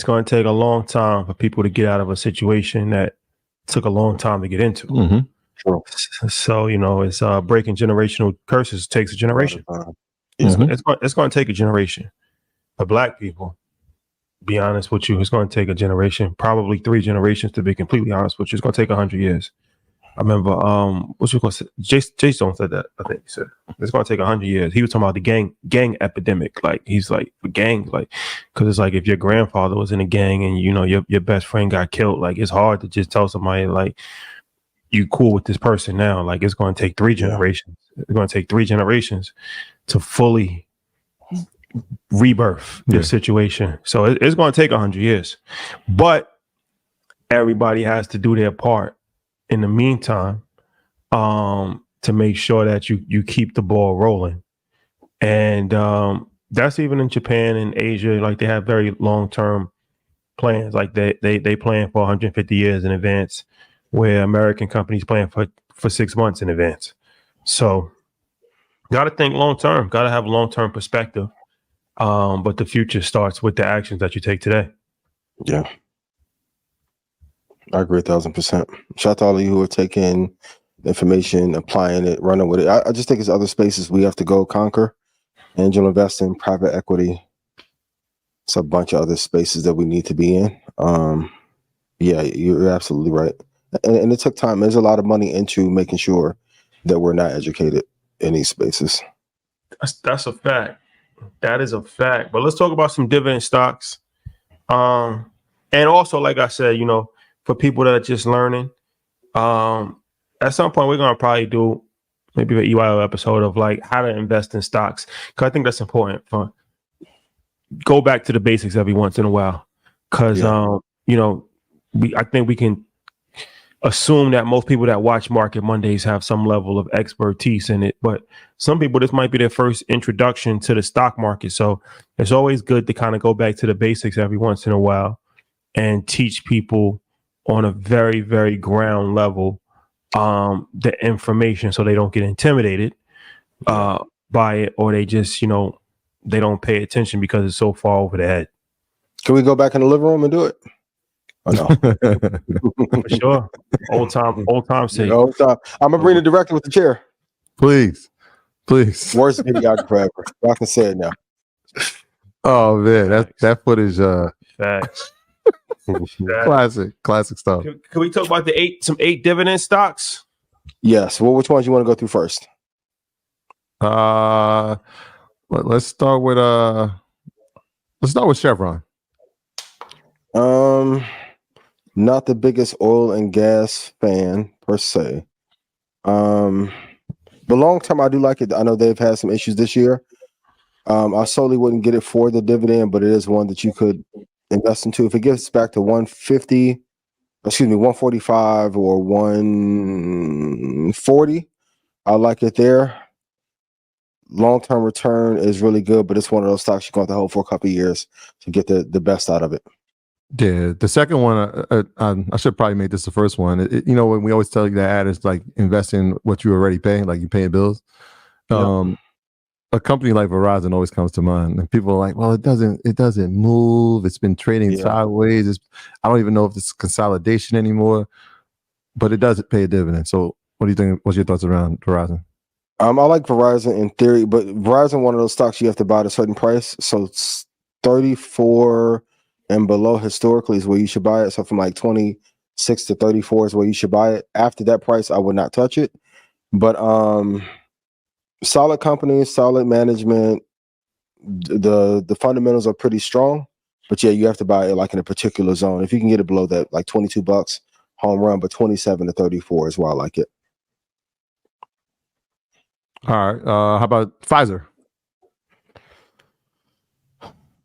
A: going to take a long time for people to get out of a situation that took a long time to get into.
B: Mm-hmm.
C: True.
A: So, it's breaking generational curses takes a generation. It's going to take a generation. For Black people, be honest with you, it's going to take a generation, probably 3 generations to be completely honest with you. It's going to take 100 years. I remember, what you going to say? Jay Stone said that. I think he said it's going to take 100 years. He was talking about the gang epidemic. Like he's like gangs, like because it's like if your grandfather was in a gang and your best friend got killed, like it's hard to just tell somebody like you cool with this person now. Like it's going to take 3 generations. It's going to take 3 generations to fully rebirth this situation. So it's going to take 100 years, but everybody has to do their part in the meantime, to make sure that you keep the ball rolling. And that's even in Japan and Asia, like they have very long-term plans. Like they plan for 150 years in advance, where American companies plan for 6 months in advance. So got to think long-term, got to have a long-term perspective. But the future starts with the actions that you take today.
C: Yeah. I agree 1,000%. Shout out to all of you who are taking information, applying it, running with it. I just think it's other spaces we have to go conquer. Angel investing, private equity. It's a bunch of other spaces that we need to be in. Yeah, you're absolutely right. And it took time. There's a lot of money into making sure that we're not educated in these spaces.
A: That's a fact. That is a fact. But let's talk about some dividend stocks. And also, like I said, for people that are just learning, at some point we're gonna probably do maybe an EYL episode of like how to invest in stocks, because I think that's important. Go back to the basics every once in a while, because I think we can assume that most people that watch Market Mondays have some level of expertise in it, but some people this might be their first introduction to the stock market. So it's always good to kind of go back to the basics every once in a while and teach people on a very, very ground level the information, so they don't get intimidated by it, or they just they don't pay attention because it's so far over their head.
C: Can we go back in the living room and do it? Oh, no.
A: For sure. Old time sake.
C: Old time. I'm gonna bring the director with the chair.
B: Please.
C: Worst videographer ever. I can say it now.
B: Oh man, that footage.
A: Facts.
B: Classic stuff.
A: Can we talk about some 8 dividend stocks?
C: Yes. Well, which ones you want to go through first?
B: Let's start with Chevron.
C: Not the biggest oil and gas fan per se. But long term, I do like it. I know they've had some issues this year. I solely wouldn't get it for the dividend, but it is one that you could invest into. If it gets back to 145 or 140, I like it there. Long-term return is really good, but it's one of those stocks you're going to have to hold for a couple of years to get the best out of it.
B: Yeah, the second one, I should probably make this the first one. When we always tell you that ad is like invest in what you already pay, like you paying bills. a company like Verizon always comes to mind, and people are like, "Well, it doesn't move. It's been trading sideways. I don't even know if it's consolidation anymore, but it does pay a dividend." So, what do you think? What's your thoughts around Verizon?
C: I like Verizon in theory, but Verizon, one of those stocks you have to buy at a certain price. So it's 34 and below historically is where you should buy it. So from like 26 to 34 is where you should buy it. After that price, I would not touch it. But solid companies, solid management. The fundamentals are pretty strong. But yeah, you have to buy it like in a particular zone. If you can get it below that, like $22, home run, but 27 to 34 is why I like it.
B: All right. How about Pfizer?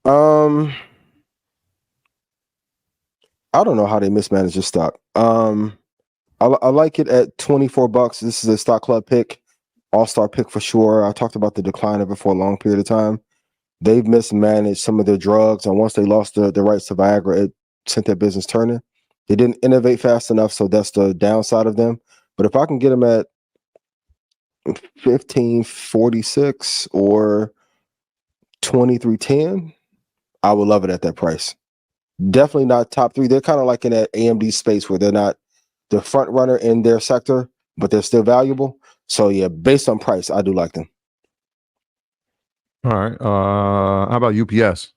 C: I don't know how they mismanage this stock. I like it at $24. This is a stock club pick, all-star pick for sure. I talked about the decline of it for a long period of time. They've mismanaged some of their drugs, and once they lost the rights to Viagra, it sent their business turning. They didn't innovate fast enough, so that's the downside of them. But if I can get them at 15.46 or 23.10, I would love it at that price. Definitely not top three. They're kind of like in that AMD space where they're not the front runner in their sector, but they're still valuable. So yeah, based on price, I do like them.
B: All right. How about UPS?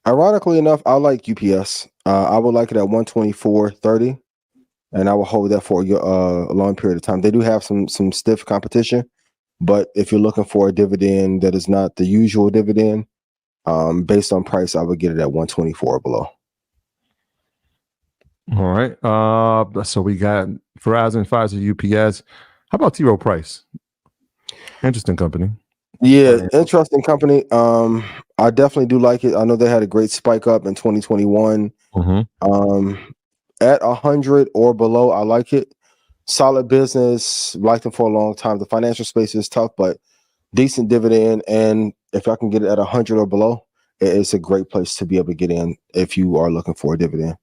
C: Ironically enough, I like UPS. I would like it at 124.30, and I will hold that for a long period of time. They do have some stiff competition, but if you're looking for a dividend that is not the usual dividend, based on price, I would get it at 124 or below.
B: All right. So we got Verizon, Pfizer, UPS. How about T. Rowe Price? Interesting company.
C: Yeah, interesting company. I definitely do like it. I know they had a great spike up in 2021. At 100 or below, I like it. Solid business, liked them for a long time. The financial space is tough, but decent dividend. And if I can get it at 100 or below, it's a great place to be able to get in if you are looking for a dividend.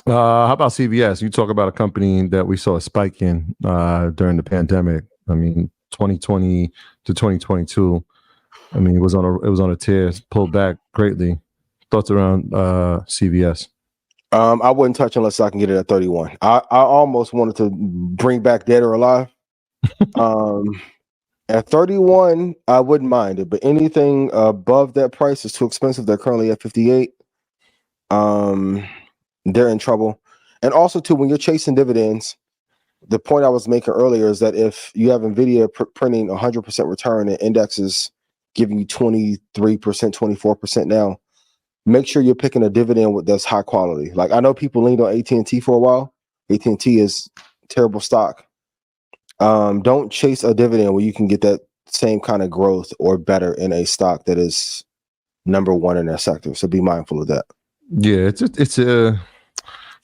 B: How about CVS? You talk about a company that we saw a spike in during the pandemic. I mean, 2020 to 2022. I mean, it was on a tear, pulled back greatly. Thoughts around CVS?
C: I wouldn't touch unless I can get it at 31. I almost wanted to bring back Dead or Alive. At 31, I wouldn't mind it, but anything above that price is too expensive. They're currently at 58. They're in trouble. And also, too, when you're chasing dividends, the point I was making earlier is that if you have NVIDIA printing 100% return and indexes giving you 23%, 24% now, make sure you're picking a dividend that's high quality. Like, I know people leaned on AT&T for a while. AT&T is terrible stock. Don't chase a dividend where you can get that same kind of growth or better in a stock that is number one in that sector. So be mindful of that.
B: Yeah, it's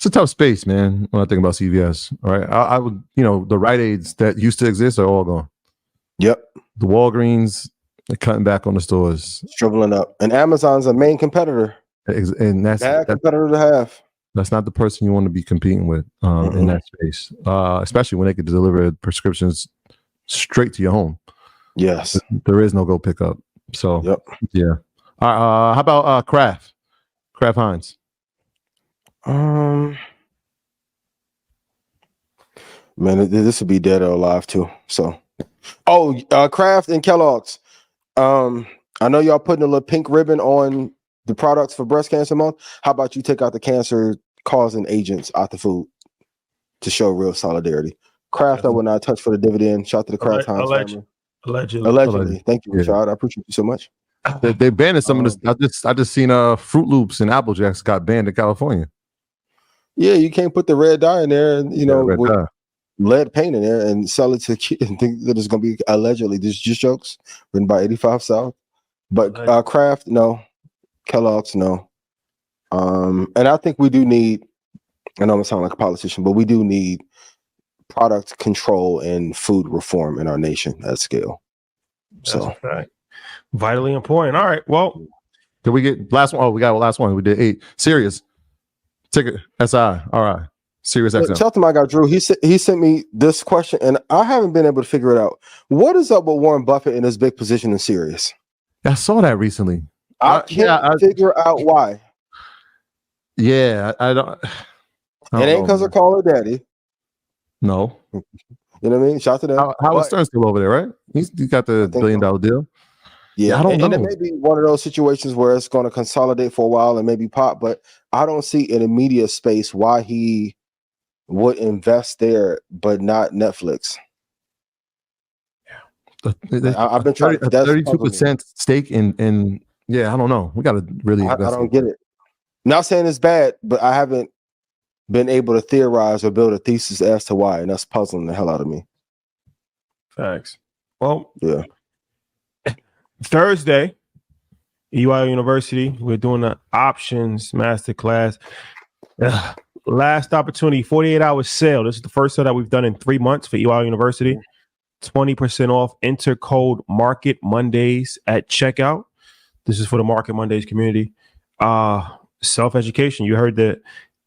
B: a tough space, man. When I think about CVS, all right, I would, the Rite Aids that used to exist are all gone.
C: Yep.
B: The Walgreens, they're cutting back on the stores,
C: shriveling up, and Amazon's a main competitor,
B: and that's
C: bad competitor to have.
B: That's not the person you want to be competing with in that space, especially when they could deliver prescriptions straight to your home.
C: Yes,
B: there is no go pick up. So
C: yep.
B: Yeah. How about Kraft Heinz?
C: Man, this would be Dead or Alive too. So, Kraft and Kellogg's. I know y'all putting a little pink ribbon on the products for Breast Cancer Month. How about you take out the cancer causing agents out the food to show real solidarity? Kraft, I would not touch for the dividend. Shout out to the Kraft Heinz family. Allegedly. Thank you, Rashad. I appreciate you so much.
B: They banned some of this. I just seen Fruit Loops and Apple Jacks got banned in California.
C: Yeah, you can't put the red dye in there, and with lead paint in there and sell it to kids and think that it's going to be allegedly. This is just jokes written by 85 South. But Kraft, no. Kellogg's, no. And I think we do need, I know I'm sounding like a politician, but we do need product control and food reform in our nation at scale.
A: That's a fact. Vitally important. All right. Well,
B: did we get last one? Oh, we got last one. We did 8. Sirius. Ticker SI. All right. Sirius XM.
C: Tell them I got Drew. He sent me this question, and I haven't been able to figure it out. What is up with Warren Buffett in his big position in Sirius?
B: I saw that recently.
C: I can't figure out why.
B: Yeah, I don't.
C: It ain't because of Call Her Daddy.
B: No.
C: You know what I mean? Shout out to them.
B: Howard Stern's still over there, right? He's got the $1 billion deal.
C: Yeah,
B: I don't know.
C: And it may be one of those situations where it's going to consolidate for a while and maybe pop, but I don't see in the media space why he would invest there, but not Netflix. I've been trying to
B: 32% stake in. Yeah, I don't know. We got to really.
C: I don't get it. Not saying it's bad, but I haven't been able to theorize or build a thesis as to why, and that's puzzling the hell out of me.
A: Facts. Well,
C: yeah.
A: Thursday, EYL University, we're doing the options masterclass. Last opportunity, 48-hour sale. This is the first sale that we've done in 3 months for EYL University. 20% off. Enter code Market Mondays at checkout. This is for the Market Mondays community. Self-education. You heard the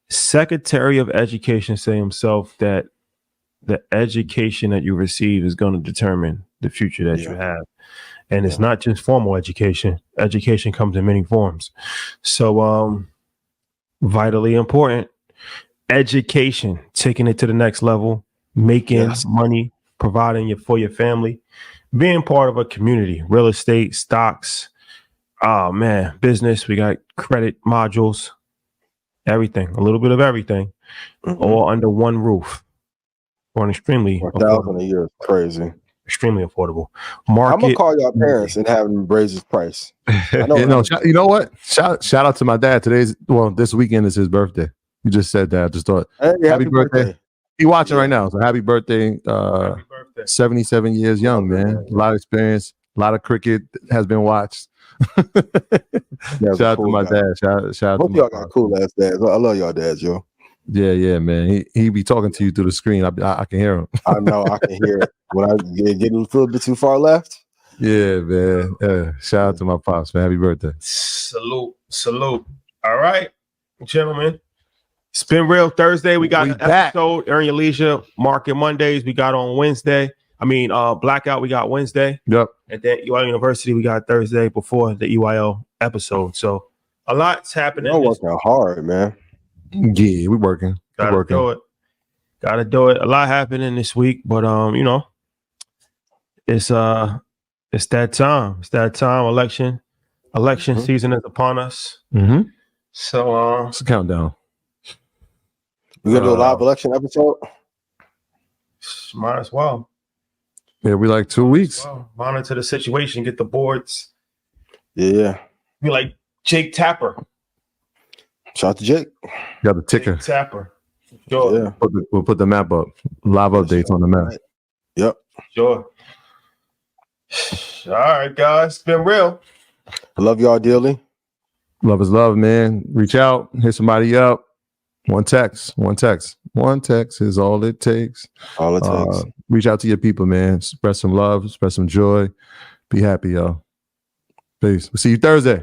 A: Secretary of Education say himself that the education that you receive is going to determine the future that you have. And it's not just formal education. Education comes in many forms. So vitally important. Education, taking it to the next level, making money, providing for your family, being part of a community, real estate, stocks, business. We got credit modules, everything, a little bit of everything, all under one roof. For an extremely
C: $1,000 a year is crazy.
A: Extremely affordable. Market.
C: I'm gonna call your parents and have them raise his price.
B: You know what? Shout out to my dad. This weekend is his birthday. You just said that. I just thought,
C: hey, happy birthday.
B: He watching right now, so happy birthday. 77 years young, man. A lot of experience. A lot of cricket has been watched. Shout out to my dad. Shout out.
C: Hope y'all got cool ass dads. I love y'all dads, yo.
B: Yeah, man. He be talking to you through the screen. I can hear him.
C: I know, I can hear it. When I get a little bit too far left.
B: Yeah, man. Shout out to my pops, man. Happy birthday.
A: Salute. All right, gentlemen. It's been real. Thursday, we got an episode. Earn Your Leisure. Market Mondays, we got on Wednesday. Blackout, we got Wednesday.
B: Yep.
A: And then EYL University, we got Thursday before the EYL episode. So a lot's happening.
C: You're working hard, man.
B: Yeah, we're working.
A: Gotta do it. A lot happening this week, but it's that time. It's that time. Election season is upon us.
B: Mm-hmm.
A: So
B: it's a countdown.
C: We gonna do a live election episode?
A: Might as well.
B: Yeah, we like 2 weeks.
A: Well, monitor the situation, get the boards.
C: Yeah.
A: Be like Jake Tapper.
C: Shout out to Jake.
B: Got the ticker.
A: Jake Tapper. Sure.
C: Yeah.
B: We'll put the map up. Live updates on the map.
C: Yep.
A: Sure. All right, guys. It's been real.
C: I love y'all dearly.
B: Love is love, man. Reach out, hit somebody up. One text is all it takes.
C: All it takes.
B: Reach out to your people, man. Spread some love, spread some joy. Be happy, y'all. Peace. We'll see you Thursday.